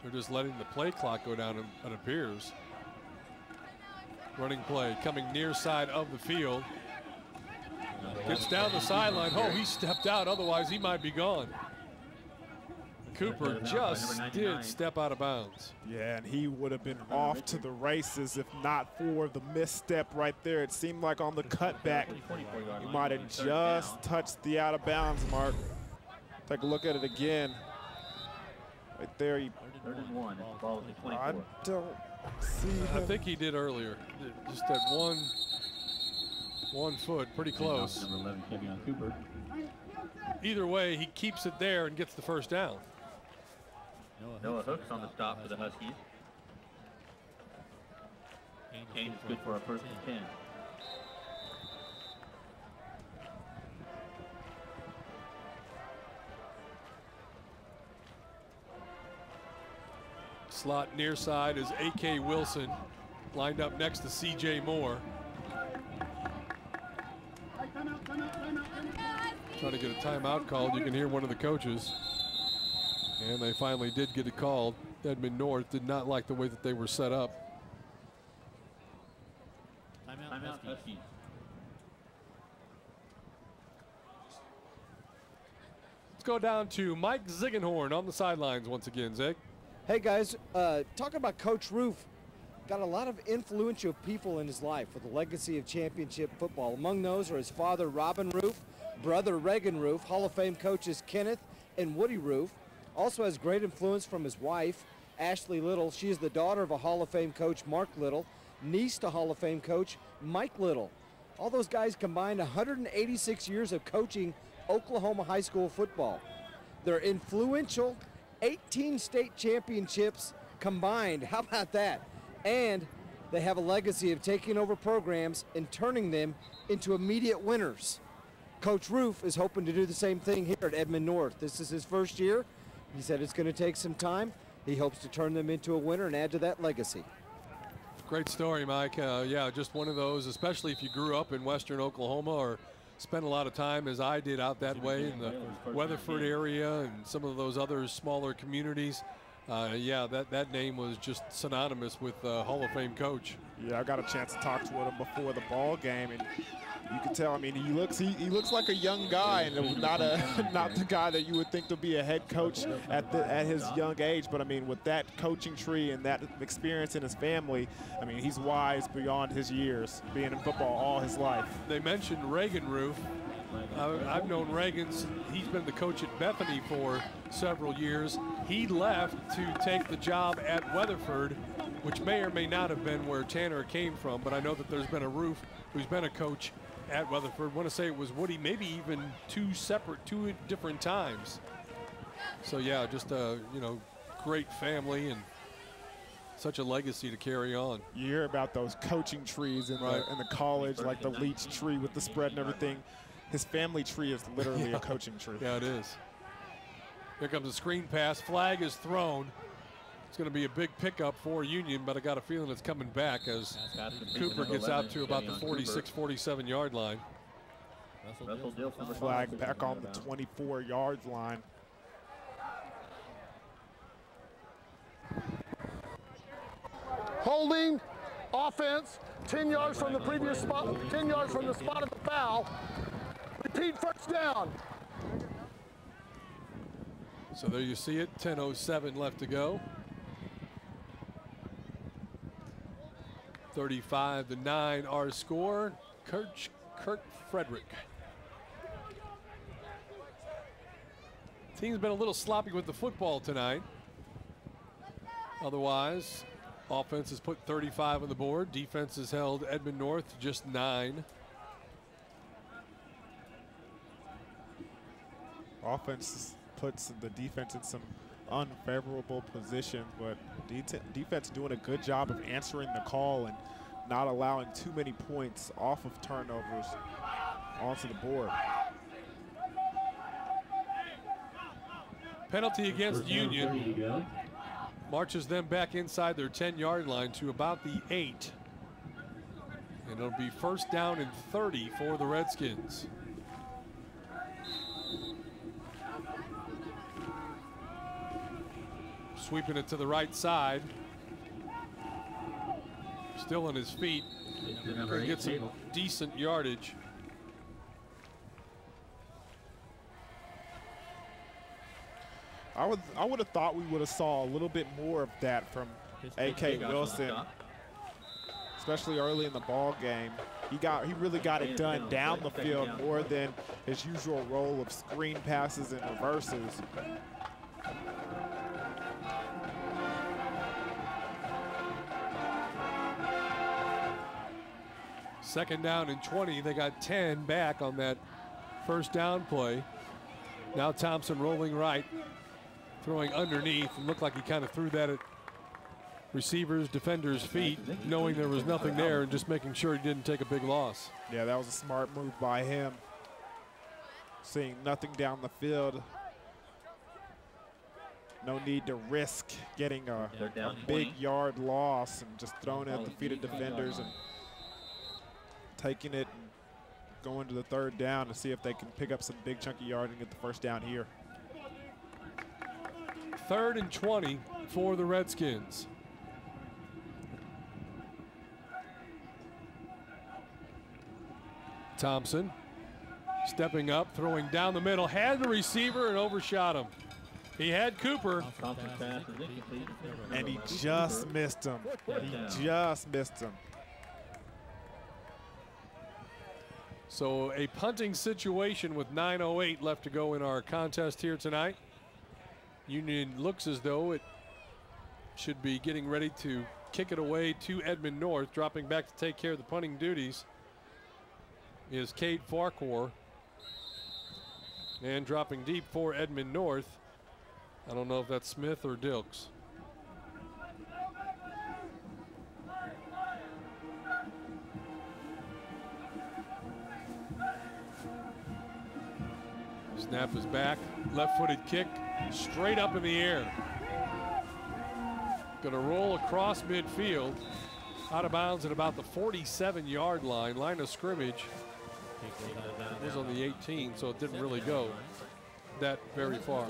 they're just letting the play clock go down, it appears. Running play coming near side of the field. Gets down the sideline. Oh, he stepped out, otherwise he might be gone. Cooper just did step out of bounds. Yeah, and he would have been off to the races if not for the misstep right there. It seemed like on the cutback, he might have just touched the out of bounds mark. Take a look at it again. Right there, I don't see him. I think he did earlier. Just that one foot, pretty close. Either way, he keeps it there and gets the first down. Noah Hooks on the stop for the Huskies. Kane is good for a first and 10. Slot near side is A.K. Wilson, lined up next to C.J. Moore. Trying to get a timeout called. You can hear one of the coaches. And they finally did get it called. Edmond North did not like the way that they were set up. Timeout Huskies. Let's go down to Mike Ziegenhorn on the sidelines once again, Zig. Hey guys, talking about Coach Roof, got a lot of influential people in his life with a legacy of championship football. Among those are his father, Robin Roof, brother, Reagan Roof, Hall of Fame coaches Kenneth and Woody Roof. Also has great influence from his wife, Ashley Little. She is the daughter of a Hall of Fame coach, Mark Little, niece to Hall of Fame coach, Mike Little. All those guys combined 186 years of coaching Oklahoma high school football. They're influential, 18 state championships combined. How about that? And they have a legacy of taking over programs and turning them into immediate winners. Coach Roof is hoping to do the same thing here at Edmond North. This is his first year. He said it's going to take some time. He hopes to turn them into a winner and add to that legacy. Great story, Mike. Yeah, just one of those, especially if you grew up in western Oklahoma or spent a lot of time, as I did, out that way in the Weatherford area and some of those other smaller communities. Yeah, that name was just synonymous with Hall of Fame coach. Yeah, I got a chance to talk to him before the ball game, and you can tell. I mean, he looks like a young guy, and not the guy that you would think to be a head coach at his young age. But I mean, with that coaching tree and that experience in his family, I mean, he's wise beyond his years, being in football all his life. They mentioned Reagan Roof. I've known Reagan. He's been the coach at Bethany for several years. He left to take the job at Weatherford, which may or may not have been where Tanner came from, but I know that there's been a Roof who's been a coach at Weatherford. I want to say it was Woody, maybe even two different times. So yeah, just a great family and such a legacy to carry on. You hear about those coaching trees in the college, like the Leach tree with the spread and everything. His family tree is literally a coaching tree. Yeah, it is. Here comes a screen pass. Flag is thrown. It's going to be a big pickup for Union, but I got a feeling it's coming back as Cooper gets out to about the 46, 47-yard line. Flag back on the 24-yard line. Holding, offense, 10 yards from the previous spot, 10 yards from the spot of the foul. Repeat first down. So there you see it, 10:07 left to go. 35-9 our score. Kirk Frederick. Team's been a little sloppy with the football tonight. Otherwise, offense has put 35 on the board. Defense has held Edmond North to just 9. Offense puts the defense in some unfavorable position, but defense doing a good job of answering the call and not allowing too many points off of turnovers onto the board. Penalty against Union. Marches them back inside their 10-yard line to about the 8. it'll be 1st down and 30 for the Redskins. Sweeping it to the right side. Still on his feet. Gonna get some decent yardage. I would have thought we would have saw a little bit more of that from A.K. Wilson, especially early in the ball game. He really got it done down the field more than his usual role of screen passes and reverses. Second down and 20. They got 10 back on that 1st down play. Now Thompson rolling right, throwing underneath, and looked like he kind of threw that at receivers, defenders' feet, knowing there was nothing there and just making sure he didn't take a big loss. Yeah, that was a smart move by him. Seeing nothing down the field. No need to risk getting a big yard loss and just throwing it at the feet of defenders and taking it and going to the 3rd down to see if they can pick up some big chunky yard and get the 1st down here. 3rd and 20 for the Redskins. Thompson stepping up, throwing down the middle, had the receiver and overshot him. He had Cooper. And he just missed him. He just missed him. So a punting situation with 9:08 left to go in our contest here tonight. Union looks as though it should be getting ready to kick it away to Edmond North. Dropping back to take care of the punting duties is Cade Farquhar. And dropping deep for Edmond North. I don't know if that's Smith or Dilks. Snap is back, left-footed kick, straight up in the air. Gonna roll across midfield, out of bounds at about the 47-yard line. Line of scrimmage was on the 18, so it didn't really go that very far.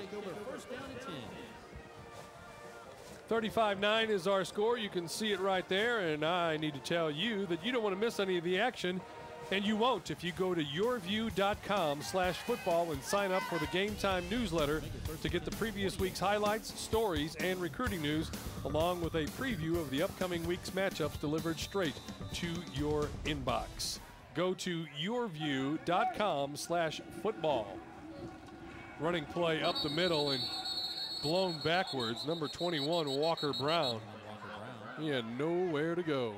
35-9 is our score. You can see it right there, and I need to tell you that you don't want to miss any of the action. And you won't if you go to yourview.com/football and sign up for the Game Time newsletter to get the previous week's highlights, stories, and recruiting news, along with a preview of the upcoming week's matchups delivered straight to your inbox. Go to yourview.com/football. Running play up the middle and blown backwards. Number 21, Walker Brown. He had nowhere to go.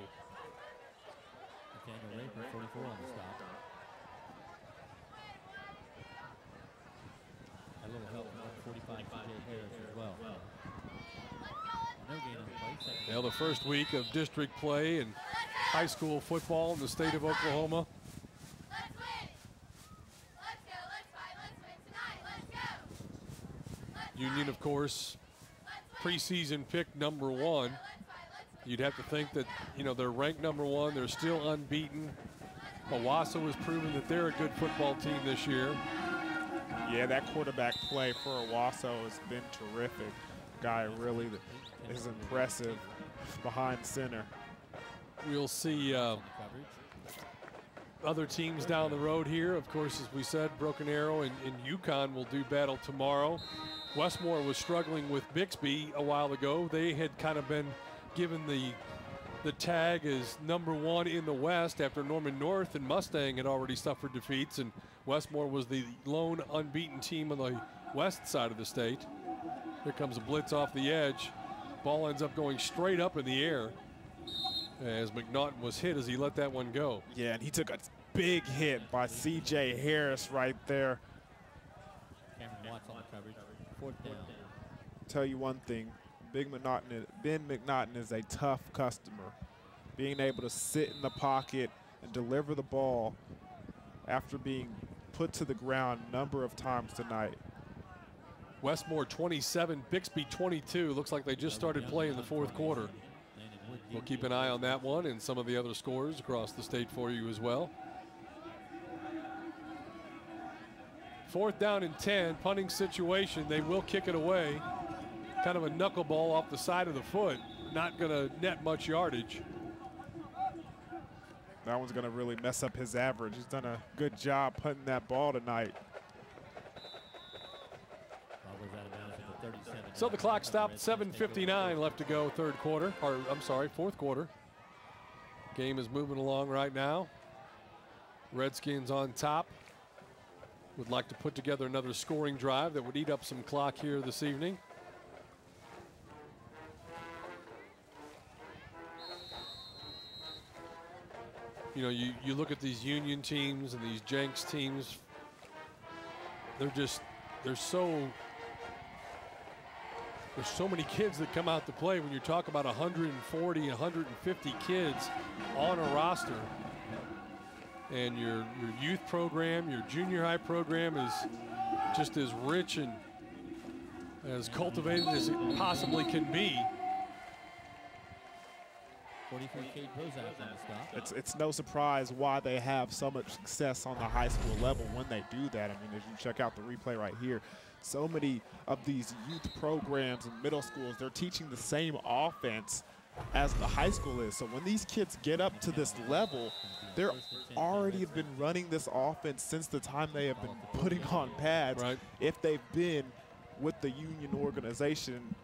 44 on the stop. A little help from 45 TJ Harris as well. No gain on the play. Now the first week of district play and high school football in the state of Oklahoma. Union, of course, preseason pick number 1. You'd have to think that, you know, they're ranked number 1. They're still unbeaten. Owasso has proven that they're a good football team this year. Yeah, that quarterback play for Owasso has been terrific. Guy really is impressive behind center. We'll see other teams down the road here. Of course, as we said, Broken Arrow and UConn will do battle tomorrow. Westmore was struggling with Bixby a while ago. They had kind of been given the tag as number 1 in the West after Norman North and Mustang had already suffered defeats, and Westmore was the lone unbeaten team on the west side of the state. Here comes a blitz off the edge. Ball ends up going straight up in the air as McNaughton was hit as he let that one go. Yeah, and he took a big hit by C.J. Harris right there. Cameron Watts on the coverage. 4th down. Tell you one thing. Ben McNaughton is a tough customer. Being able to sit in the pocket and deliver the ball after being put to the ground a number of times tonight. Westmore 27, Bixby 22. Looks like they just started play in the 4th quarter. We'll keep an eye on that one and some of the other scores across the state for you as well. 4th down and 10, punting situation. They will kick it away. Kind of a knuckleball off the side of the foot. Not going to net much yardage. That one's going to really mess up his average. He's done a good job putting that ball tonight. So the clock stopped, 7:59 left to go, fourth quarter. Game is moving along right now. Redskins on top. Would like to put together another scoring drive that would eat up some clock here this evening. You know, you look at these Union teams and these Jenks teams, there's so many kids that come out to play. When you talk about 140, 150 kids on a roster, and your youth program, your junior high program is just as rich and as cultivated as it possibly can be. 43K Prozac on the stop. It's no surprise why they have so much success on the high school level when they do that. I mean, as you check out the replay right here, so many of these youth programs and middle schools, they're teaching the same offense as the high school is. So when these kids get up to this level, they're already been running this offense since the time they have been putting on pads. Right. If they've been with the Union organization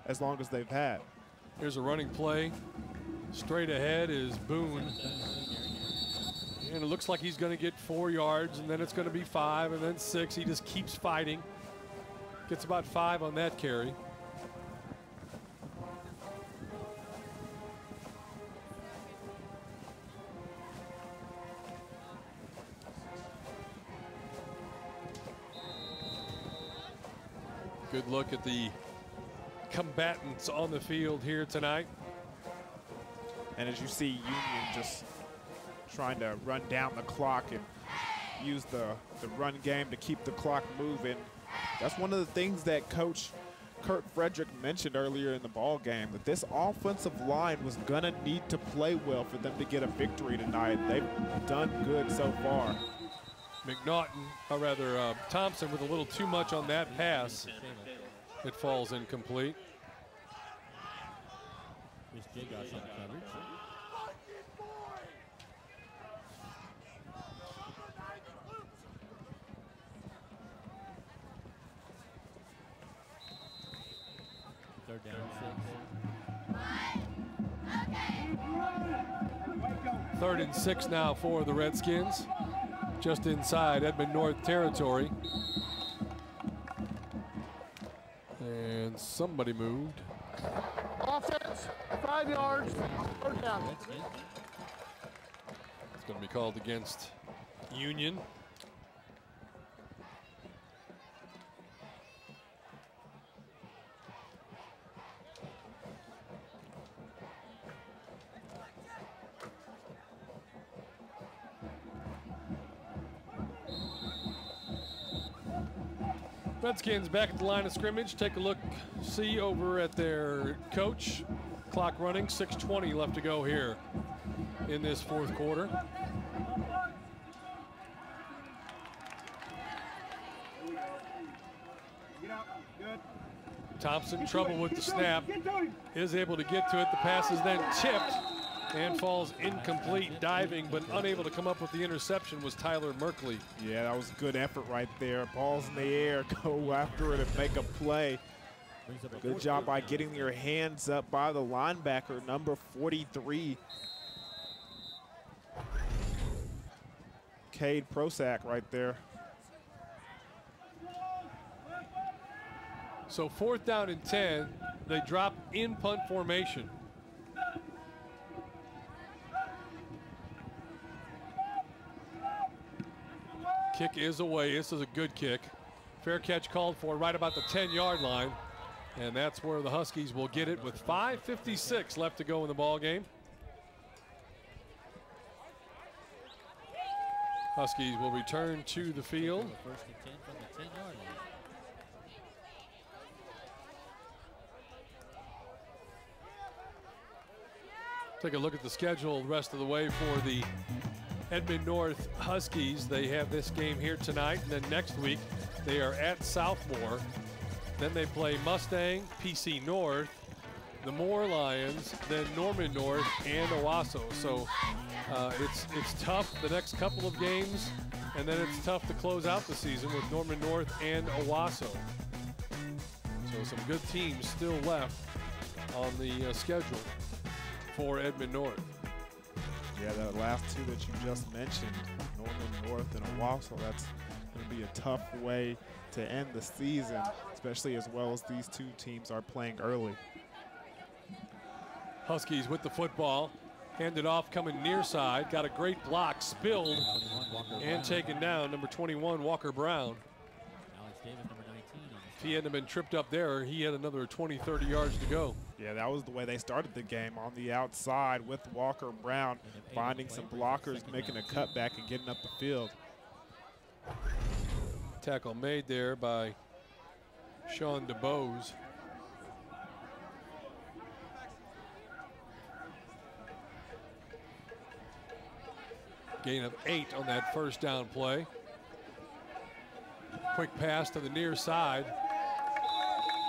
as long as they've had. Here's a running play. Straight ahead is Boone. And it looks like he's going to get 4 yards, and then it's going to be 5, and then 6. He just keeps fighting. Gets about 5 on that carry. Good look at the combatants on the field here tonight. And as you see, Union just trying to run down the clock and use the run game to keep the clock moving. That's one of the things that Coach Kurt Frederick mentioned earlier in the ball game, that this offensive line was going to need to play well for them to get a victory tonight. They've done good so far. Thompson with a little too much on that pass. It falls incomplete. Chris Jagosh on coverage. Third down, 6. 3rd and 6 now for the Redskins. Just inside Edmond North territory. And somebody moved. Offense, 5 yards, 3rd down. It's going to be called against Union. Redskins back at the line of scrimmage. Take a look, see over at their coach. Clock running, 6:20 left to go here in this fourth quarter. Thompson, trouble with the snap, is able to get to it. The pass is then tipped and falls incomplete. Diving but unable to come up with the interception was Tyler Merkley. Yeah, that was a good effort right there. Ball's in the air, go after it and make a play. Good job by getting your hands up by the linebacker, number 43. Cade Prozac right there. So 4th down and 10, they drop in punt formation. Kick is away. This is a good kick. Fair catch called for right about the 10-yard line. And that's where the Huskies will get it with 5:56 left to go in the ball game. Huskies will return to the field. 1st and 10 from the 10-yard line. Take a look at the schedule the rest of the way for the Edmond North Huskies. They have this game here tonight, and then next week they are at Southmore. Then they play Mustang, PC North, the Moore Lions, then Norman North, and Owasso. So it's tough the next couple of games, and then it's tough to close out the season with Norman North and Owasso. So some good teams still left on the schedule for Edmond North. Yeah, the last two that you just mentioned, Norman North and Owasso, that's going to be a tough way to end the season, especially as well as these two teams are playing early. Huskies with the football, handed off, coming near side, got a great block, spilled, and taken down, number 21, Walker Brown. Alex Davis, number 19. If he hadn't been tripped up there, he had another 20, 30 yards to go. Yeah, that was the way they started the game, on the outside with Walker Brown, finding some blockers, making a cutback and getting up the field. Tackle made there by Sean DeBose. Gain of 8 on that first down play. Quick pass to the near side.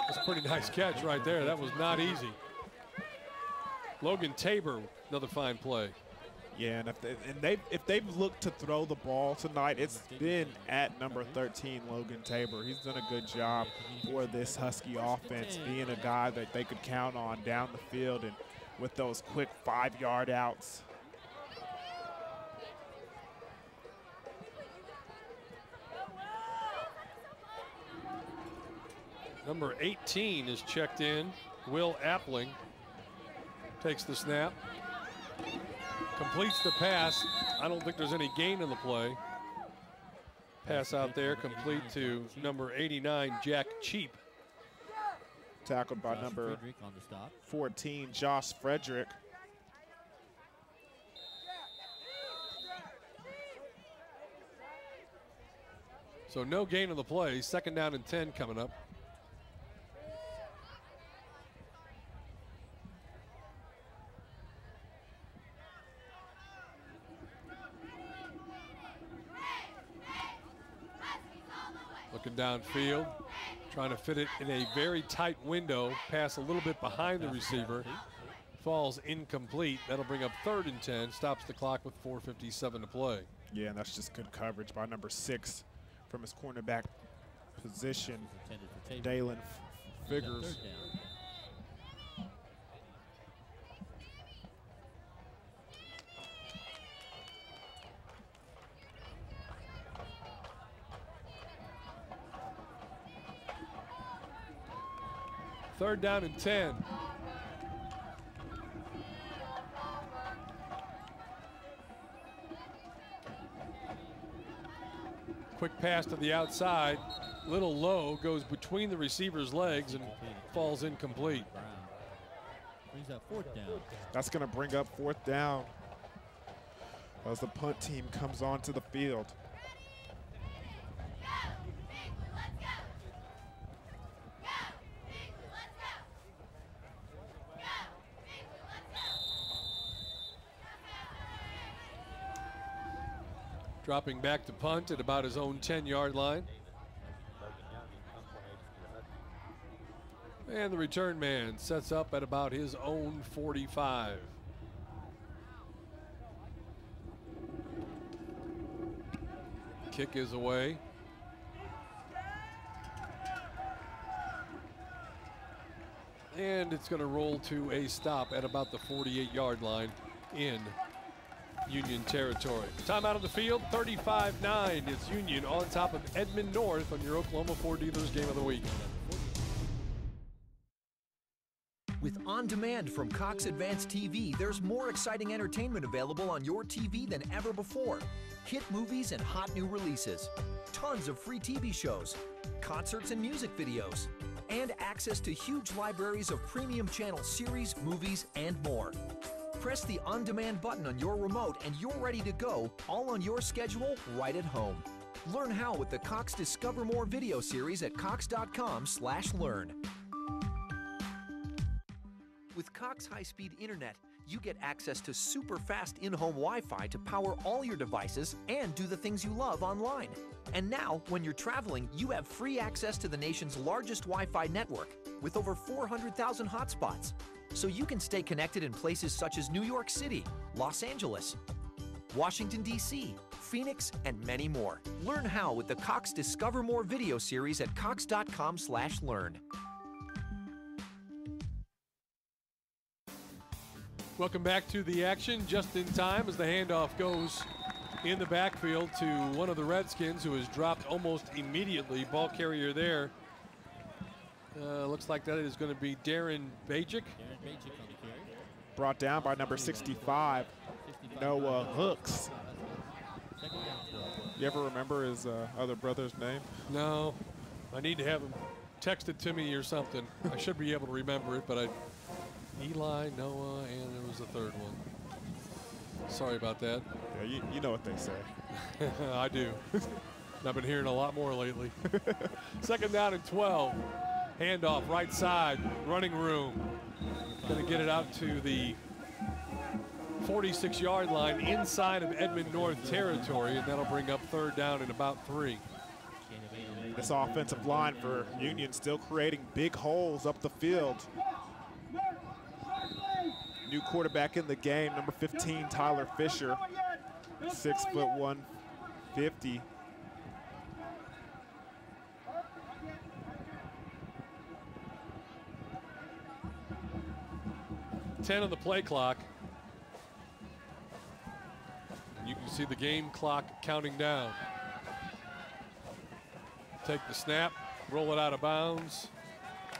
That's a pretty nice catch right there. That was not easy. Logan Tabor, another fine play. Yeah, and if they've looked to throw the ball tonight, it's been at number 13, Logan Tabor. He's done a good job for this Husky offense, being a guy that they could count on down the field and with those quick 5-yard outs. Number 18 is checked in. Will Appling takes the snap. Completes the pass. I don't think there's any gain in the play. Pass out there, complete to number 89, Jack Cheap. Tackled by number 14, Josh Frederick. So no gain on the play. 2nd down and 10 coming up. Looking downfield, trying to fit it in a very tight window, pass a little bit behind the receiver, falls incomplete. That'll bring up 3rd and 10, stops the clock with 4:57 to play. Yeah, and that's just good coverage by number 6 from his cornerback position, Dalen Figures. Third down and 10. Quick pass to the outside, little low, goes between the receiver's legs and falls incomplete. Brings up 4th down. That's going to bring up 4th down as the punt team comes onto the field. Dropping back to punt at about his own 10-yard line. And the return man sets up at about his own 45. Kick is away. And it's going to roll to a stop at about the 48-yard line in Union territory. Timeout on the field, 35-9. It's Union on top of Edmond North on your Oklahoma Ford Dealers Game of the Week. With On Demand from Cox Advanced TV, there's more exciting entertainment available on your TV than ever before. Hit movies and hot new releases, tons of free TV shows, concerts and music videos, and access to huge libraries of premium channel series, movies, and more. Press the On Demand button on your remote and you're ready to go, all on your schedule, right at home. Learn how with the Cox Discover More video series at cox.com/learn. With Cox high-speed internet, You get access to super fast in-home Wi-Fi to power all your devices and do the things you love online. And now, when you're traveling, you have free access to the nation's largest Wi-Fi network with over 400,000 hotspots. So you can stay connected in places such as New York City, Los Angeles, Washington, D.C., Phoenix, and many more. Learn how with the Cox Discover More video series at cox.com/learn. Welcome back to the action, just in time as the handoff goes in the backfield to one of the Redskins, who has dropped almost immediately. Ball carrier there. Looks like that is going to be Darren Bajic. Brought down by number 65, Noah Hooks. You ever remember his other brother's name? No, I need to have him texted to me or something. I should be able to remember it, but Eli, Noah, and there was a third one. Sorry about that. Yeah, you know what they say. I do. I've been hearing a lot more lately. Second down and 12. Handoff, right side, running room. Going to get it out to the 46-yard line inside of Edmond North territory, and that'll bring up third down and about 3. This offensive line for Union still creating big holes up the field. New quarterback in the game, number 15, Tyler Fisher, 6'1", 150. On the play clock. You can see the game clock counting down. Take the snap, roll it out of bounds.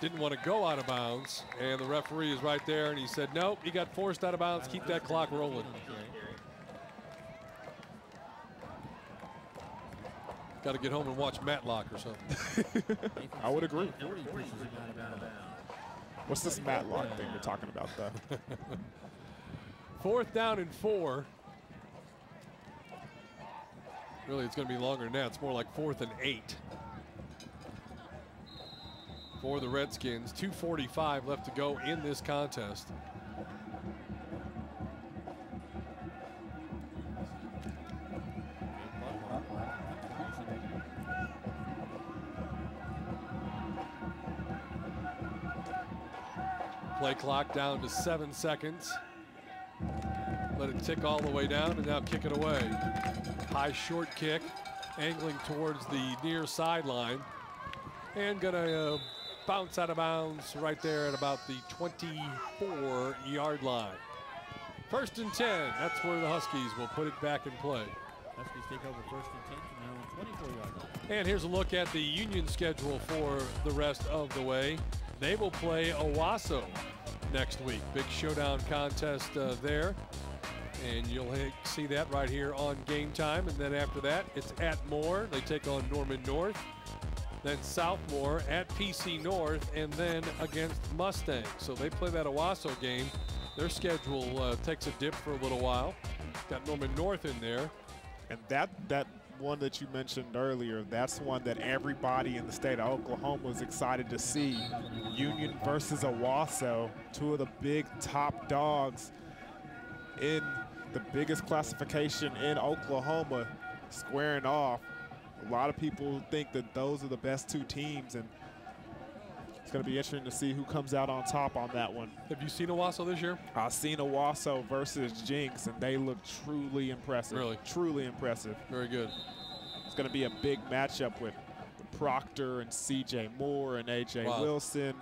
Didn't want to go out of bounds, and the referee is right there, and he said, nope, he got forced out of bounds. Keep that clock rolling. Got to get home and watch Matlock or something. I would agree. What's this Matlock thing you're talking about, though? Fourth down and 4. Really, it's going to be longer than that. It's more like 4th and 8 for the Redskins. 2:45 left to go in this contest. Play clock down to 7 seconds. Let it tick all the way down, and now kick it away. High short kick, angling towards the near sideline, and gonna bounce out of bounds right there at about the 24-yard line. 1st and 10. That's where the Huskies will put it back in play. Huskies take over 1st and 10 from their own 24-yard line. And here's a look at the Union schedule for the rest of the way. They will play Owasso next week. Big showdown contest there. And you'll see that right here on Game Time. And then after that, it's at Moore. They take on Norman North. Then Southmore at PC North, and then against Mustang. So they play that Owasso game. Their schedule takes a dip for a little while. Got Norman North in there. And that one that you mentioned earlier, that's one that everybody in the state of Oklahoma was excited to see. Union versus Owasso, two of the big top dogs in the biggest classification in Oklahoma, squaring off. A lot of people think that those are the best two teams, and it's going to be interesting to see who comes out on top on that one. Have you seen Owasso this year? I've seen Owasso versus Jinx, and they look truly impressive. Really? Truly impressive. Very good. It's going to be a big matchup with Proctor and C.J. Moore and A.J. Wilson.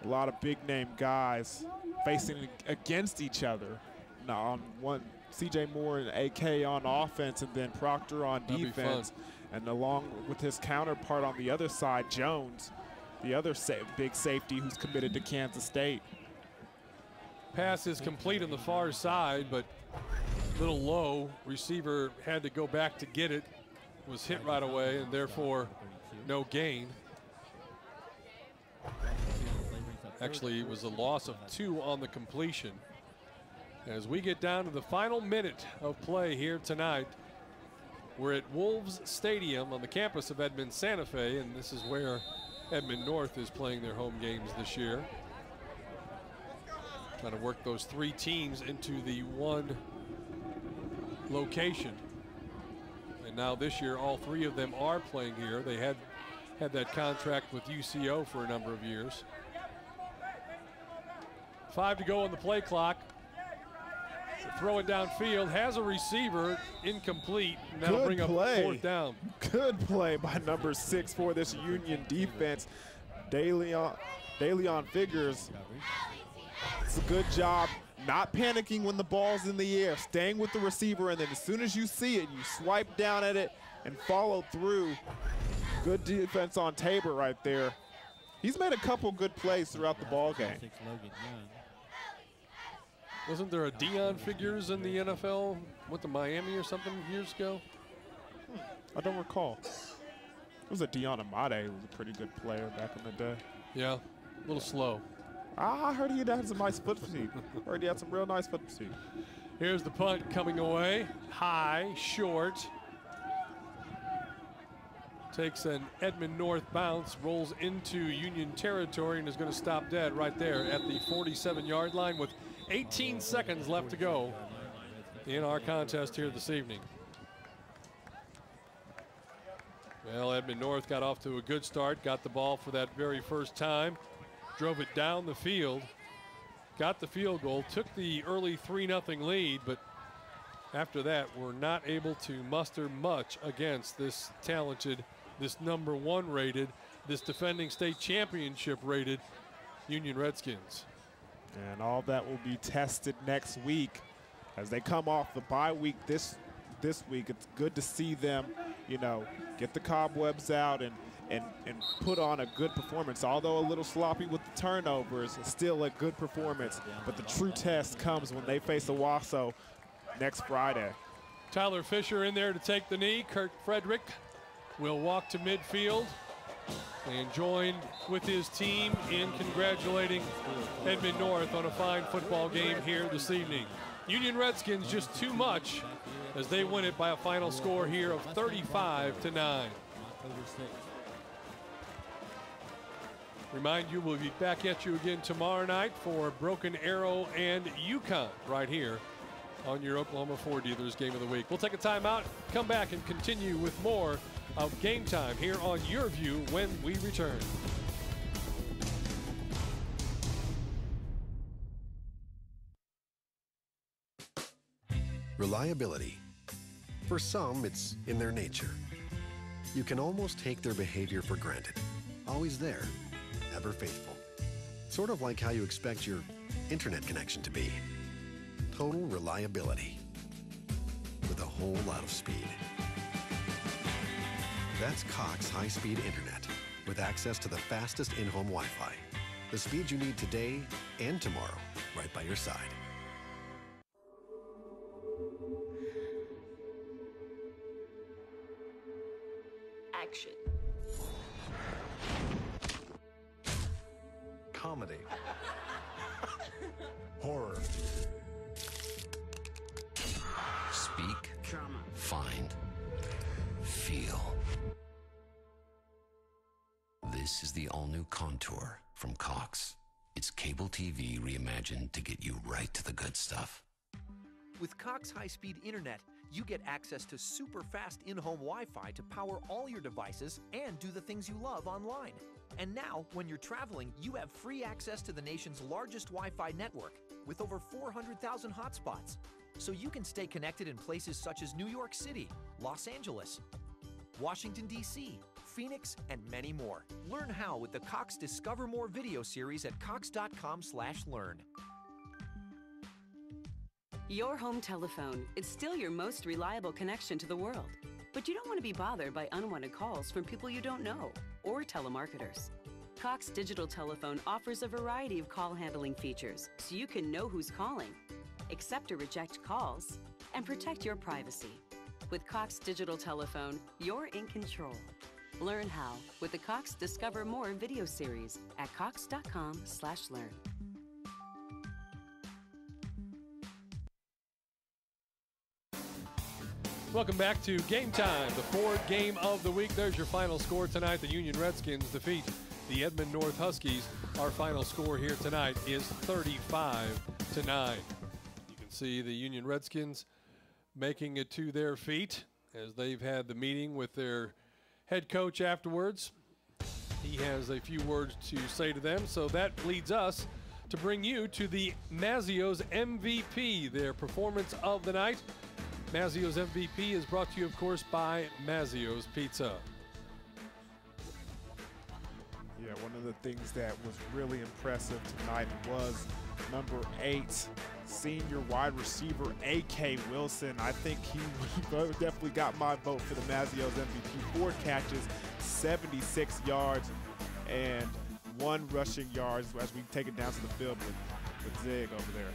A lot of big-name guys facing against each other. Now, on one, C.J. Moore and A.K. on offense, and then Proctor on defense. And along with his counterpart on the other side, Jones, the other big safety who's committed to Kansas State. Pass is complete on the far side, but a little low. Receiver had to go back to get it. Was hit right away, and therefore no gain. Actually, it was a loss of 2 on the completion. As we get down to the final minute of play here tonight, we're at Wolves Stadium on the campus of Edmond Santa Fe, and this is where Edmond North is playing their home games this year. Trying to work those 3 teams into the one location. And now this year, all 3 of them are playing here. They had that contract with UCO for a number of years. 5 to go on the play clock. Throw it downfield, has a receiver, incomplete. And that'll bring up 4th down. Good play by number 6 for this Union defense. DeLeon Figures. It's a good job not panicking when the ball's in the air, staying with the receiver, and then as soon as you see it, you swipe down at it and follow through. Good defense on Tabor right there. He's made a couple good plays throughout the ball game. Wasn't there a Deion Figures in the NFL? Went to Miami or something years ago? I don't recall. It was a Deion Amade who was a pretty good player back in the day. Yeah, a little slow. I heard he had some nice foot speed. Heard he had some real nice foot speed. Here's the punt coming away. High, short. Takes an Edmond North bounce, rolls into Union territory, and is going to stop dead right there at the 47-yard line with 18 seconds left to go in our contest here this evening. Well, Edmond North got off to a good start, got the ball for that very first time, drove it down the field, got the field goal, took the early 3-0 lead, but after that, we're not able to muster much against this talented, this #1 rated, this defending state championship rated Union Redskins. And all that will be tested next week as they come off the bye week this week. It's good to see them, you know, get the cobwebs out and put on a good performance. Although a little sloppy with the turnovers, it's still a good performance. But the true test comes when they face Owasso next Friday. Tyler Fisher in there to take the knee. Kurt Frederick will walk to midfield and joined with his team in congratulating Edmond North on a fine football game here this evening. Union Redskins just too much as they win it by a final score here of 35-9. Remind you, we'll be back at you again tomorrow night for Broken Arrow and UConn right here on your Oklahoma Ford Dealers Game of the Week. We'll take a timeout, come back and continue with more of Game Time here on YurView when we return. Reliability. For some, it's in their nature. You can almost take their behavior for granted. Always there, ever faithful. Sort of like how you expect your internet connection to be. Total reliability. With a whole lot of speed. That's Cox high-speed internet with access to the fastest in-home Wi-Fi. The speed you need today and tomorrow, right by your side. Action. Comedy. Horror. Speak. Drama. Find. Feel. This is the all-new Contour from Cox. It's cable TV reimagined to get you right to the good stuff. With Cox high-speed internet, you get access to super fast in-home Wi-Fi to power all your devices and do the things you love online. And now, when you're traveling, you have free access to the nation's largest Wi-Fi network with over 400,000 hotspots. So you can stay connected in places such as New York City, Los Angeles, Washington, D.C., Phoenix, and many more. Learn how with the Cox Discover More video series at cox.com/learn. Your home telephone, it's still your most reliable connection to the world. But you don't want to be bothered by unwanted calls from people you don't know or telemarketers. Cox Digital Telephone offers a variety of call handling features so you can know who's calling, accept or reject calls, and protect your privacy. With Cox Digital Telephone, you're in control. Learn how with the Cox Discover More video series at cox.com/learn. Welcome back to Game Time, the Ford Game of the Week. There's your final score tonight. The Union Redskins defeat the Edmond North Huskies. Our final score here tonight is 35-9. You can see the Union Redskins making it to their feet as they've had the meeting with their head coach afterwards. He has a few words to say to them, so that leads us to bring you to the Mazzio's MVP, their performance of the night. Mazzio's MVP is brought to you, of course, by Mazzio's Pizza. Yeah, one of the things that was really impressive tonight was number 8, senior wide receiver A.K. Wilson. I think he definitely got my vote for the Mazzio's MVP. 4 catches, 76 yards, and 1 rushing yards as we take it down to the field with Zig over there.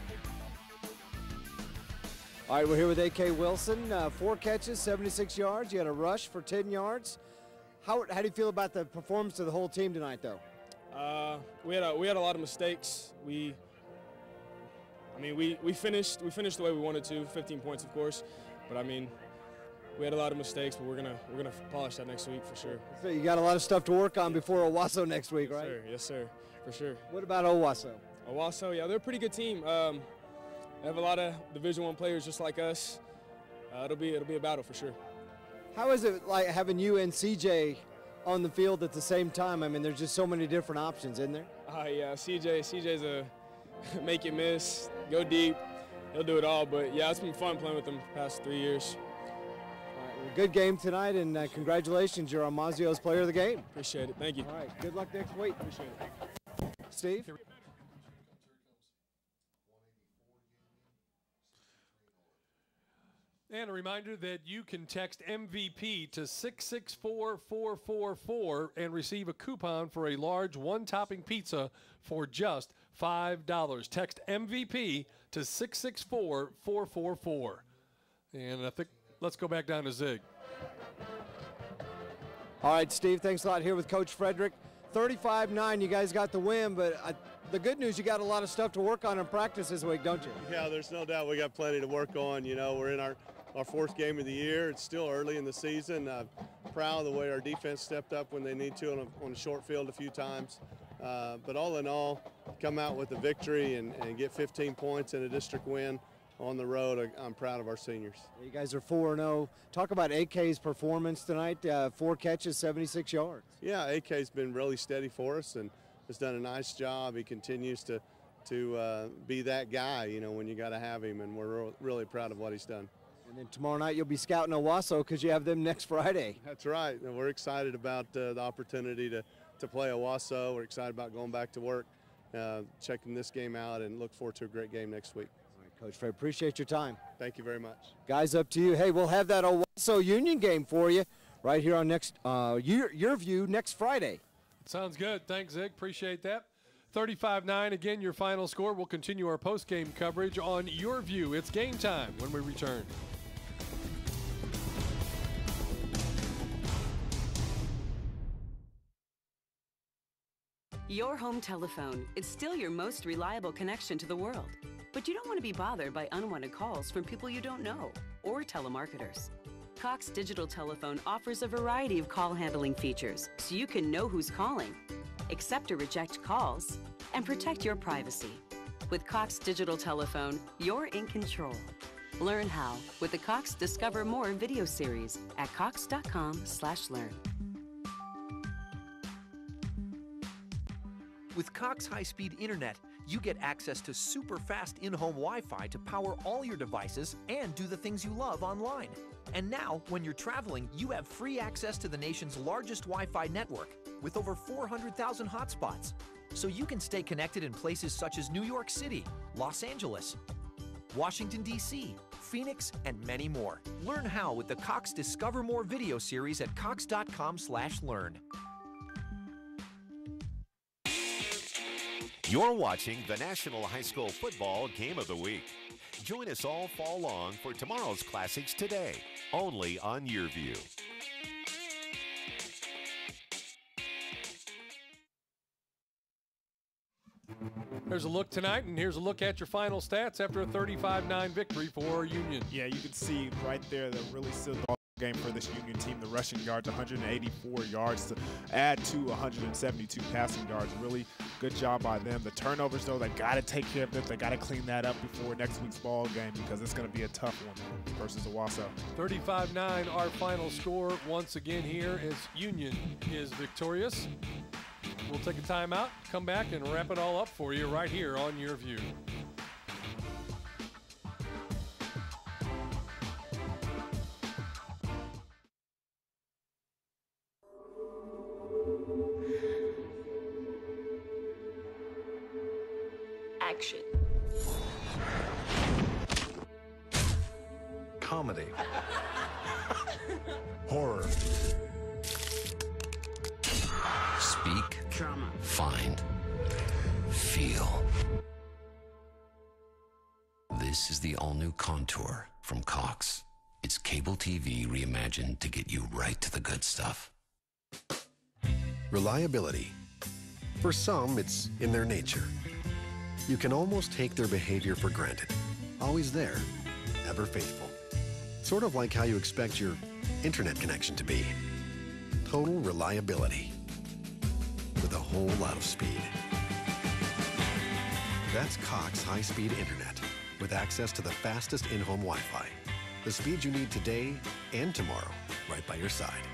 All right, we're here with A.K. Wilson. 4 catches, 76 yards. You had a rush for 10 yards. How do you feel about the performance of the whole team tonight, though? We had a lot of mistakes. We finished the way we wanted to, 15 points, of course. But I mean, we had a lot of mistakes, but we're gonna polish that next week for sure. So you got a lot of stuff to work on before Owasso next week, right? Yes, sir, for sure. What about Owasso? Owasso, yeah, they're a pretty good team. They have a lot of Division I players just like us. It'll be a battle for sure. How is it like having you and CJ on the field at the same time? I mean, there's just so many different options, isn't there? Yeah, CJ's a make it miss, go deep. He'll do it all. But yeah, it's been fun playing with him the past 3 years. All right, well, good game tonight, and congratulations, you're on Mazzio's Player of the Game. Appreciate it. Thank you. All right, good luck next week. Appreciate it. Steve? And a reminder that you can text MVP to 664-444 and receive a coupon for a large one-topping pizza for just $5. Text MVP to 664-444. And I think let's go back down to Zig. All right, Steve, thanks a lot. Here with Coach Frederick. 35-9, you guys got the win, but the good news, you got a lot of stuff to work on in practice this week, don't you? Yeah, there's no doubt we got plenty to work on. You know, we're in our 4th game of the year. It's still early in the season. Proud of the way our defense stepped up when they need to on a short field a few times. But all in all, come out with a victory and get 15 points in a district win on the road. I'm proud of our seniors. You guys are 4-0. Talk about AK's performance tonight. 4 catches, 76 yards. Yeah, AK's been really steady for us and has done a nice job. He continues to be that guy, you know, when you got to have him, and we're really proud of what he's done. And then tomorrow night you'll be scouting Owasso because you have them next Friday. That's right. And we're excited about the opportunity to play Owasso. We're excited about going back to work, checking this game out, and look forward to a great game next week. All right, Coach Fred, appreciate your time. Thank you very much. Guys, up to you. Hey, we'll have that Owasso Union game for you right here on YurView next Friday. Sounds good. Thanks, Zig. Appreciate that. 35-9, again, your final score. We'll continue our post-game coverage on YurView. It's game time when we return. Your home telephone is still your most reliable connection to the world. But you don't want to be bothered by unwanted calls from people you don't know or telemarketers. Cox Digital Telephone offers a variety of call handling features so you can know who's calling, accept or reject calls, and protect your privacy. With Cox Digital Telephone, you're in control. Learn how with the Cox Discover More video series at cox.com/learn. With Cox high-speed internet, you get access to super fast in-home Wi-Fi to power all your devices and do the things you love online. And now, when you're traveling, you have free access to the nation's largest Wi-Fi network with over 400,000 hotspots. So you can stay connected in places such as New York City, Los Angeles, Washington, D.C., Phoenix, and many more. Learn how with the Cox Discover More video series at cox.com/learn. You're watching the National High School Football Game of the Week. Join us all fall long for tomorrow's classics today, only on YurView. There's a look tonight, and here's a look at your final stats after a 35-9 victory for Union. Yeah, you can see right there that really sealed the game for this Union team. The rushing yards, 184 yards to add to 172 passing yards. Really good job by them. The turnovers, though, they got to take care of them. They got to clean that up before next week's ball game because it's going to be a tough one versus Owasso. 35-9, our final score once again here as Union is victorious. We'll take a timeout, come back, and wrap it all up for you right here on YurView. Action. Comedy. Horror. Speak. Drama. Find. Feel. This is the all-new Contour from Cox. It's cable TV reimagined to get you right to the good stuff. Reliability. For some, it's in their nature. You can almost take their behavior for granted. Always there, ever faithful. Sort of like how you expect your internet connection to be. Total reliability. With a whole lot of speed. That's Cox high-speed internet with access to the fastest in-home Wi-Fi. The speed you need today and tomorrow, right by your side.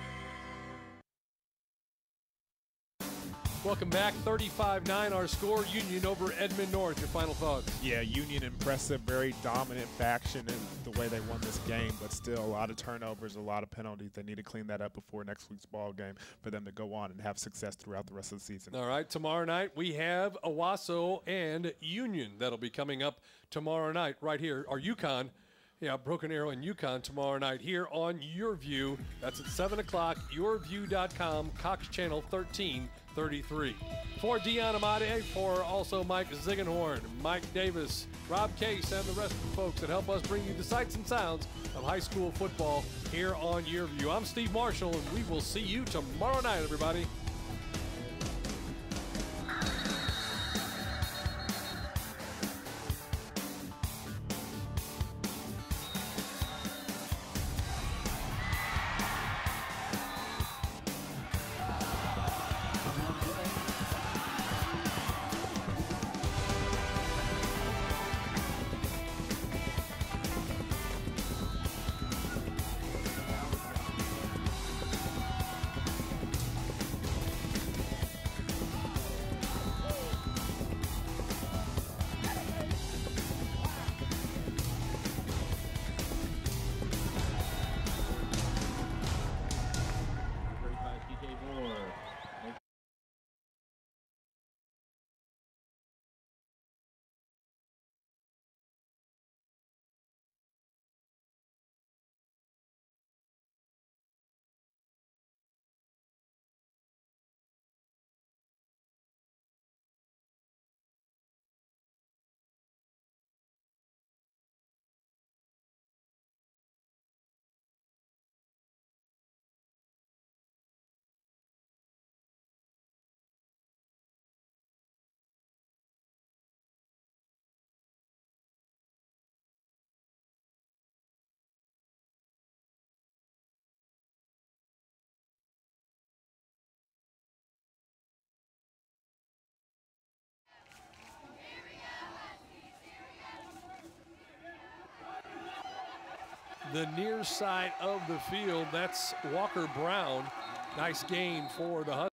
Welcome back. 35-9 our score. Union over Edmond North. Your final thoughts? Yeah, Union impressive, very dominant faction in the way they won this game, but still a lot of turnovers, a lot of penalties. They need to clean that up before next week's ball game for them to go on and have success throughout the rest of the season. All right, tomorrow night we have Owasso and Union. That'll be coming up tomorrow night right here. Or UConn. Yeah, Broken Arrow and UConn tomorrow night here on YurView. That's at 7 o'clock, YurView.com, Cox Channel 1333. For Dion Amade, for also Mike Ziegenhorn, Mike Davis, Rob Case, and the rest of the folks that help us bring you the sights and sounds of high school football here on YurView. I'm Steve Marshall, and we will see you tomorrow night, everybody. The near side of the field, that's Walker Brown. Nice gain for the Huskies.